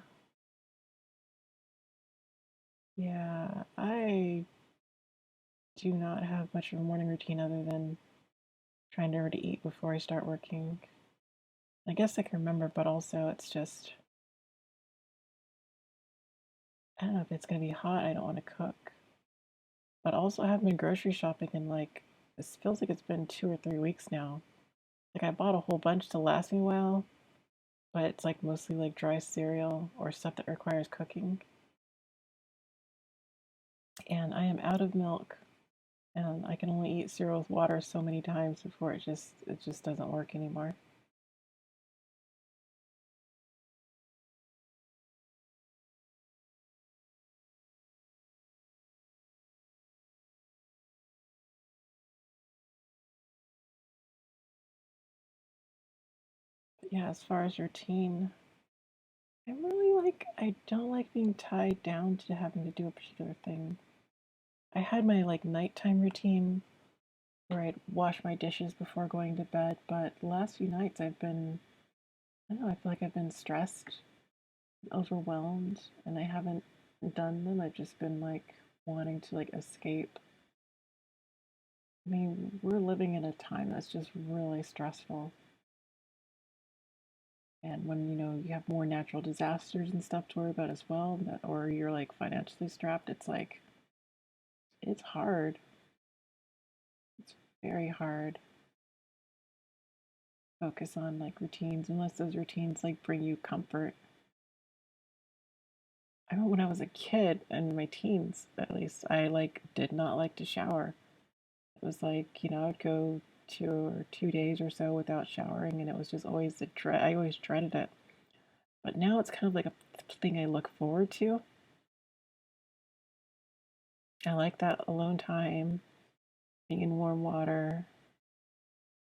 Yeah. I do not have much of a morning routine other than trying to already eat before I start working. I guess I can remember, but also it's just, I don't know if it's going to be hot. I don't want to cook. But also, I haven't been grocery shopping in like, it feels like it's been 2 or 3 weeks now. Like, I bought a whole bunch to last me a while, but it's like mostly like dry cereal or stuff that requires cooking. And I am out of milk, and I can only eat cereal with water so many times before it just doesn't work anymore. But yeah, as far as routine, I'm really like I don't like being tied down to having to do a particular thing. I had my like nighttime routine where I'd wash my dishes before going to bed, but the last few nights I don't know, I feel like I've been stressed, overwhelmed, and I haven't done them. I've just been like wanting to like escape. I mean, we're living in a time that's just really stressful. And when you have more natural disasters and stuff to worry about as well, or you're like financially strapped, it's like it's hard. It's very hard to focus on like routines unless those routines like bring you comfort. I remember when I was a kid and in my teens, at least, I like did not like to shower. It was like, I'd go 2 days or so without showering, and it was just always the dread. I always dreaded it. But now it's kind of like a thing I look forward to. I like that alone time, being in warm water.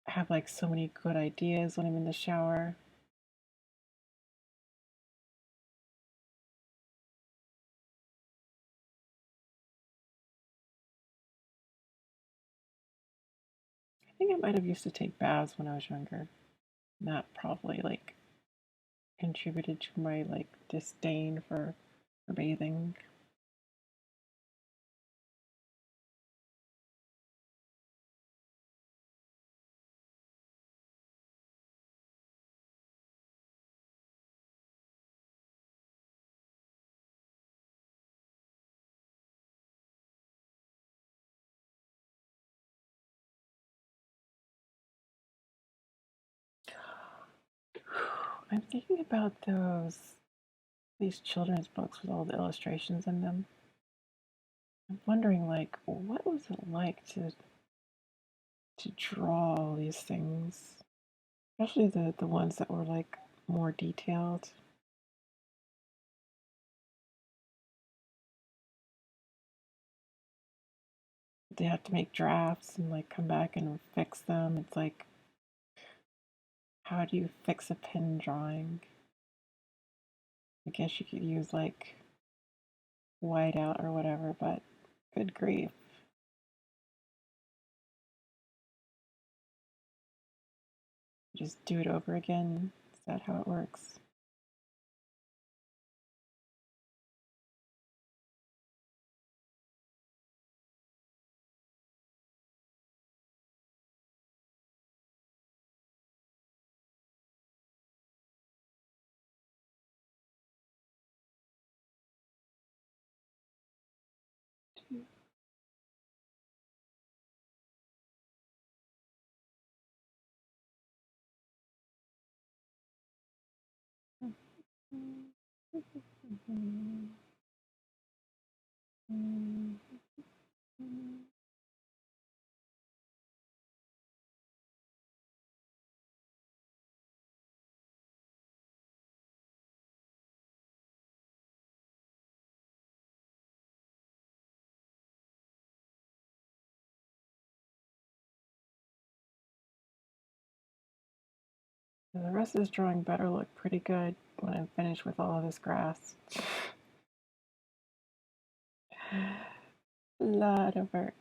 I have like so many good ideas when I'm in the shower. think I might have used to take baths when I was younger. And that probably like contributed to my like disdain for bathing. I'm thinking about these children's books with all the illustrations in them. I'm wondering like what was it like to draw all these things, especially the ones that were like more detailed. They have to make drafts and like come back and fix them. It's like, how do you fix a pen drawing? I guess you could use like whiteout or whatever, but good grief. Just do it over again. Is that how it works? The rest of this drawing better look pretty good when I'm finished with all of this grass. A lot of work.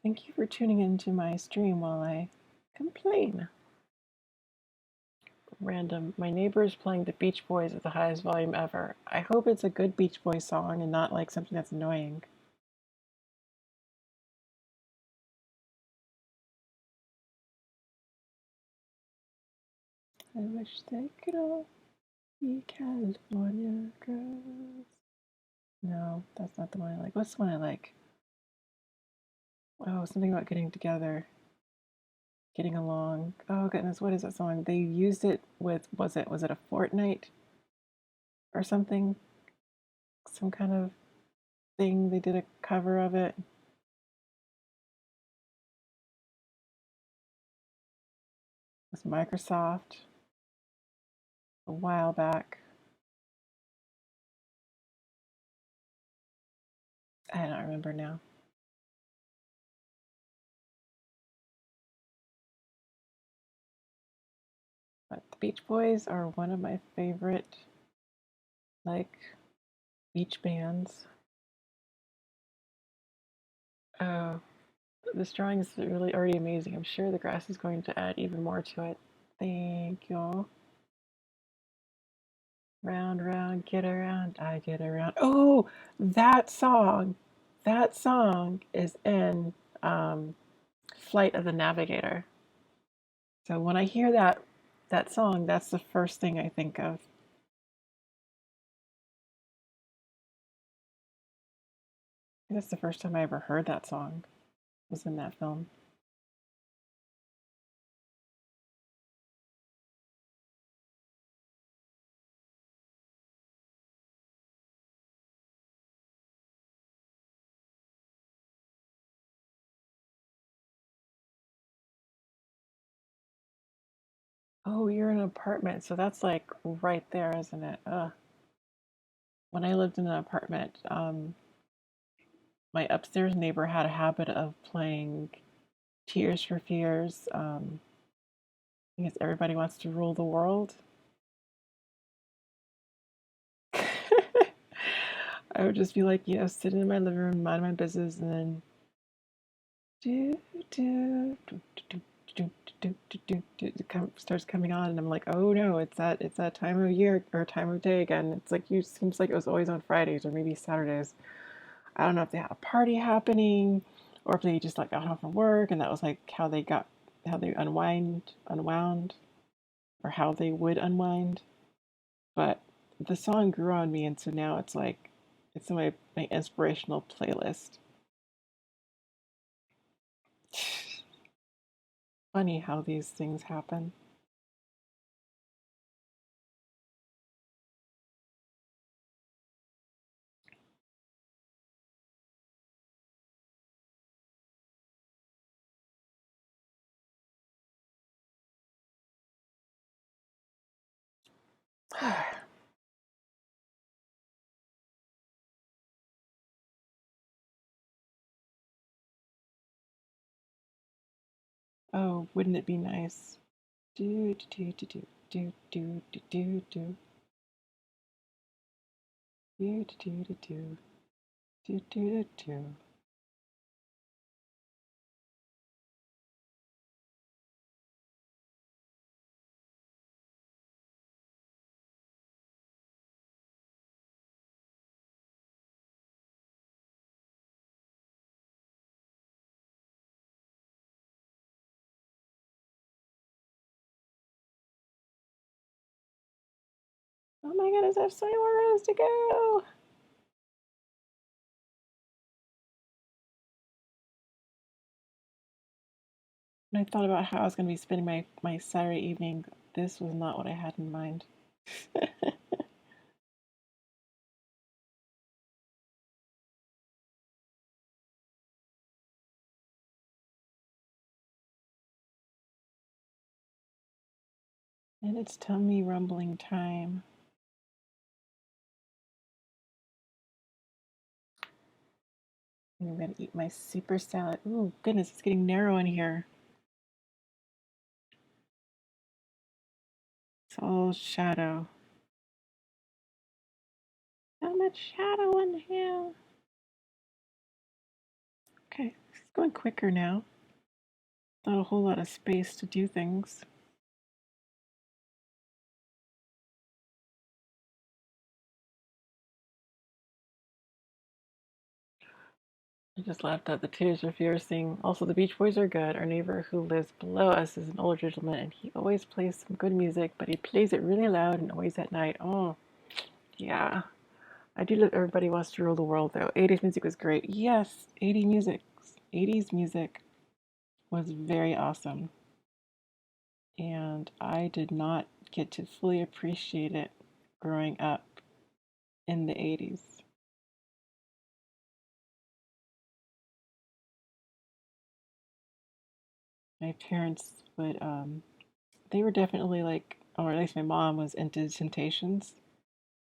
Thank you for tuning into my stream while I complain. Random. My neighbor is playing the Beach Boys at the highest volume ever. I hope it's a good Beach Boys song and not like something that's annoying. I wish they could all be California girls. No, that's not the one I like. What's the one I like? Oh, something about getting together, getting along. Oh goodness, what is that song? They used it with was it a Fortnite or something? Some kind of thing. They did a cover of it. It was Microsoft a while back. I don't remember now. But the Beach Boys are one of my favorite like beach bands. Oh, this drawing is really already amazing. I'm sure the grass is going to add even more to it. Thank you. Round, round, get around, I get around. Oh, that song. That song is in Flight of the Navigator. So when I hear that song, that's the first thing I think of. That's the first time I ever heard that song was in that film. Oh, you're in an apartment, so that's like right there, isn't it? When I lived in an apartment, my upstairs neighbor had a habit of playing Tears for Fears. I guess everybody wants to rule the world. I would just be like, sitting in my living room, minding my business, and then do do do do do do do do do starts coming on, and I'm like, oh no, it's that time of year or time of day again. It's like you seems like it was always on Fridays or maybe Saturdays. I don't know if they had a party happening or if they just like got home from work and that was like how they unwound or how they would unwind. But the song grew on me, and so now it's like it's in my inspirational playlist. Funny how these things happen. Oh, wouldn't it be nice? Do do do do do do do do do do do do do do do do. Oh my goodness, I have so many more rows to go. When I thought about how I was going to be spending my Saturday evening, this was not what I had in mind. And it's tummy rumbling time. I'm gonna eat my super salad. Ooh, goodness, it's getting narrow in here. It's all shadow. So much shadow in here. Okay, it's going quicker now. Not a whole lot of space to do things. I just laughed at the Tears for Fears thing. Also, the Beach Boys are good. Our neighbor who lives below us is an older gentleman, and he always plays some good music, but he plays it really loud and always at night. Oh, yeah. I do love Everybody Wants to Rule the World, though. 80s music was great. Yes, 80s music was very awesome. And I did not get to fully appreciate it growing up in the 80s. My parents would, they were definitely like, or at least my mom was into Temptations.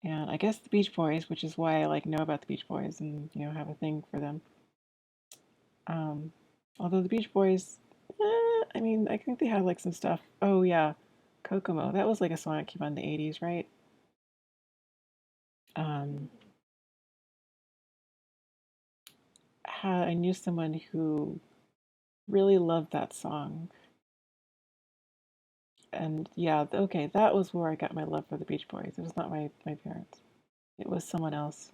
And I guess the Beach Boys, which is why I like know about the Beach Boys and have a thing for them. Um, Although the Beach Boys, I mean, I think they had like some stuff. Oh yeah, Kokomo. That was like a song that came out in the '80s, right? Um, I knew someone who really loved that song, and yeah, okay, that was where I got my love for the Beach Boys. It was not my parents. It was someone else.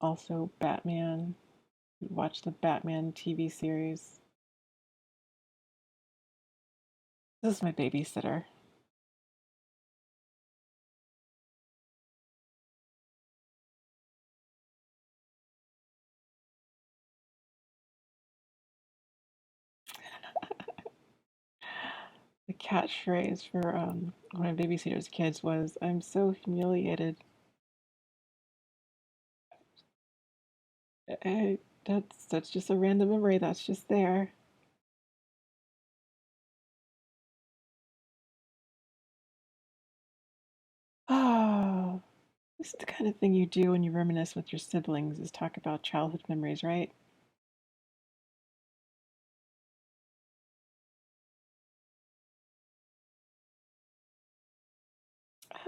Also, Batman. Watch the Batman TV series. This is my babysitter. The catchphrase for one of my babysitter's kids was, "I'm so humiliated." That's just a random memory that's just there. Oh, this is the kind of thing you do when you reminisce with your siblings is talk about childhood memories, right?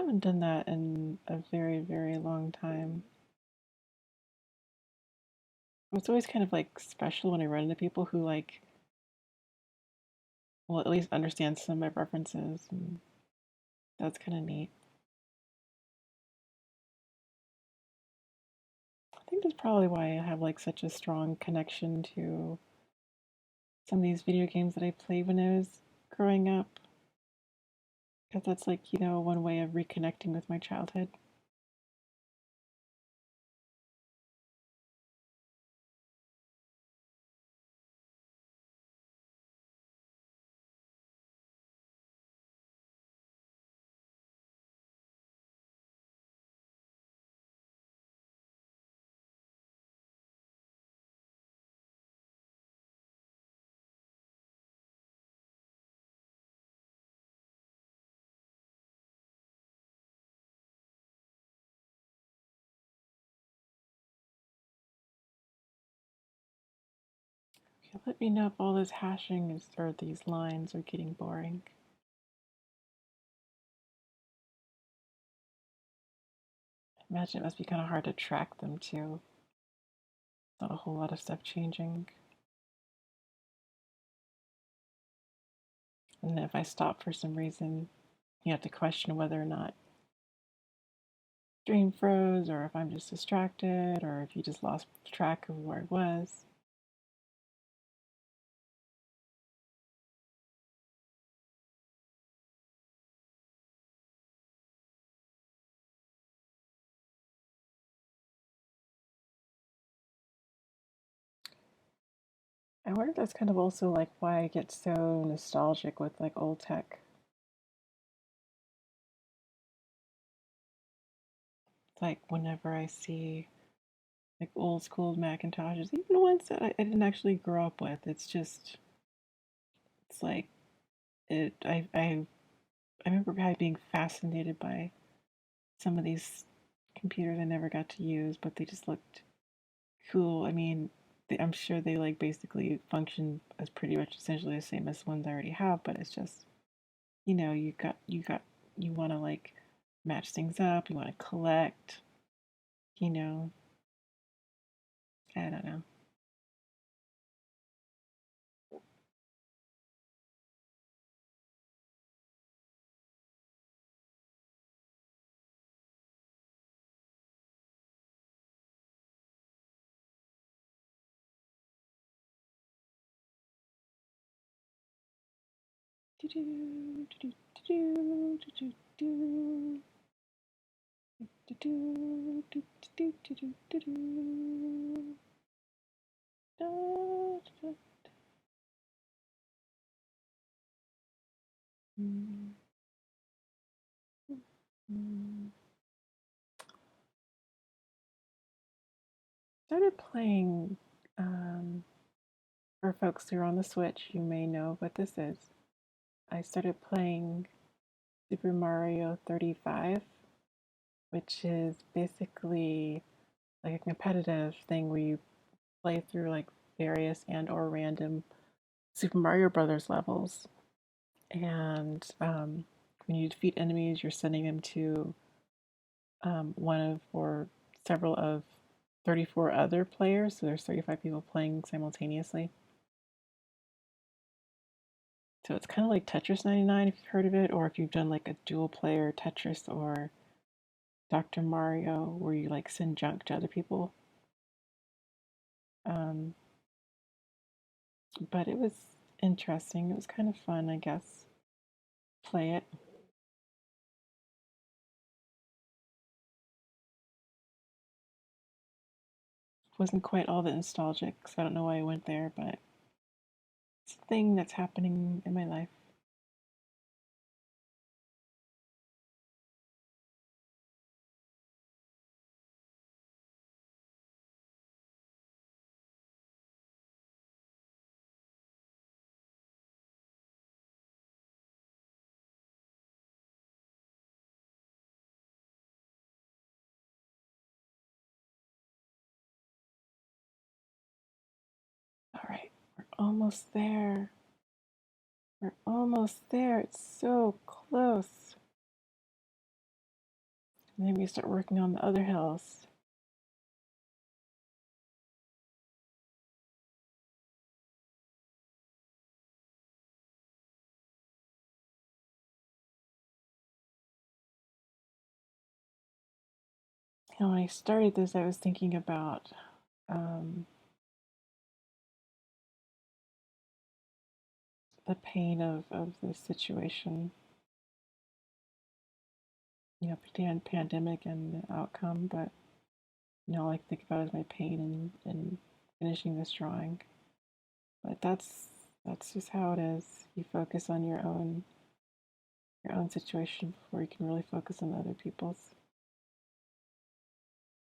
haven't done that in a very, very long time. It's always kind of like special when I run into people who like, well, at least understand some of my preferences, and that's kind of neat. I think that's probably why I have like such a strong connection to some of these video games that I played when I was growing up, because that's like, one way of reconnecting with my childhood. Okay, let me know if all this hashing is, or these lines are getting boring. I imagine it must be kind of hard to track them too. Not a whole lot of stuff changing. And if I stop for some reason, you have to question whether or not stream froze, or if I'm just distracted, or if you just lost track of where I was. I wonder if that's kind of also like why I get so nostalgic with like old tech. It's like whenever I see like old school Macintoshes, even ones that I didn't actually grow up with, it's like it. I remember being fascinated by some of these computers I never got to use, but they just looked cool. I mean, I'm sure they like basically function as pretty much essentially the same as ones I already have, but it's just, you want to like match things up, you want to collect, you know, I don't know. Started playing, um, for folks who are on the Switch, you may know what this is. I started playing Super Mario 35, which is basically like a competitive thing where you play through like various and or random Super Mario Brothers levels. And when you defeat enemies, you're sending them to one of or several of 34 other players. So there's 35 people playing simultaneously. So it's kind of like Tetris 99 if you've heard of it, or if you've done like a dual player Tetris or Dr. Mario where you like send junk to other people. Um, but it was interesting. It was kind of fun, I guess. Play it. Wasn't quite all that nostalgic, so I don't know why I went there, but it's a thing that's happening in my life. All right, we're almost there. We're almost there. It's so close. Maybe start working on the other hills. You know, when I started this, I was thinking about the pain of this situation, you know, pandemic and the outcome, but you know, all I think about is my pain in finishing this drawing. But that's just how it is. You focus on your own situation before you can really focus on other people's.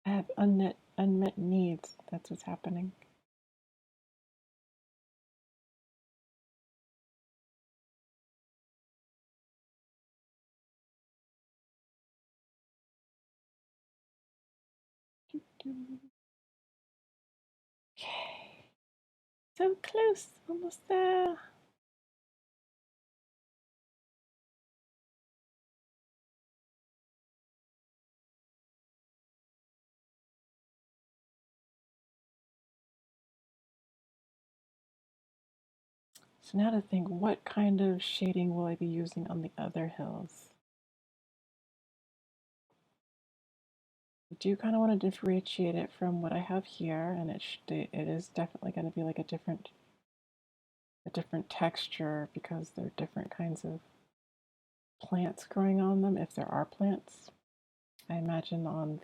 I have unmet needs. That's what's happening. Okay, so close, almost there. So now to think, what kind of shading will I be using on the other hills? I do kind of want to differentiate it from what I have here, and it is definitely going to be like a different texture because there are different kinds of plants growing on them, if there are plants. I imagine on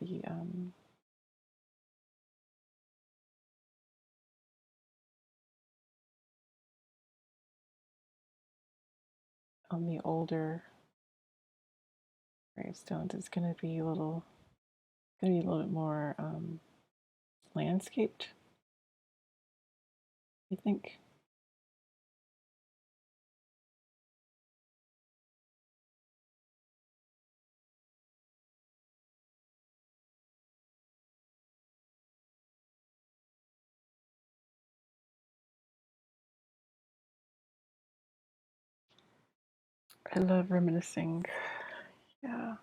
the older gravestones, it's going to be a little bit more landscaped. I think. I love reminiscing. Yeah.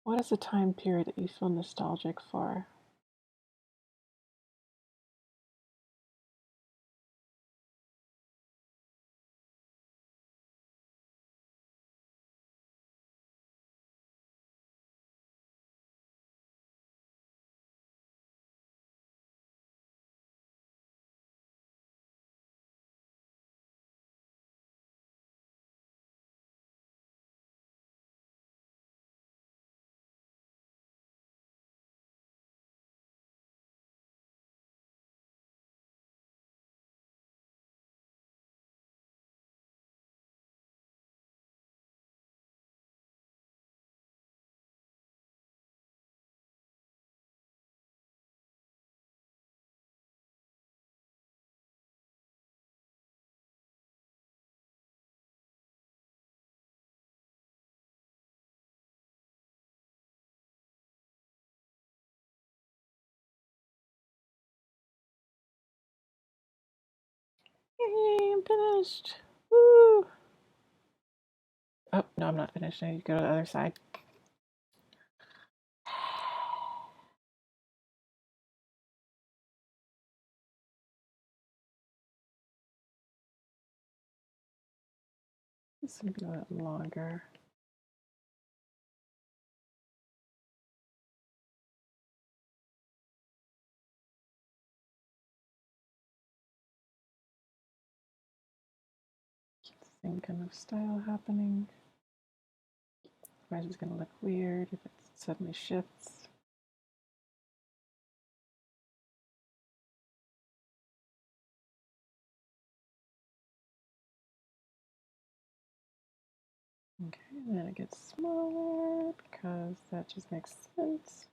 What is a time period that you feel nostalgic for? Yay, I'm finished. Woo! Oh, no, I'm not finished. I need to go to the other side. This will be a little longer. Same kind of style happening. Otherwise, it's going to look weird if it suddenly shifts. Okay, and then it gets smaller because that just makes sense.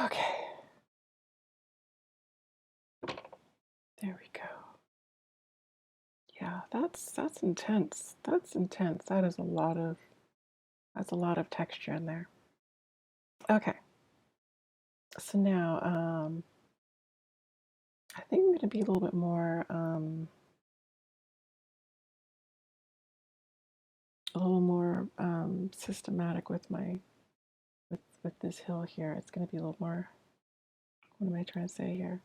Okay. There we go. Yeah, that's intense. That's intense. That's a lot of texture in there. Okay. So now I think I'm going to be a little bit more systematic with my with this hill here. It's going to be a little more. What am I trying to say here?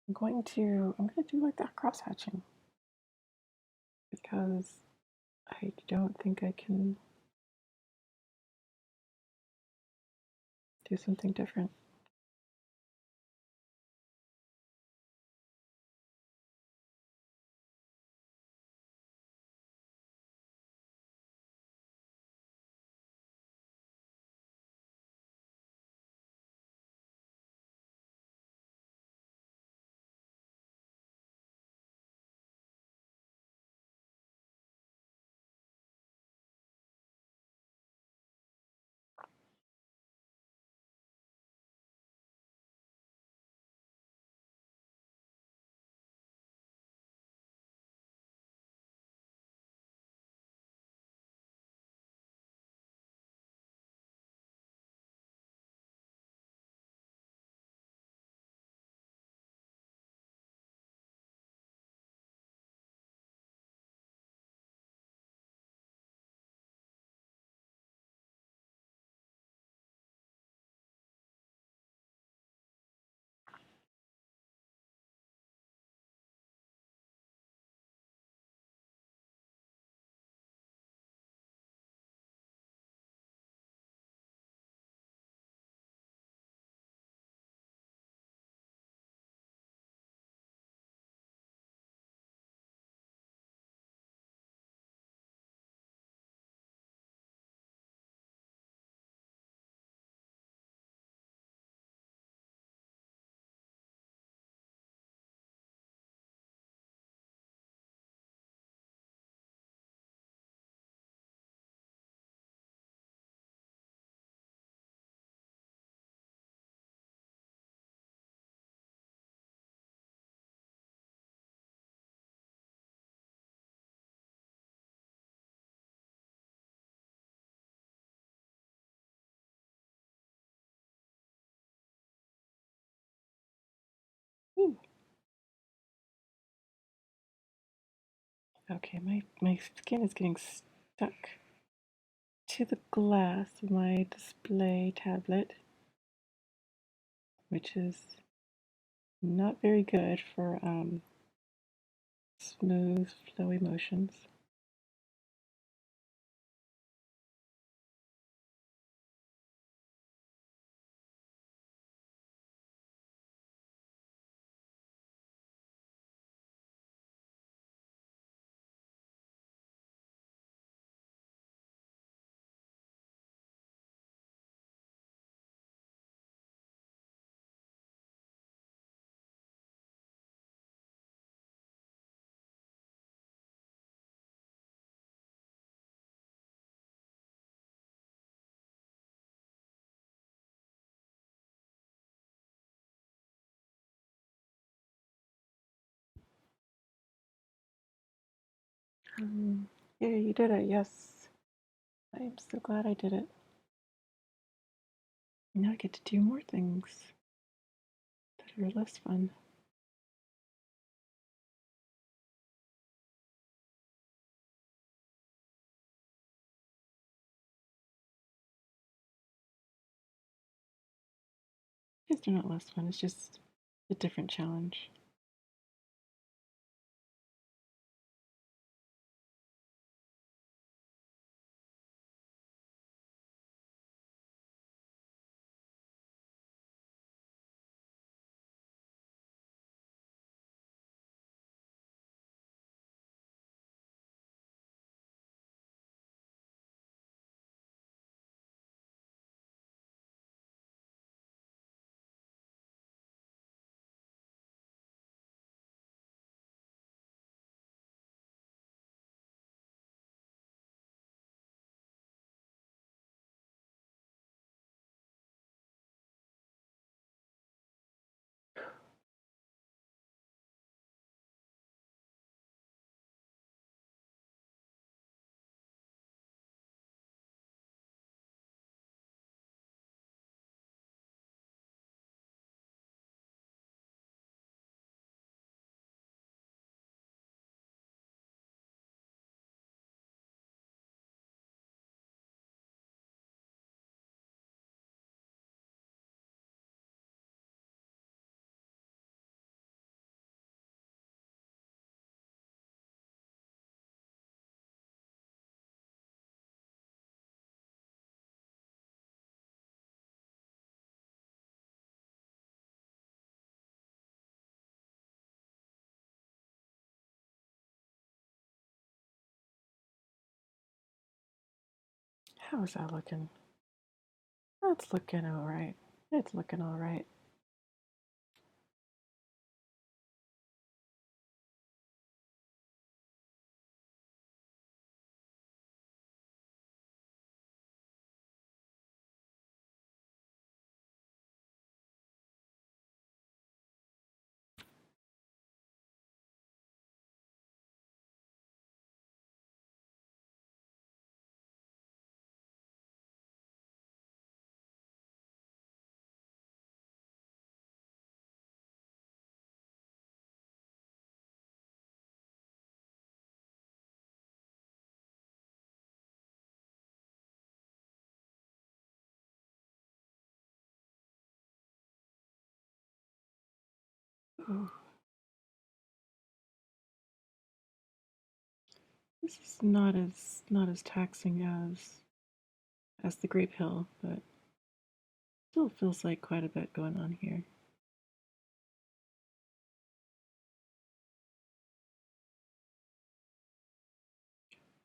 I'm going to do like that cross hatching because I don't think I can do something different. Ooh. Okay, my skin is getting stuck to the glass of my display tablet, which is not very good for smooth, flowy motions. Yeah, you did it. Yes, I am so glad I did it. Now I get to do more things that are less fun. It's not less fun. It's just a different challenge. How's that looking? That's looking all right. It's looking all right. Ooh, this is not as taxing as the Grape Hill, but still feels like quite a bit going on here.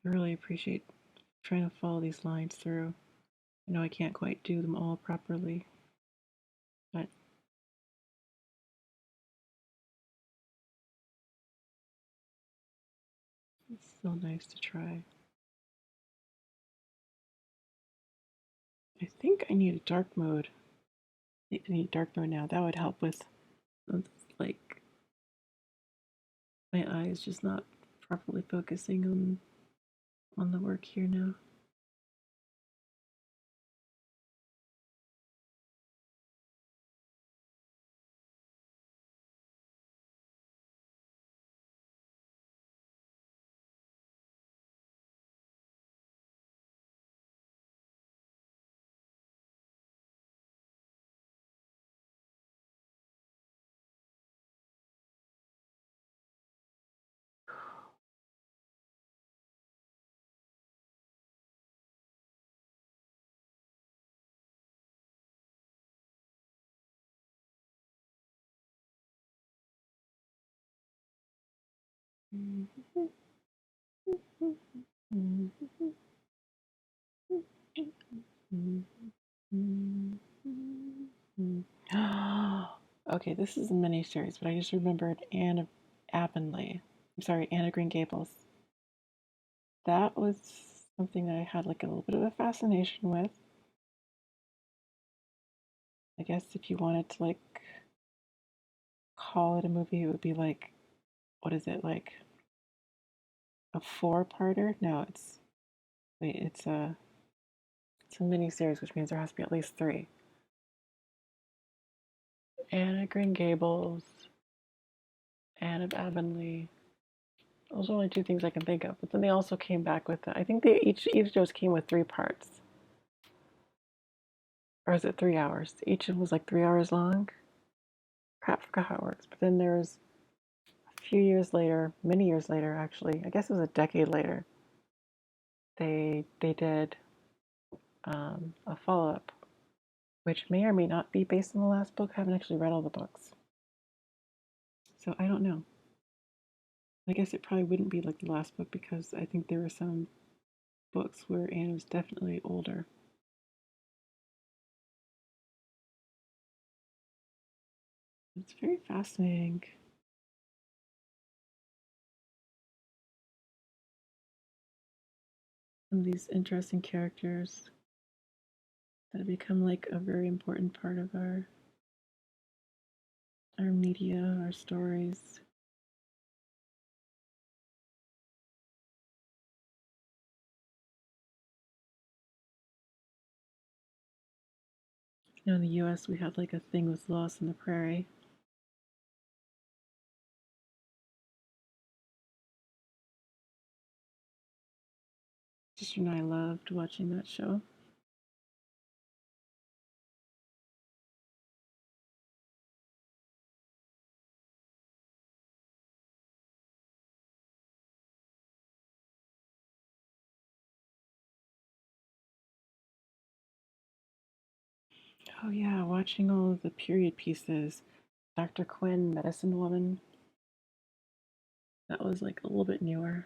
I really appreciate trying to follow these lines through. I know I can't quite do them all properly, but it's still nice to try. I think I need a dark mode. I think I need dark mode now. That would help with, like, my eyes just not properly focusing on the work here now. Okay, this is a mini series, but I just remembered Anne of Avonlea. I'm sorry, Anne of Green Gables. That was something that I had like a little bit of a fascination with. I guess if you wanted to like call it a movie, it would be like, what is it, like a four-parter? No, wait, it's a mini series, which means there has to be at least three. Anne of Green Gables, Anne of Avonlea. Those are only two things I can think of. But then they also came back with, I think they each of those came with three parts. Or is it 3 hours? Each of them was like 3 hours long. Crap, forgot how it works. But then there was a few years later, many years later actually, I guess it was a decade later, they did a follow up, which may or may not be based on the last book. I haven't actually read all the books. So I don't know. I guess it probably wouldn't be like the last book because I think there were some books where Anne was definitely older. It's very fascinating. Some of these interesting characters that have become like a very important part of our media, our stories. In the US, we had like a thing with Lost in the Prairie. Sister and I loved watching that show. Oh, yeah, watching all of the period pieces. Dr. Quinn, Medicine Woman. That was like a little bit newer.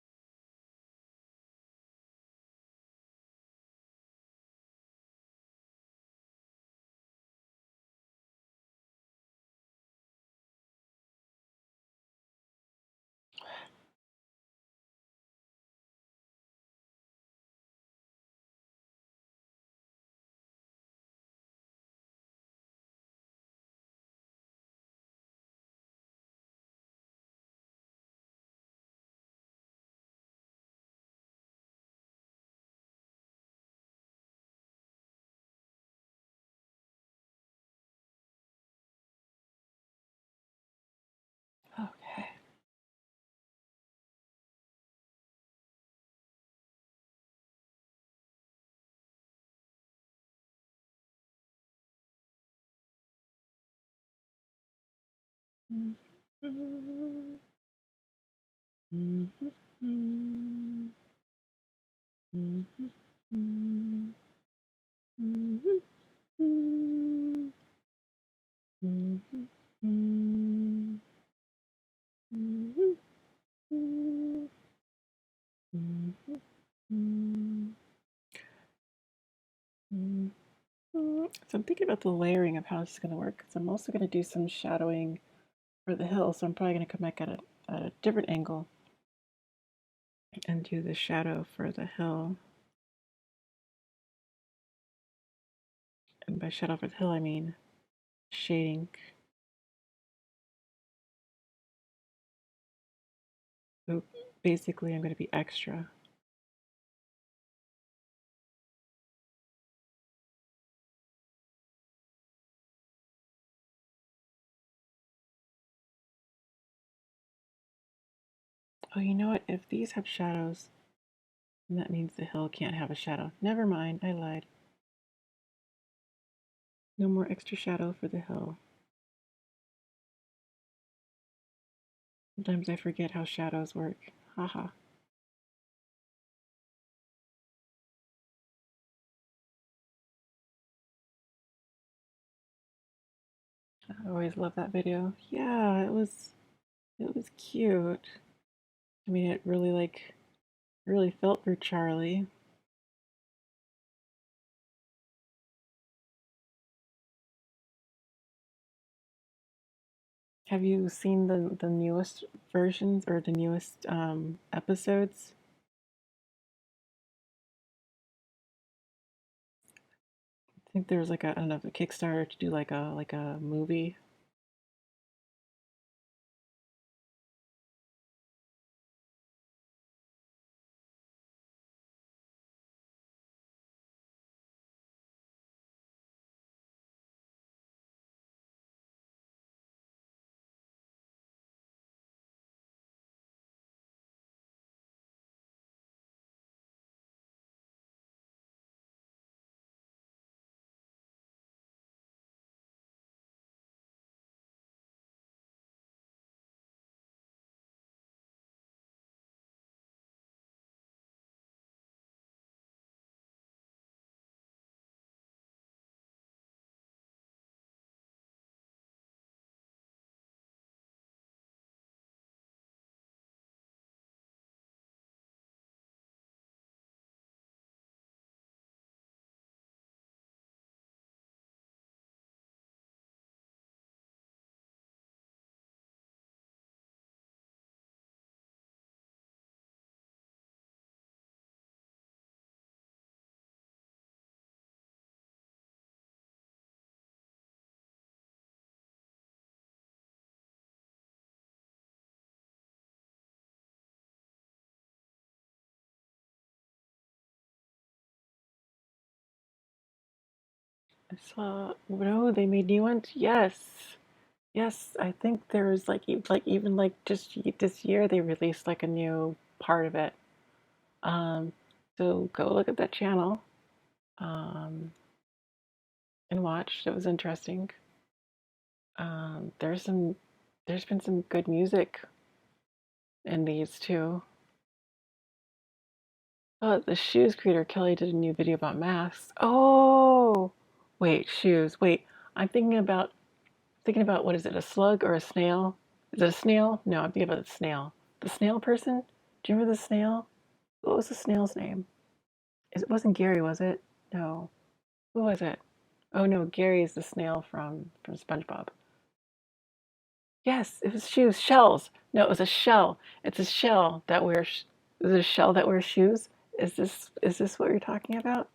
So I'm thinking about the layering of how this is going to work, because I'm also going to do some shadowing for the hill, so I'm probably going to come back at a different angle and do the shadow for the hill. And by shadow for the hill, I mean shading. So basically, I'm going to be extra. Oh, you know what? If these have shadows, then that means the hill can't have a shadow. Never mind, I lied. No more extra shadow for the hill. Sometimes I forget how shadows work. Haha. I always love that video. Yeah, it was cute. I mean, it really felt for Charlie. Have you seen the newest versions or the newest episodes? I think there's like a, I don't know, a Kickstarter to do like a movie. I saw, no, they made new ones. Yes, yes. I think there's like even like just this year they released like a new part of it. Um, so go look at that channel um, and watch. It was interesting. There's been some good music in these too. Oh, the shoes creator Kelly did a new video about masks. Oh, wait, shoes. Wait, I'm thinking about what is it? A slug or a snail? Is it a snail? No, I'm thinking about the snail. The snail person? Do you remember the snail? What was the snail's name? It wasn't Gary, was it? No. Who was it? Oh no, Gary is the snail from SpongeBob. Yes, it was shoes, shells. No, it was a shell. It's a shell that wears. Is it a shell that wears shoes? Is this what you're talking about?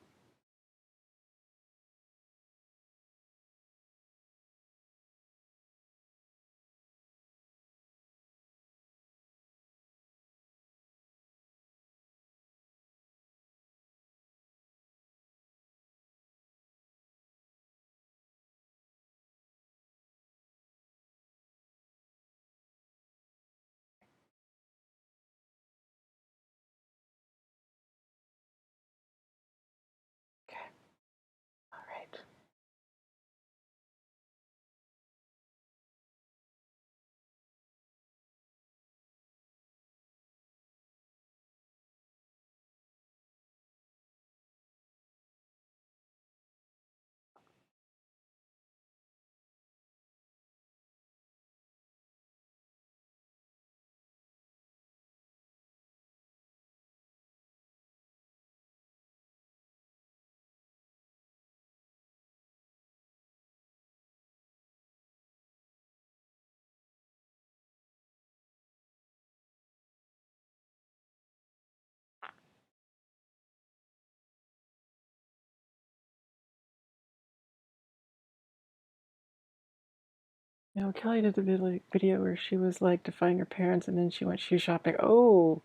No, Kelly did the video where she was like defying her parents and then she went shoe shopping. Oh,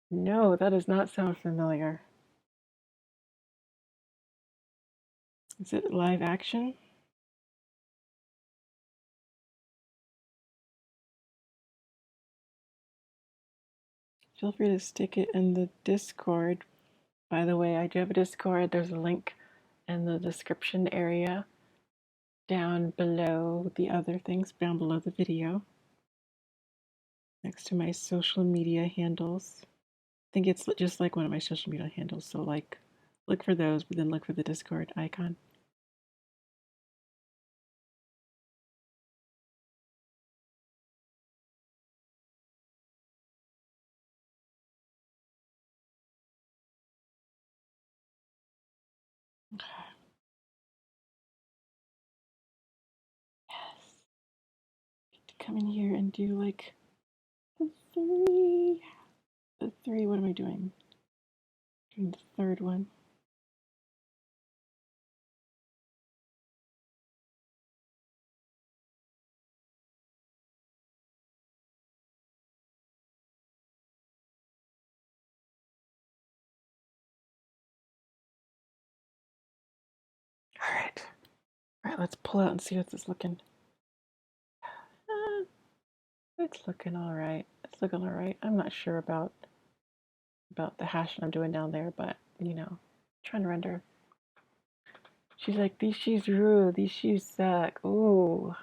no, that does not sound familiar. Is it live action? Feel free to stick it in the Discord. By the way, I do have a Discord. There's a link in the description area down below the other things, down below the video, next to my social media handles. I think it's just like one of my social media handles. So like, look for those, but then look for the Discord icon. Okay. Yes. To come in here and do like the three. The three. What am I doing? Doing the third one. All right. All right. Let's pull out and see what this is looking. It's looking all right. It's looking all right. I'm not sure about the hash I'm doing down there, but you know, trying to render. She's like, these shoes rule. These shoes suck. Ooh.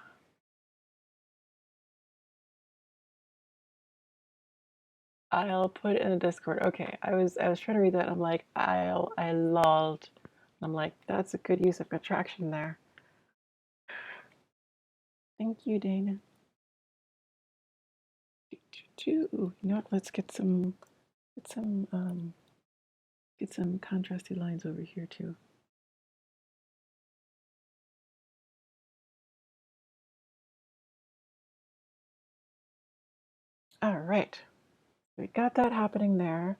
I'll put it in the Discord. Okay, I was trying to read that. I'm like, I lolled. I'm like, that's a good use of contraction there. Thank you, Dana. You know what? Let's get some get some contrasty lines over here too. All right, we got that happening there,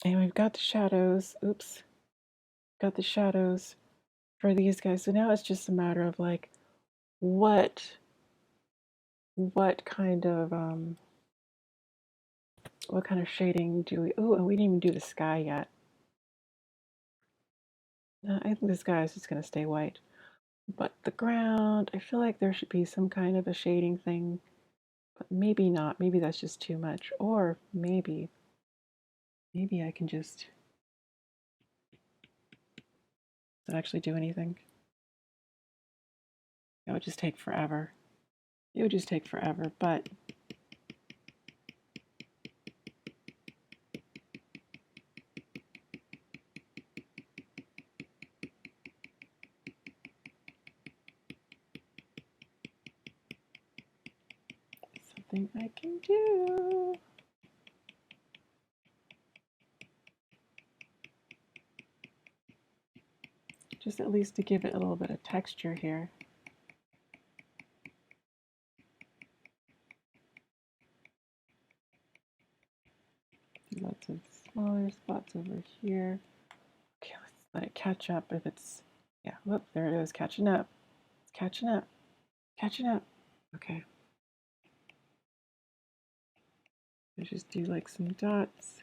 and we've got the shadows. Oops, got the shadows for these guys. So now it's just a matter of like, what kind of what kind of shading do we? Oh, and we didn't even do the sky yet. I think the sky is just gonna stay white. But the ground, I feel like there should be some kind of a shading thing, but maybe not. Maybe that's just too much. Or maybe I can just not actually do anything. It would just take forever. It would just take forever, but something I can do. Just at least to give it a little bit of texture here. Lots of smaller spots over here. Okay, let's let it catch up if it's, yeah, whoop, there it is, catching up. It's catching up, catching up. Okay. Let's just do like some dots.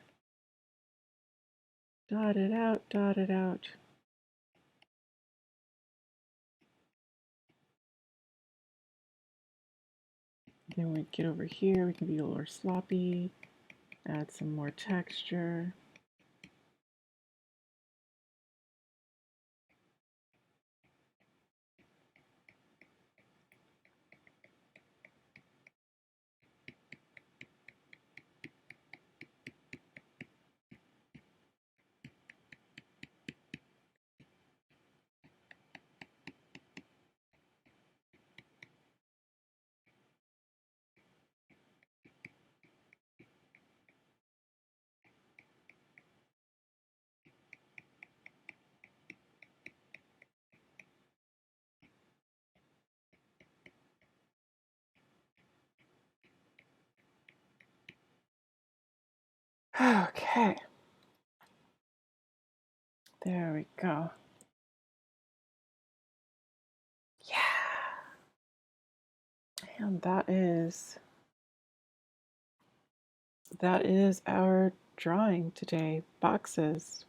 Dot it out, dot it out. Then we get over here, we can be a little more sloppy, add some more texture. Okay. There we go. Yeah. And that is our drawing today. Boxes.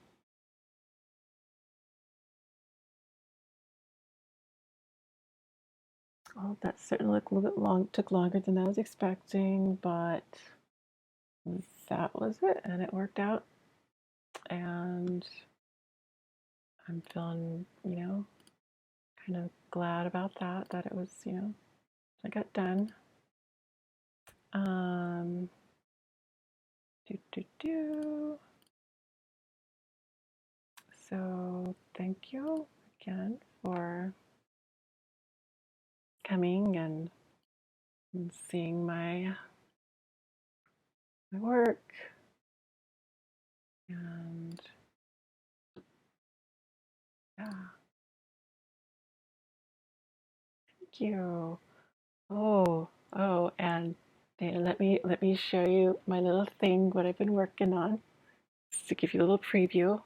Well, that certainly looked a little bit long. Took longer than I was expecting, but that was it, and it worked out. And I'm feeling, kind of glad about that. That it was, I got done. Um, do do do. So thank you again for coming and seeing my work. And yeah, thank you. And Dana, let me show you my little thing, what I've been working on, just to give you a little preview.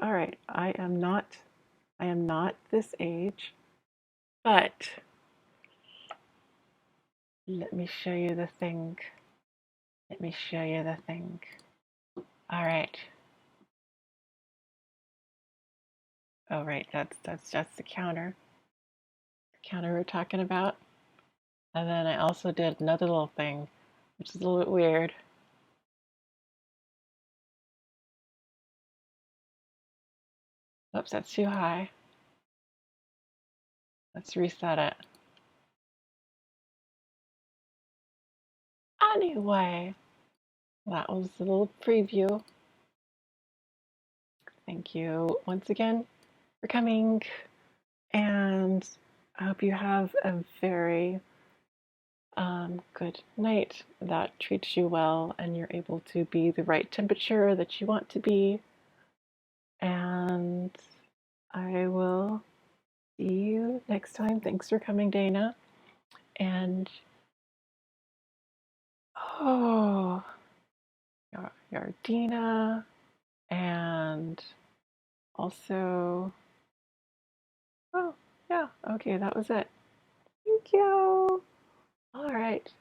All right, I am not this age, but let me show you the thing. Let me show you the thing. All right. Oh, right. That's just the counter. The counter we're talking about. And then I also did another little thing, which is a little bit weird. Oops, that's too high. Let's reset it. Anyway, that was a little preview. Thank you once again for coming, and I hope you have a very good night that treats you well and you're able to be the right temperature that you want to be. And I will see you next time. Thanks for coming, Dana. And oh, Yardina, and also, oh, yeah, okay, that was it. Thank you. All right.